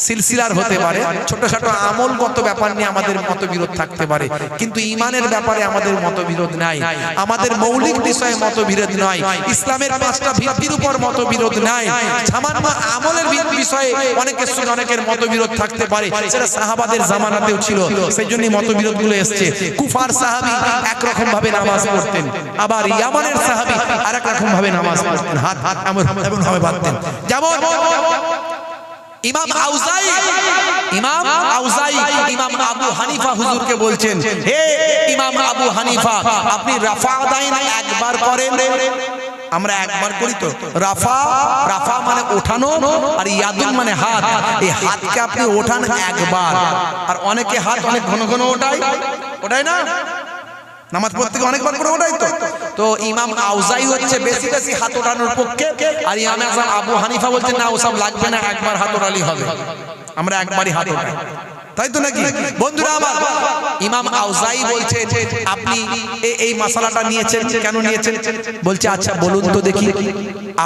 সিলসিলার হতে পারে, ছোটখাটো আমলগত ব্যাপার নিয়ে আমাদের মতবিরোধ থাকতে পারে, কিন্তু ঈমানের ব্যাপারে আমাদের মতবিরোধ নাই। আমাদের মৌলিক বিষয়ে মতবিরোধ নাই, ইসলামের 5টা ভিত্তির উপর মতবিরোধ নাই। সামান্য আমলের বিষয়ে অনেকের সঙ্গে অনেকের মতবিরোধ থাকতে পারে, সেটা সাহাবাদের জামানাতেও ছিল, সেই জন্যই মতবিরোধগুলো এসছে। কুফার সাহাবী একরকম ভাবে নামাজ পড়তেন, আবার ইয়ামানের সাহাবী আরেক রকম ভাবে নামাজ পড়তেন, হাত এমন ভাবে বাঁধতেন। যেমন ইমাম আউজাই, ইমাম আবু হানিফা হুজুরকে বলছেন, হে ইমাম আবু হানিফা, আপনি রাফা দাইন একবার করেন। আমরা একবার করি তো। রাফা মানে ওঠানো, আর ইয়াদুন মানে হাত। এই হাতকে আপনি ওঠান একবার, আর অনেকে হাত অনেক ঘন ঘন ওঠায় না, নামাজ পড়তে অনেকবার করে ওঠাই তো। তো ইমাম আউজাই হচ্ছে বেশি বেশি হাত ওঠানোর পক্ষে, আর ইমাম আযম আবু হানিফা বলছেন না, ওসব লাগবে না, একবার হাত ওঠালি হবে, আমরা একবারই হাত ওঠাই, তাই তো নাকি বন্ধুরা আমার? ইমাম আউজাই বলছেন আপনি এই মাসালাটা নিয়েছেন, কেন নিয়েছেন? বলছে আচ্ছা বলুন তো দেখি,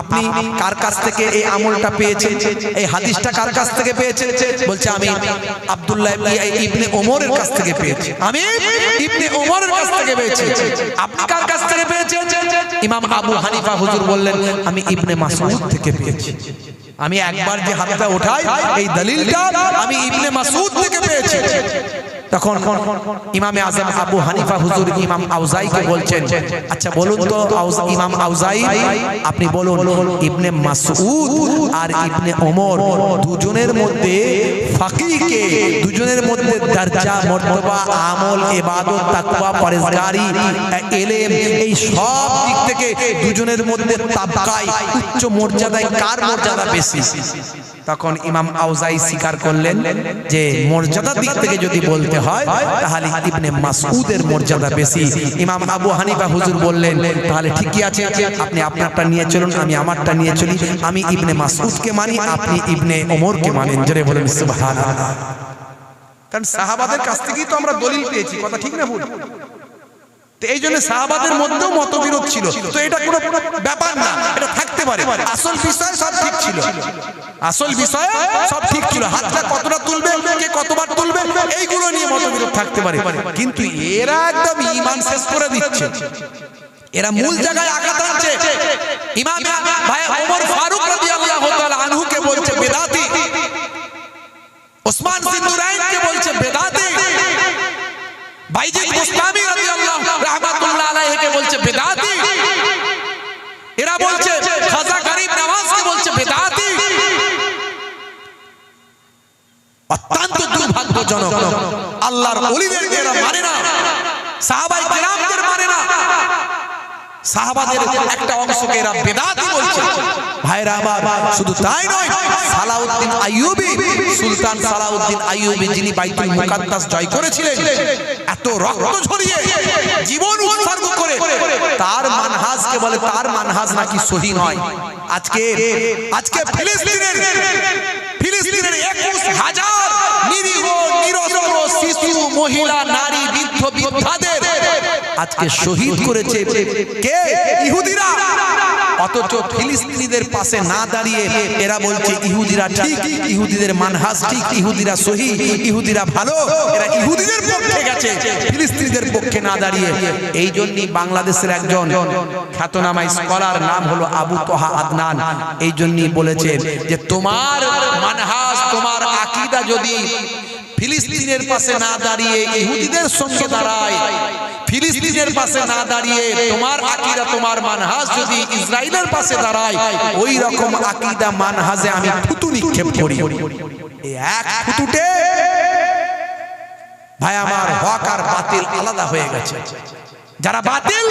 আপনি কার কাছ থেকে এই আমলটা পেয়েছেন, এই হাদিসটা কার কাছ থেকে পেয়েছেন? বলছে আমি আব্দুল্লাহ ইবনে ওমরের কাছ থেকে পেয়েছি। আমি ইবনে ওমরের কাছ থেকে পেয়েছি। আপনি কার কাছ থেকে পেয়েছেন? ইমাম আবু হানিফা হুজুর বললেন আমি ইবনে মাসউদ থেকে পেয়েছি। আমি একবার যে হাতটা ওঠাই, এই দলিলটা আমি ইবনে মাসউদ থেকে পেয়েছি। তখন ইমামে আযম আবু হানিফা হুজুর ইমাম আউজাইকে বলছেন, আচ্ছা বলুন তো ইমাম আউজাই, আপনি বলুন ইবনে মাসউদ আর ইবনে ওমর দুজনের মধ্যে ফাকিহকে, দুজনের মধ্যে দরজা, মর্তবা, আমল, ইবাদত, তাকওয়া, পরহেজগারি, ইলম, এই সব দিক থেকে দুজনের মধ্যে তাবকায়, উচ্চ মর্যাদায় কার মর্যাদা বেশি? তখন ইমাম আউজাই স্বীকার করলেন যে মর্যাদার দিক থেকে যদি বলতে হয় তাহলে ইবনে মাসউদের মর্যাদা বেশি। ইমাম আবু হানিফা হুজুর বললেন তাহলে ঠিকই আছে, আপনি আপনারটা নিয়ে চলুন, আমি আমারটা নিয়ে চলি। আমি ইবনে মাসউদকে মানি, আপনি ইবনে ওমরকে মানেন। জোরে বলেন সুবহানাল্লাহ। কারণ সাহাবাদের কাছ থেকেই তো আমরা দলিল পেয়েছি, কথা ঠিক না ভুল? তো এই জন্য সাহাবাদের মধ্যেও মতবিরোধ ছিল, তো এটা কোনো ব্যাপার না, এটা থাকতে পারে। আসল বিষয় সব ঠিক ছিল, আসল বিষয় সব ঠিক ছিল। হাতটা কতটা তুলবে, কে কতবার তুলবে, এইগুলো নিয়ে মতবিরোধ থাকতে পারে। কিন্তু এরা একদম ঈমান শেষ করে দিচ্ছে, এরা মূল জায়গায় আঘাত আনছে। ইমাম ভাই ওমর ফারুক রাদিয়াল্লাহু তাআলা আনহুকে বলছে বেদাতি, ওসমান জিন্নুরাইনকে বলছে বেদাতি, বাইজিদ বুস্তামি রাদিয়াল্লাহু রাহমাতুল্লাহ আলাইহিকে বলছে বেদাতি, এরা বলছে খাজা গরিব নওয়াজকে বলছে বেদাতি। অত্যন্ত দুর্ভাগ্যজনক, আল্লাহর ওলিদেরকে এরা মানে না, সাহাবায়ে কেরামদের মানে না, সাহাবাদের একটা অংশকে এরা বেদাতি বলছে। ভাইরা আমার, শুধু তাই নয়, সালাউদ্দিন আইয়ুবী, সুলতান সালাউদ্দিন আইয়ুবী যিনি বাইতুল মুকাদ্দাস জয় করেছিলেন, এত রক্ত ঝরিয়ে জীবন উৎসর্গ করে, তার মানহাজকে বলে তার মানহাজ নাকি সহি নয়। আজকে ফিলিস্তিনের 21,000 নিরীহ নিরস্ত্র শিশু, মহিলা, নারী, বৃদ্ধ, বৃদ্ধাদের আজকে শহীদ করেছে কে? ইহুদিরা। অথচ ফিলিস্তিনিদের পাশে না দাঁড়িয়ে এরা বলছে ইহুদিরা ঠিক, ইহুদিদের মানহাজ ঠিক, ইহুদিরা সহি, ইহুদিরা ভালো, এরা ইহুদিদের পক্ষে গেছে, ফিলিস্তিনিদের পক্ষে না দাঁড়িয়ে। এই জন্যই বাংলাদেশের একজন খ্যাতনামা স্কলার, নাম হলো আবু তোহা আদনান, এই জন্যই বলেছে যে তোমার মানহাজ, তোমার আকীদা যদি ফিলিস্তিনের পাশে না দাঁড়িয়ে ইহুদিদের সঙ্গে দাঁড়ায়, ফিলিস্তিনের পাশে না দাঁড়িয়ে তোমার আকীদা, তোমার মানহাজ যদি ইসরায়েলের পাশে দাঁড়ায়, ওই রকম আকীদা মানহাজে আমি থুতু নিক্ষেপ করি। এই এক থুতুতে ভাই আমার হক আর বাতিল আলাদা হয়ে গেছে। যারা বাতিল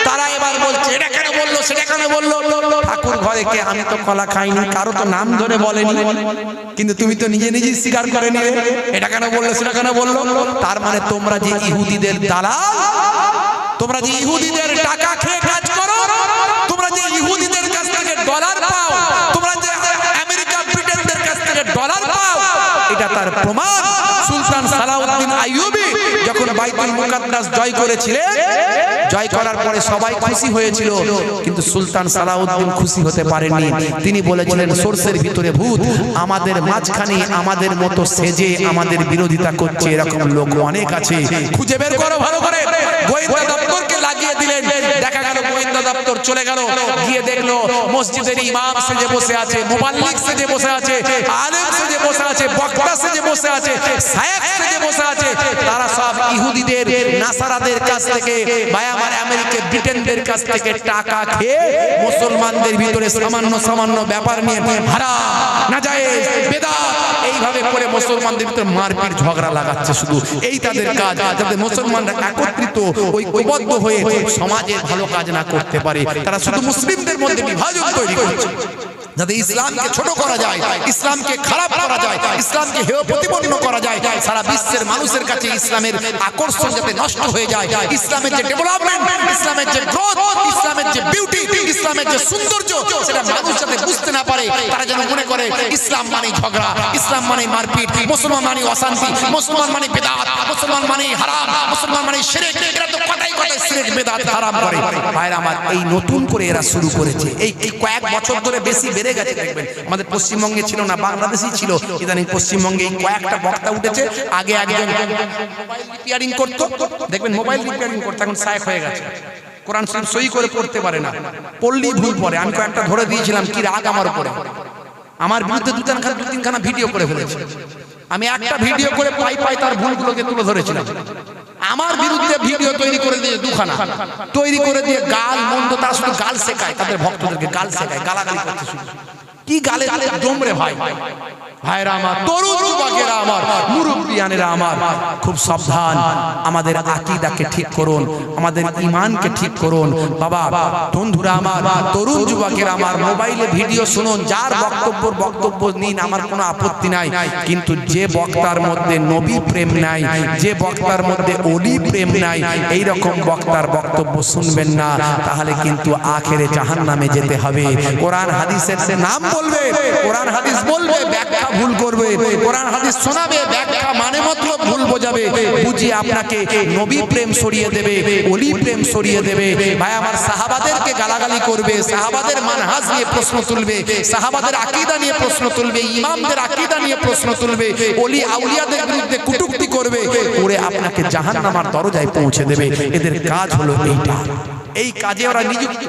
তারা এবার বলছে এটা কেন বললো, সেটা কেন বললো। ঠাকুর ঘরে কে? আমি তো কলা খাইনি, কারো তো নাম ধরে বলেনি, কিন্তু তুমি তো নিজে নিজেই স্বীকার করে নিলে এটা কেন বললো, সেটা কেন বললো। তার মানে তোমরা যে ইহুদিদের দালাল, তোমরা যে ইহুদিদের টাকা খেয়ে কাজ করো, তোমরা যে ইহুদিদের কাছ থেকে ডলার পাও, তোমরা যে আমেরিকা ব্রিটেনদের কাছ থেকে ডলার পাও, এটা তার প্রমাণ। সুলতান সালাউদ্দিন আইয়ুবী যখন বাইতুল মুকাদ্দাস জয় করেছিলেন, জয় করার পরে সবাই খুশি হয়েছিল, কিন্তু সুলতান সালাউদ্দিন খুশি হতে পারেননি। তিনি বলেছিলেন সরষের ভিতরে ভূত, আমাদের মাঝখানে আমাদের মতো সেজে আমাদের বিরোধিতা করছে এরকম লোক অনেক আছে, খুঁজে বের করো ভালো করে। গোয়েন্দা দপ্তরকে লাগিয়ে দিলেন, দেখা গেল গোয়েন্দা দপ্তর চলে গেল, গিয়ে দেখলো মসজিদের ইমাম সেজে বসে আছে, মুবাল্লিগ সেজে বসে আছে, আলেম সেজে বসে আছে, বক্তা সেজে বসে আছে, শায়েখ সেজে বসে আছে, তারা সব ইহুদিদের, নাসারাদের কাছ থেকে, ভাই আমার আমেরিকা ব্রিটেনদের কাছ থেকে টাকা খেয়ে মুসলমানদের ভিতরে সামান্য ব্যাপার নিয়ে হারাম, নাজায়েজ, বেদাত, এইভাবে করে মুসলমানদের ভিতরে মারপিট ঝগড়া লাগাচ্ছে। শুধু এই তাদের কাজ, যাতে মুসলমানরা একত্রিত ঐক্যবদ্ধ হয়ে সমাজের ভালো কাজ না করতে পারে। তারা শুধু মুসলিমদের মধ্যে বিভাজন তৈরি করছে, যাতে ইসলামকে ছোট করা যায়, ইসলামকে খারাপ করা যায়, ইসলামকে হেয় প্রতিপন্ন করা যায়, সারা বিশ্বের মানুষের কাছে ইসলামের আকর্ষণ যাতে নষ্ট হয়ে যায়, ইসলামের যে ডেভেলপমেন্ট, ইসলামের যে গ্রোথ, ইসলামের যে বিউটি, ইসলামের যে সৌন্দর্য, সেটা মানুষ যাতে বুঝতে না পারে। তারা যেন মনে করে ইসলাম মানে ঝগড়া, ইসলাম মানে মারপিট, মুসলমান মানে অশান্তি, মুসলমান মানে বেদাত, মুসলমান মানে হারাম, মুসলমান মানে শিরক। এরা তো কথাই কথাই শিরক বেদাত হারাম করে। ভাইরা আমার, এই নতুন করে এরা শুরু করেছে, এই কয়েক বছর ধরে বেশি বেড়ে গেছে। দেখবেন আমাদের পশ্চিমবঙ্গে ছিল না, বাংলাদেশেই ছিল, ইদানিং পশ্চিমবঙ্গে কয়েকটা বক্তা উঠেছে। আগে একজন মোবাইল রিপেয়ারিং করতো, দেখবেন মোবাইল রিপেয়ারিং করতে, এখন শায়েখ হয়ে গেছে, কোরআন শরীফ সই করে পড়তে পারে না, পড়লেই ভুল পড়ে। আমি কয়েকটা ধরে দিয়েছিলাম, কি রাগ আমার উপরে, আমার বিরুদ্ধে দু তিনখানা ভিডিও করে ফেলেছে। আমি একটা ভিডিও করে পাই তার ভুলগুলোকে তুলে ধরেছিলাম। আমার বিরুদ্ধে ভিডিও তৈরি করে দিয়ে দুখানা তৈরি করে দিয়ে গাল মন্দ, তারা শুধু গাল শেখায়, তাদের ভক্তদেরকে গাল শেখায়, গালাগালি করতে শুধু। কি গালে জমরে ভাই, ভাইরা আমার, তরুণ যুবকেরা আমার, মুরব্বিয়ানেরা আমার, খুব সাবধান। আমাদের আকীদাকে ঠিক করুন, আমাদের ঈমানকে ঠিক করুন। বাবা বন্ধুরা আমার, তরুণ যুবকেরা আমার, মোবাইলে ভিডিও শুনুন, যার বক্তব্য নিন, আমার কোনো আপত্তি নাই। কিন্তু যে বক্তার মধ্যে নবী প্রেম নাই, যে বক্তার মধ্যে ওলি প্রেম নাই, এই রকম বক্তার বক্তব্য শুনবেন না, তাহলে কিন্তু আখেরে জাহান্নামে যেতে হবে। কোরআন হাদিসের সে নাম বলবে, কোরআন হাদিস বলবে, ব্যাখ্যা ভুল করবে, কোরআন হাদিস শোনাবে, ব্যাখ্যা মানে মতলব ভুল বোঝাবে, বুঝিয়ে দিয়ে আপনাকে নবী প্রেম সরিয়ে দেবে, ওলি প্রেম সরিয়ে দেবে। ভাই আমার সাহাবাদেরকে গালাগালি করবে, সাহাবাদের মানহাজ নিয়ে প্রশ্ন তুলবে, সাহাবাদের আকীদা নিয়ে প্রশ্ন তুলবে, ইমামদের আকীদা নিয়ে প্রশ্ন তুলবে, ওলি আউলিয়াদের বিরুদ্ধে কটূক্তি করবে, করে আপনাকে জাহান্নামের দরজায় পৌঁছে দেবে। এদের কাজ হলো এইটা, এই কাজে ওরা নিযুক্ত।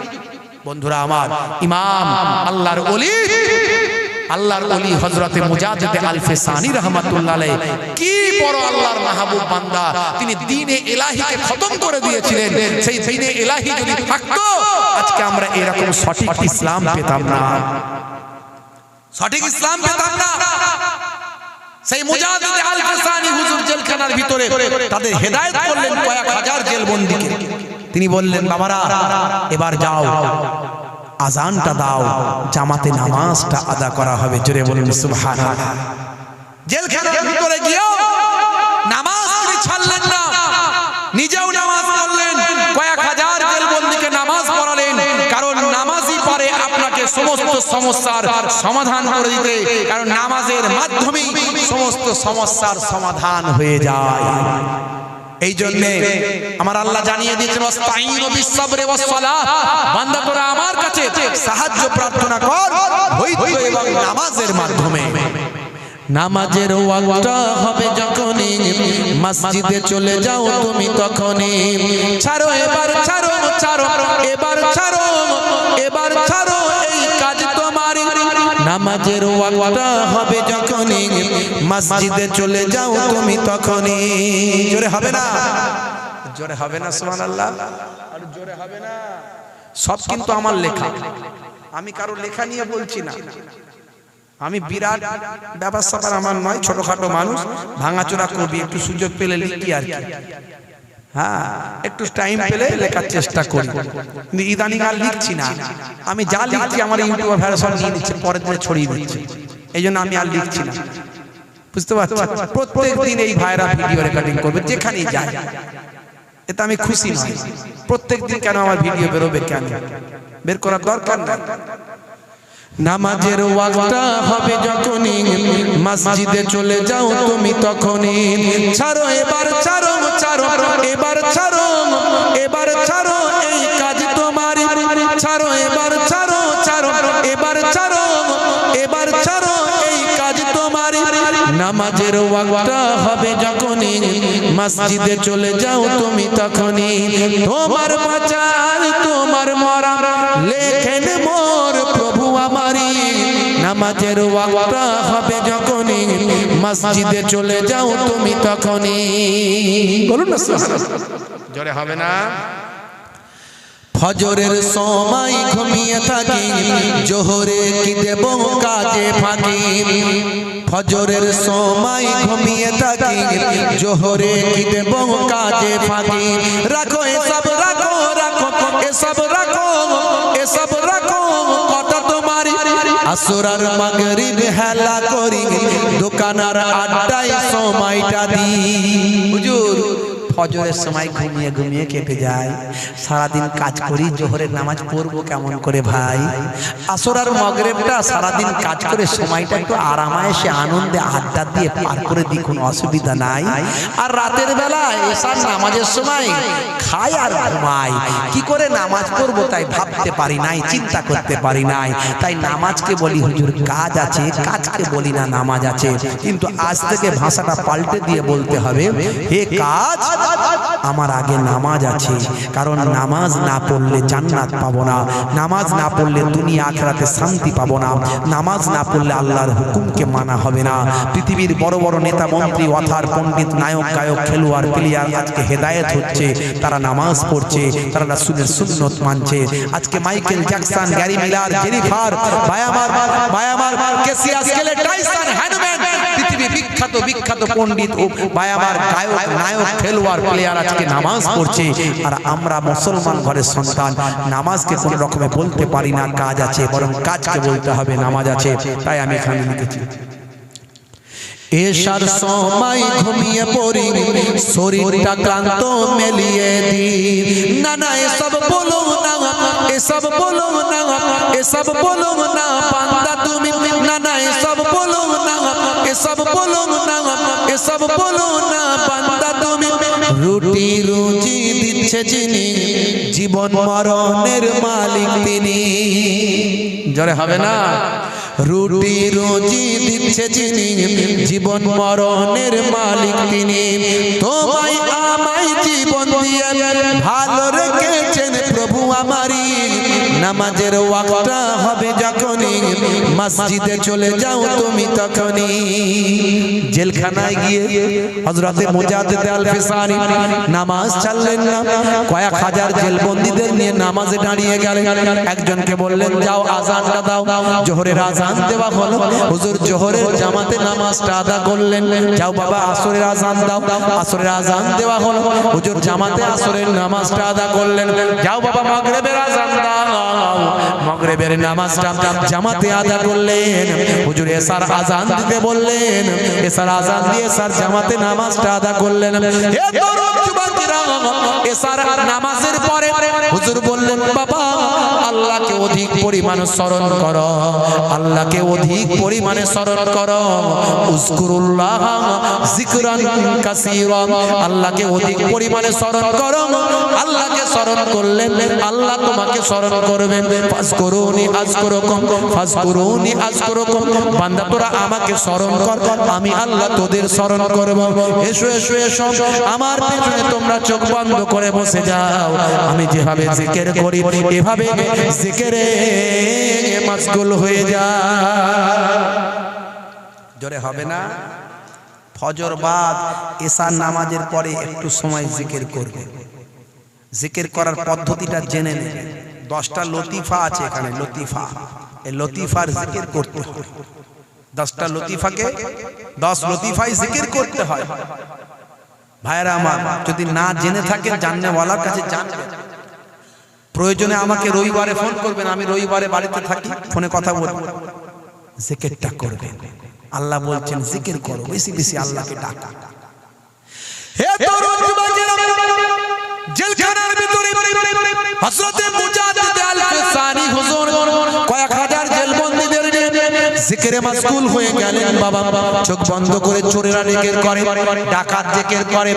বন্ধুরা আমার, ইমাম আল্লাহর ওলি হযরতে মুজাদ্দিদ আল-ফিসানি রাহমাতুল্লাহ আলাইহি কি বড় আল্লাহর মাহবুব বান্দা। তিনি দ্বীনে ইলাহিকে খতম করে দিয়েছিলেন। সেই দ্বীনে ইলাহি যদি থাকতো আজকে আমরা এরকম সঠিক ইসলাম পেতাম না, সঠিক ইসলাম পেতাম না। সেই মুজাদ্দিদ আল-ফিসানি হুজুর জেলখানার ভিতরে তাদের হেদায়েত করলেন কয়েক হাজার জেলবন্দীকে। তিনি বললেন, বাবারা এবার যাও, আজানটা দাও, জামাতে নামাজটা আদা করা হবে। জোরে বলুন সুবহানাল্লাহ। জেলখানার ভিতরে গিয়েও নামাজ তিনি ছাড়লেন না, নিজেও নামাজ পড়লেন, কয়েক হাজার জেলবন্দীকে নামাজ পড়ালেন। কারণ নামাজই পারে আপনাকে সমস্ত সমস্যার সমাধান করে দিতে, কারণ নামাজের মাধ্যমেই সমস্ত সমস্যার সমাধান হয়ে যায়। এই জন্য আমার আল্লাহ জানিয়ে দিয়েছেন, ওয়াস্তাইনু বিস-সাবরি ওয়াস-সালাহ, বান্দা তোরা আমার কাছে সাহায্য প্রার্থনা কর ধৈর্য এবং নামাজের মাধ্যমে। নামাজের ওয়াক্ত হবে যখনই, মসজিদে চলে যাও তুমি তখনই। ছাড়ো এবার ছাড়ো, ছাড়ো এবার ছাড়ো, এবার ছাড়ো এই কাজ তোমার। নামাজের ওয়াক্ত হবে যখনই, মসজিদে চলে যাও তুমি তখনই। জোরে হবে না, জোরে হবে না সুবহানাল্লাহ, আর জোরে হবে না। সব কিন্তু আমার লেখা, আমি কারো লেখা নিয়ে বলছি না। আমি বিরাট ব্যবস্থা আমার নয়, ছোটখাটো মানুষ, ভাঙাচোরা কবি, একটু সুযোগ পেলে লিখি আর কি। হ্যাঁ, একটু টাইম পেলে লেখার চেষ্টা করি, কিন্তু ইদানিং আর লিখছি না। আমি যা লিখছি আমার ইউটিউবার ভাইরা সব নিয়ে নিচ্ছে, পরের দিনে ছড়িয়ে দিচ্ছে, এই জন্য আমি আর লিখছি না। বুঝতে পারছি, প্রত্যেক দিন এই ভাইরা ভিডিও রেকর্ডিং করবে যেখানেই যায়, এতে আমি খুশি নই। প্রত্যেক দিন কেন আমার ভিডিও বেরোবে, কেন বের করার দরকার না। নামাজের ওয়াক্ত হবে যখনই, মসজিদে চলে যাও তুমি তখনই। ছাড়ো এবার ছাড়ো, ছাড়ো এবার ছাড়ো, এবার ছাড়ো এই কাজ তোমার। ছাড়ো এবার ছাড়ো, ছাড়ো এবার ছাড়ো, এবার ছাড়ো এই কাজ তোমার। নামাজের ওয়াক্ত হবে যখনই, মসজিদে চলে যাও তুমি তখনই। তোমার বাঁচার তোমার মরা লেখেন মোর প্রভু আমারি। নামাজের ওয়াক্ত হবে যখনই, মসজিদে চলে যাও তুমি তখনই। বলুন না জোরে হবে না। ফজরের সময় ঘুমিয়ে থাকি, জোহরে কি দেব কাজে ফাঁকি। ফজরের সময় ঘুমিয়ে থাকি, জোহরে কি দেব কাজে ফাঁকি। রাখো এসব রাখো, রাখো এসব রাখো, এসব রাখো কথা তোমার। আসর আর মাগরিব হেলা করি, দোকানার আড্ডায় সময়টা দিই। হুজুর ফজরের সময় ঘুমিয়ে ঘুমিয়ে কেটে যায়, সারাদিন কাজ করি, জোহরের নামাজ পড়বো কেমন করে ভাই? আসর আর মাগরিবটা সারাদিন কাজ করে সময়টা একটু আরামায়েশে আনন্দে আড্ডা দিয়ে পার করে দিই, কোনো অসুবিধা নাই। আর রাতের বেলা এশার নামাজের সময় খাই আর ঘুমাই, কি করে নামাজ পড়বো তাই ভাবতে পারি নাই, চিন্তা করতে পারি নাই। তাই নামাজকে বলি হুজুর কাজ আছে, কাজকে বলি না নামাজ আছে। কিন্তু আজ থেকে ভাষাটা পাল্টে দিয়ে বলতে হবে, হে কাজ আমার আগে নামাজ আছে। কারণ নামাজ না পড়লে জান্নাত পাবো না, নামাজ না পড়লে দুনিয়া আখিরাতে শান্তি পাবো না, নামাজ না পড়লে আল্লাহর হুকুমকে মানা হবে না। পৃথিবীর বড় বড় নেতা মন্ত্রী, অথার পণ্ডিত, নায়ক গায়ক, খেলোয়াড় প্লেয়ার আজকে হেদায়েত হচ্ছে, তারা নামাজ পড়ছে, তারা রাসূলের সুন্নাত মানছে। আজকে Michael Jackson, Gary Miller, Jennifer, বায়ামার কেসিয়াস, কেলে টাইসন, হ্যানুম্যান, পৃথিবী বিখ্যাত বিখ্যাত পণ্ডিত ও বায়ামার গায়ক, নায়ক, খেলোয়াড়, প্লেয়ার আজকে নামাজ পড়ছে। আর আমরা মুসলমান ঘরের সন্তান নামাজকে কোন রকমে বলতে পারি না কাজ আছে, বরং কাজকে বলতে হবে নামাজ আছে। তাই আমি এখানে লিখেছি, এশার সময় ঘুমিয়ে পড়ি, শরীরটা ক্লান্ত মেলিয়ে দি। না না এসব বলো না, এসব বলো না, এসব বলো না বান্দা তুমি। না না এসব বলো না, এসব বলো না, এসব বলো না বান্দা তুমি। রুটি রুজি দিচ্ছে যিনি, জীবন মরণের মালিক তিনি। জোরে হবে না? রুটি রুজি দিচ্ছে যিনি, জীবন মরণের মালিক তিনি। তোমায় আমায় জীবন দিয়ে ভালো রেখেছেন প্রভু আমারই। নামাজের ওয়াক্তটা হবে যখনই, মসজিদে চলে যাও তুমি তখনই। জেলখানায় গিয়ে হযরতে মুজাদ্দিদ আল ফিসানি নামাজ ছাড়লেন না, কয়েক হাজার জেলবন্দীদের নিয়ে নামাজে দাঁড়িয়ে গেলেন। একজনকে বললেন যাও আযানটা দাও। জোহরের আযান দেওয়া হলো, হুজুর জোহরের জামাতে নামাজটা আদা করলেন। যাও বাবা আসরের আযান দাও। আসরের আযান দেওয়া হলো, হুজুর জামাতে আসরের নামাজটা আদা করলেন। যাও বাবা মাগরিবের আযান দাও। মাগরিবের নামাজটা জামাতে আদা করলেন। হুজুর এশার আযান দিতে বললেন, এশার আযান দিয়ে এশার জামাতে নামাজটা আদা করলেন। হে তরুণ যুবকেরা, এশার নামাজের পরে হুজুর বললেন বাবা আল্লাহকে অধিক পরিমাণে স্মরণ করো, আল্লাহকে অধিক পরিমাণে স্মরণ করো। উযকুরুল্লাহ যিকরান কাসীরা, আল্লাহকে অধিক পরিমাণে স্মরণ করো। আল্লাহকে স্মরণ করলে আল্লাহ তোমাকে স্মরণ করবেন। ফাজকুরুনি আযকুরুকুম, ফাজকুরুনি আযকুরুকুম। বান্দা তোরা আমাকে স্মরণ কর, আমি আল্লাহ তোদের স্মরণ করব। এসো এসো এসো, আমার পেছনে তোমরা চোখ বন্ধ করে বসে যাও। আমি যেভাবে জিকির করি এভাবে জিকিরে মাশগুল হয়ে যা। জোরে হবে না? ফজর বাদ এশার নামাজের পরে একটু সময় জিকির করবে। জিকির করার পদ্ধতিটা জেনে নেবে। 10টা লতিফা আছে এখানে, লতিফা। এই লতিফার জিকির করতে হয়। 10টা লতিফাকে 10 লতিফাই জিকির করতে হয়। ভাইরা আমার, যদি না জেনে থাকেন জাননেওয়ালার কাছে জানবেন। প্রয়োজনে আমাকে রবিবারে ফোন করবেন, আমি রবিবারে বাড়িতে থাকি, ফোনে কথা বলবো। জিকিরটা করবেন। আল্লাহ বলছেন জিকির করো, বেশি বেশি আল্লাহকে ডাকো। হে তরুণ যুবকেরা, জেলখানার ভিতরে হযরতে মুজাদ্দিদ আল ফিসানি হুজুর কয়েক হাজার জেলবন্দীদের নিয়ে জিকিরে মাশগুল হয়ে গেলেন। বাবা চোখ বন্ধ করে চোরেরা জিকির করে, ডাকাত জিকির করে,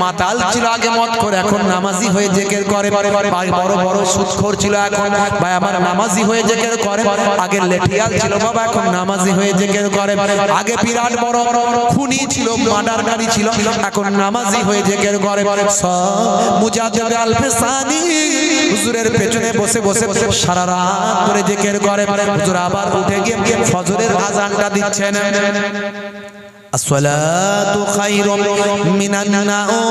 মাতাল ছিল আগে মদ করে, এখন নামাজি হয়ে জিকির করে। বড় বড় সুদখোর ছিল, এখন ভাই আমার নামাজি হয়ে জিকির করে। আগে লেঠিয়াল ছিল বাবা, এখন নামাজি হয়ে জিকির করে। আগে বিরাট বড় খুনি ছিল, মার্ডারকারী ছিল, এখন নামাজি হয়ে জিকির করে। মুজাদ্দিদ আল ফিসানি হুজুরের পেছনে বসে বসে সারা রাত ধরে জিকির করে। হুজুর আবার উঠে গিয়ে ফজরের আযানটা দিচ্ছেন। আসসালাতু খায়রুম মিনান নাওম,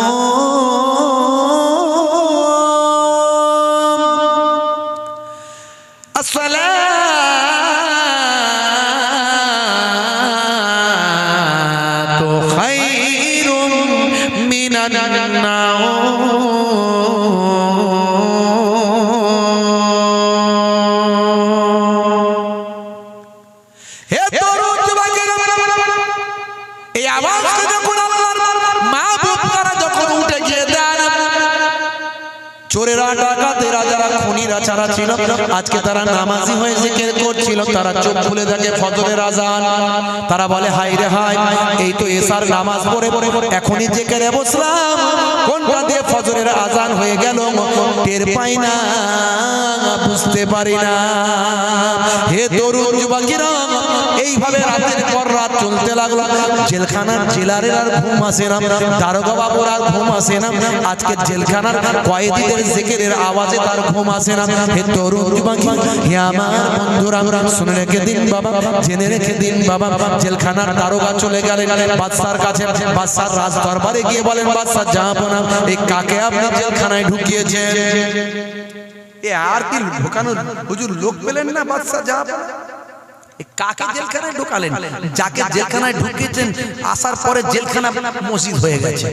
আসসালাতু খায়রুম মিনান নাওম। চোরেরা ডাকাতেরা যারা খুনিরা ছাড়া ছিল আজকে তারা নামাজি হয়ে জিকির করছিল। তারা চোখ খুলে দেখে ফজরের আযান। তারা বলে হায় রে হায়, এই তো এশার নামাজ পড়ে এখনই জিকিরে বসলাম, কোনটা দিয়ে ফজরের আযান হয়ে গেল টের পাই না, বুঝতে পারি না। হে তরুণ যুবকেরা, এইভাবে রাতের পর রাত চলতে লাগলো। জেলখানার জেলারের আর ঘুম আসে না, দারোগা বাবুর আর ঘুম আসে না। আজকে জেলখানার কয়েদিদের জিকিরের আওয়াজে তার ঘুম আসে না। হে তরুণ যুবক, হে আমার বন্ধুরা, শুনে রেখে দিন বাবা, জেনে রেখে দিন বাবা। জেলখানার দারোগা চলে গেলেন বাদশার কাছে। বাদশার রাজ দরবারে গিয়ে বলেন, বাদশা জাহাপনা, এই কাকে আপনি জেলখানায় ঢুকিয়েছেন? এ আর কি ঢোকানোর হুজুর লোক পেলেন না? বাদশা জাহাপনা কাকে জেলখানায় ঢোকালেন? যাকে জেলখানায় ঢুকিয়েছেন আসার পরে জেলখানা মসজিদ হয়ে গেছে,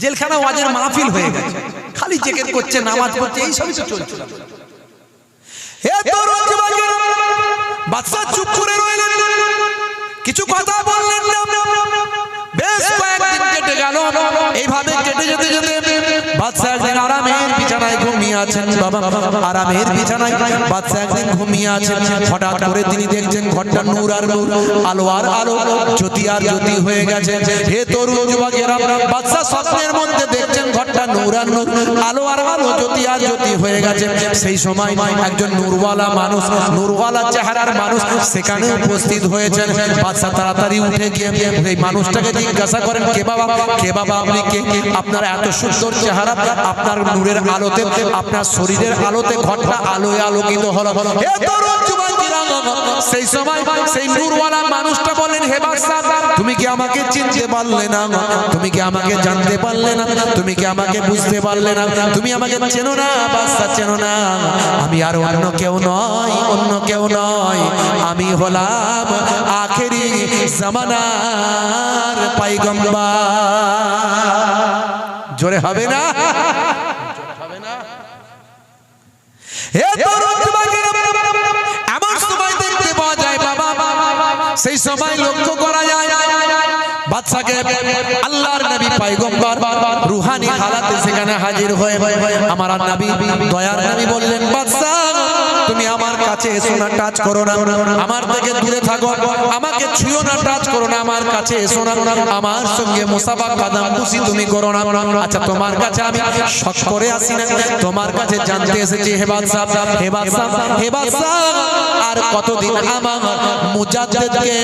জেলখানা ওয়াজের মাহফিল হয়ে গেছে, খালি জিকির করছে, নামাজ পড়ছে, এই সবই তো চলছে। হে তরুণ যুবকেরা, বাদশা চুপ করে রইলেন, কিছু কথা বললেন না। বেশ কয়েকদিন কেটে গেল। এইভাবে কেটে যেতে যেতে বাদশা একদিন আরামের বিছানা বিছানায় ঘুমিয়ে আছেন বাবা, আরামের বিছানায় বাদশা একদিন ঘুমিয়ে আছেন। হঠাৎ করে তিনি দেখছেন ঘরটা নূর আর নূর, আলো আর আলো, জ্যোতি আর জ্যোতি হয়ে গেছে। হে তরুণ যুবকেরা, বাদশা স্বপ্নের মধ্যে দেখছেন ঘরটা নূর আর নূর, আলো আর আলো, জ্যোতি আর জ্যোতি হয়ে গেছে। সেই সময় একজন নূরওয়ালা মানুষ, নূরওয়ালা চেহারার মানুষ সেখানে উপস্থিত হয়েছেন। বাদশা তাড়াতাড়ি উঠে গিয়ে এই মানুষটাকে জিজ্ঞাসা করেন, কে বাবা, কে বাবা, আপনি কে? আপনার এত সুন্দর চেহারা, আপনার নূরের আলোতে, আপনার শরীরের আলোতে ঘরটা আলোয় আলোকিত হলো। হে তরুণ যুবকেরা, সেই সময় সেই নূরওয়ালা মানুষটা বলেন, হে বাদশা, তুমি কি আমাকে চিনতে পারলে না? তুমি কি আমাকে জানতে পারলে না? তুমি কি আমাকে বুঝতে পারলে না? তুমি আমাকে চেনো না? বাদশা, চেনো না? আমি আর অন্য কেউ নয়, অন্য কেউ নয়, আমি হলাম আখেরি জামানার পয়গম্বর। জোরে হবে না? হে তরুণ যুবকেরা, এমন সময় দেখতে পাওয়া যায় বাবা, সেই সময় লক্ষ্য করা যায় বাদশাকে আল্লাহর নবী পয়গম্বর রুহানি হালাতে সেখানে হাজির হয়ে আমার নবী, দয়ার নবী বললেন, বাদশা তুমি আমার কাছে এসো না, টাচ করো না, আমার থেকে দূরে থাকো, আমাকে ছুঁয়ো না, টাচ করো না, আমার কাছে এসো না, আমার সঙ্গে মুসাফা কাদাম বুসি তুমি করো না। আচ্ছা, তোমার কাছে আমি শখ করে আসি না, তোমার কাছে জানতে এসেছি হে বাদশা, হে বাদশা, হে বাদশা, আর কতদিন আমার মুজাদ্দিদকে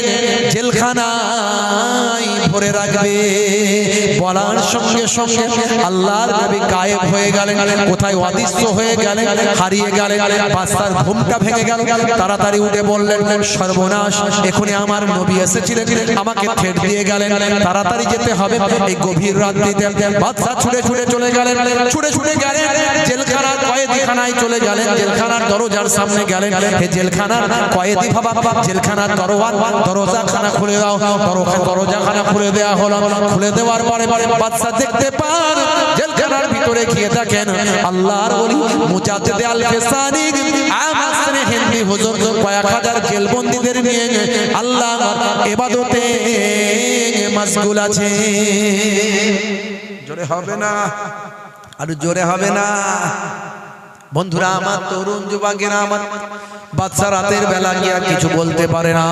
জেলখানায় ভরে রাখবে? বলার সঙ্গে সঙ্গে আল্লাহর নবী গায়েব হয়ে গেলেন, কোথায় অদৃশ্য হয়ে গেলেন, হারিয়ে গেলেন। বাদশার ঘুমটা ভেঙে গেল, তাড়াতাড়ি উঠে বললেন, সর্বনাশ, এখনই আমার নবী এসেছিলেন, আমাকে ঠেট দিয়ে গেলেন, তাড়াতাড়ি যেতে হবে। এই গভীর রাত্রিতে বাদশা ছুটে ছুটে চলে গেলেন, ছুটে ছুটে গেলেন জেলখানার কয়েদিখানায় চলে গেলেন, জেলখানার দরজার সামনে গেলেন। হে জেলখানার কয়েদি বাবা, জেলখানার দরজাখানা খুলে দাও। দরজাখানা খুলে দেওয়া হলো। খুলে দেওয়ার পরে বাদশা দেখতে পান জেলখানার ভিতরে গিয়ে দেখেন আল্লাহর ওলি মুজাদ্দিদ আল ফেসানি আমাসরে হিন্দি হুজুর কয়েক হাজার জেলবন্দীদের নিয়ে আল্লাহর ইবাদতে মশগুল আছে। জোরে হবে না? আর জোরে হবে না? বন্ধুরা আমার, তরুণ যুবকেরা আমার, বাদশা রাতের বেলা গিয়ে কিছু বলতে পারে না,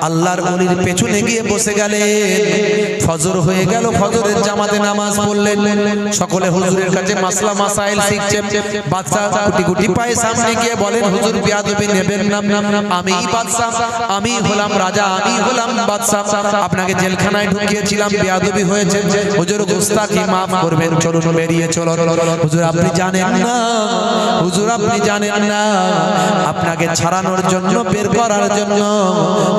আল্লাহর ওলির পেছনে গিয়ে বসে গেলেন। ফজর হয়ে গেল, ফজরের জামাতে নামাজ পড়লেন, সকলে হুজুরের কাছে মাসলা মাসাইল শিখছেন। বাদশা গুটি গুটি পায়ে সামনে গিয়ে বলেন, হুজুর বিয়াদবি নেবেন না, আমি বাদশা, আমি হলাম রাজা, আমি হলাম বাদশা, আপনাকে জেলখানায় ঢুকিয়েছিলাম, বিয়াদবি হয়েছে, হুজুর গুস্তাখি মাফ করবেন, চলুন বেরিয়ে চলো। হুজুর আপনি জানেন না, হুজুর আপনি জানেন না, আপনাকে ছাড়ানোর জন্য, বের করার জন্য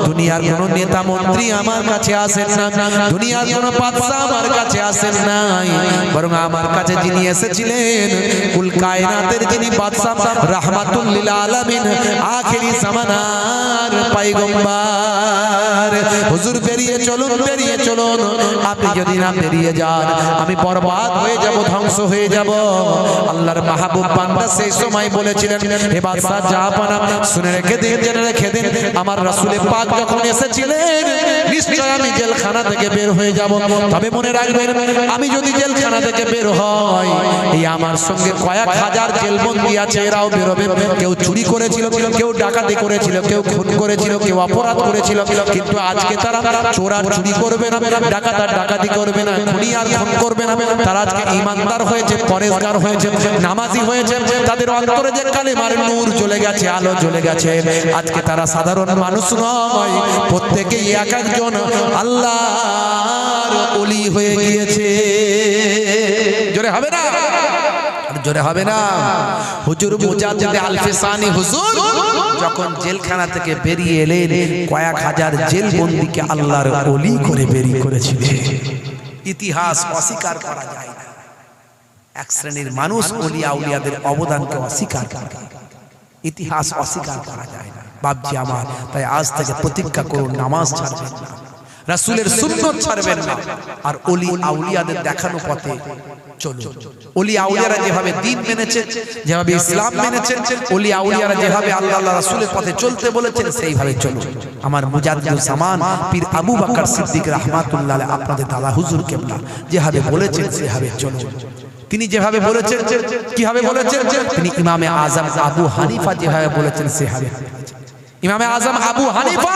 দুনিয়ার কোন নেতা মন্ত্রী আমার কাছে আসেন না, দুনিয়ার কোন বাদশা আমার কাছে আসেন নাই, বরং আমার কাছে যিনি এসেছিলেন কুল কায়নাতের যিনি বাদশা, রাহমাতুল লিল আলামিন, আখেরি জামানার পয়গম্বর। হুজুর বেরিয়ে চলুন, বেরিয়ে চলুন, আপনি যদি না বেরিয়ে যান আমি বরবাদ হয়ে যাব, ধ্বংস হয়ে যাব। আল্লাহর মাহবুব বান্দা সেই সময় বলেছিলেন, হে বাদশা জাহাপানা, শুনে রেখে দিন, জেনে রেখে দিন, আমার রাসূল পাক যখন এসেছিলেন নিশ্চয় আমি জেলখানা থেকে বের হয়ে যাব, তবে মনে রাখবেন আমি যদি জেলখানা থেকে বের হই, এই আমার সঙ্গে কয়েক হাজার জেলবন্দী আছে, এরাও বেরোবে। কেউ চুরি করেছিল, কেউ ডাকাতি করেছিল, কেউ খুন করেছিল, কেউ অপরাধ করেছিল, কিন্তু আজকে তারা চোর আর চুরি করবে না, ডাকাত আর ডাকাতি করবে না, খুনি আর খুন করবে না। তারা আজকে ঈমানদার হয়েছে, পরেজগার হয়েছে, নামাজি হয়েছে, তাদের অন্তরে যে কালেমার নূর জ্বলে গেছে, আলো জ্বলে গেছে। আজকে তারা সাধারণ মানুষ নয়, প্রত্যেকেই এক একজন আল্লাহর ওলি হয়ে গিয়েছে। জোরে হবে না? জোরে হবে না? হুজুর মুজাদ্দিদ আল ফেসানি হুজুর যখন জেলখানা থেকে বেরিয়ে এলেন, কয়েক হাজার জেলবন্দীকে আল্লাহর ওলি করে বেরিয়ে করেছিলেন। ইতিহাস অস্বীকার করা যায় না। এক শ্রেণীর মানুষ ওলি আউলিয়াদের অবদানকে অস্বীকার করে, ইতিহাস অস্বীকার করা যায় না। বাপজি আমার, তাই আজ থেকে প্রতিজ্ঞা করুন, নামাজ ছাড়বেন না, রাসূলের সুন্নাত ছাড়বেন না, আর ওলি আউলিয়াদের দেখানো পথে চলুন। ওলি আউলিয়ারা যেভাবে দ্বীন মেনেছেন, যেভাবে ইসলাম মেনেছেন, ওলি আউলিয়ারা যেভাবে আল্লাহ রাসূলের পথে চলতে বলেছেন সেইভাবে চলুন। আমার মুজাদ্দিদুল জামান পীর আবু বকর সিদ্দিক রাহমাতুল্লাহ আলাইহি আপনাদের দাদা হুজুর কেবলা যেভাবে বলেছেন সেভাবে চলুন। তিনি যেভাবে বলেছেন কিভাবে বলেছেন, তিনি ইমামে আজম আবু হানিফা যেভাবে বলেছেন সেভাবে, ইমামে আজম আবু হানিফা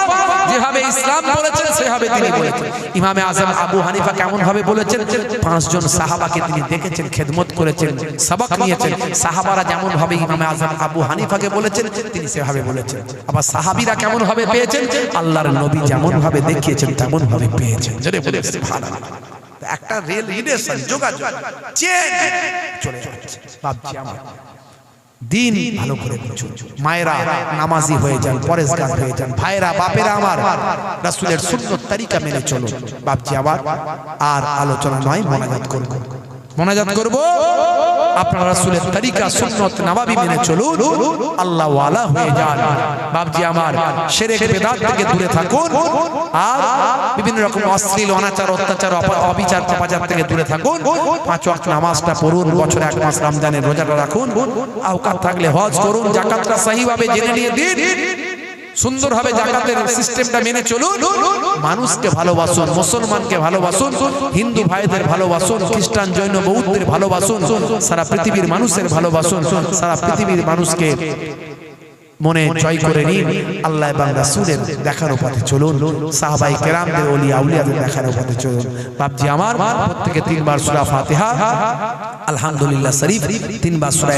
যেভাবে ইসলাম বলেছেন সেভাবে তিনি বলেছেন। ইমামে আজম আবু হানিফা কেমন ভাবে বলেছেন, 5 জন সাহাবাকে তিনি দেখেছেন, খেদমত করেছেন, সবক নিয়েছেন। সাহাবারা যেমন ভাবে ইমামে আজম আবু হানিফাকে বলেছেন তিনি সেভাবে বলেছেন। আবার সাহাবীরা কেমন ভাবে পেয়েছেন, আল্লাহর নবী যেমন ভাবে দেখিয়েছেন তেমন ভাবে পেয়েছেন। জোরে বলে সুবহানাল্লাহ। একটা রিলেশন, যোগাযোগ চেন চলে যাচ্ছে। বাপজি আমার, দিন ভালো করে বুঝুন। মায়েরা নামাজি হয়ে যান, পরেশগার হয়ে যান। ভাইরা বাপেরা আমার, রাসূলের সুন্নাত তরিকা মেনে চলুন। বাপজি আবার আর আলোচনা নয়, মোনাজাত করব, মোনাজাত করব। আপনারা রাসূলের তরিকা সুন্নাত নববী মেনে চলুন, আল্লাহ ওয়ালা হয়ে যান। বাপজি আমার, শিরক বিদআত থেকে দূরে থাকুন, আর বিভিন্ন রকম অশ্লীল অনাচার অত্যাচার অবিচার পাপাচার থেকে দূরে থাকুন। 5 ওয়াক্ত নামাজটা পড়ুন, বছরে 1 মাস রমজানের রোজাটা রাখুন, আওকাত থাকলে হজ করুন, যাকাতটা সহিভাবে জেনে নিয়ে দিন, সুন্দরভাবে যাকাতের সিস্টেমটা মেনে চলুন। মানুষকে ভালোবাসুন, মুসলমানকে ভালোবাসুন, হিন্দু ভাইদের ভালোবাসুন, খ্রিস্টান জৈন বৌদ্ধদের ভালোবাসুন, সারা পৃথিবীর মানুষের ভালোবাসুন। সারা পৃথিবীর মানুষকে মনে জয় করে নিন। আল্লাহ এবং রাসূলের দেখার পথে চলুন, সাহাবায়ে কেরামদের ওলিয়া আউলিয়াদের দেখার পথে চলুন। বাপজি আমার, প্রত্যেকে 3 বার সূরা ফাতিহা, আলহামদুলিল্লাহ শরীফ 3 বার সূরা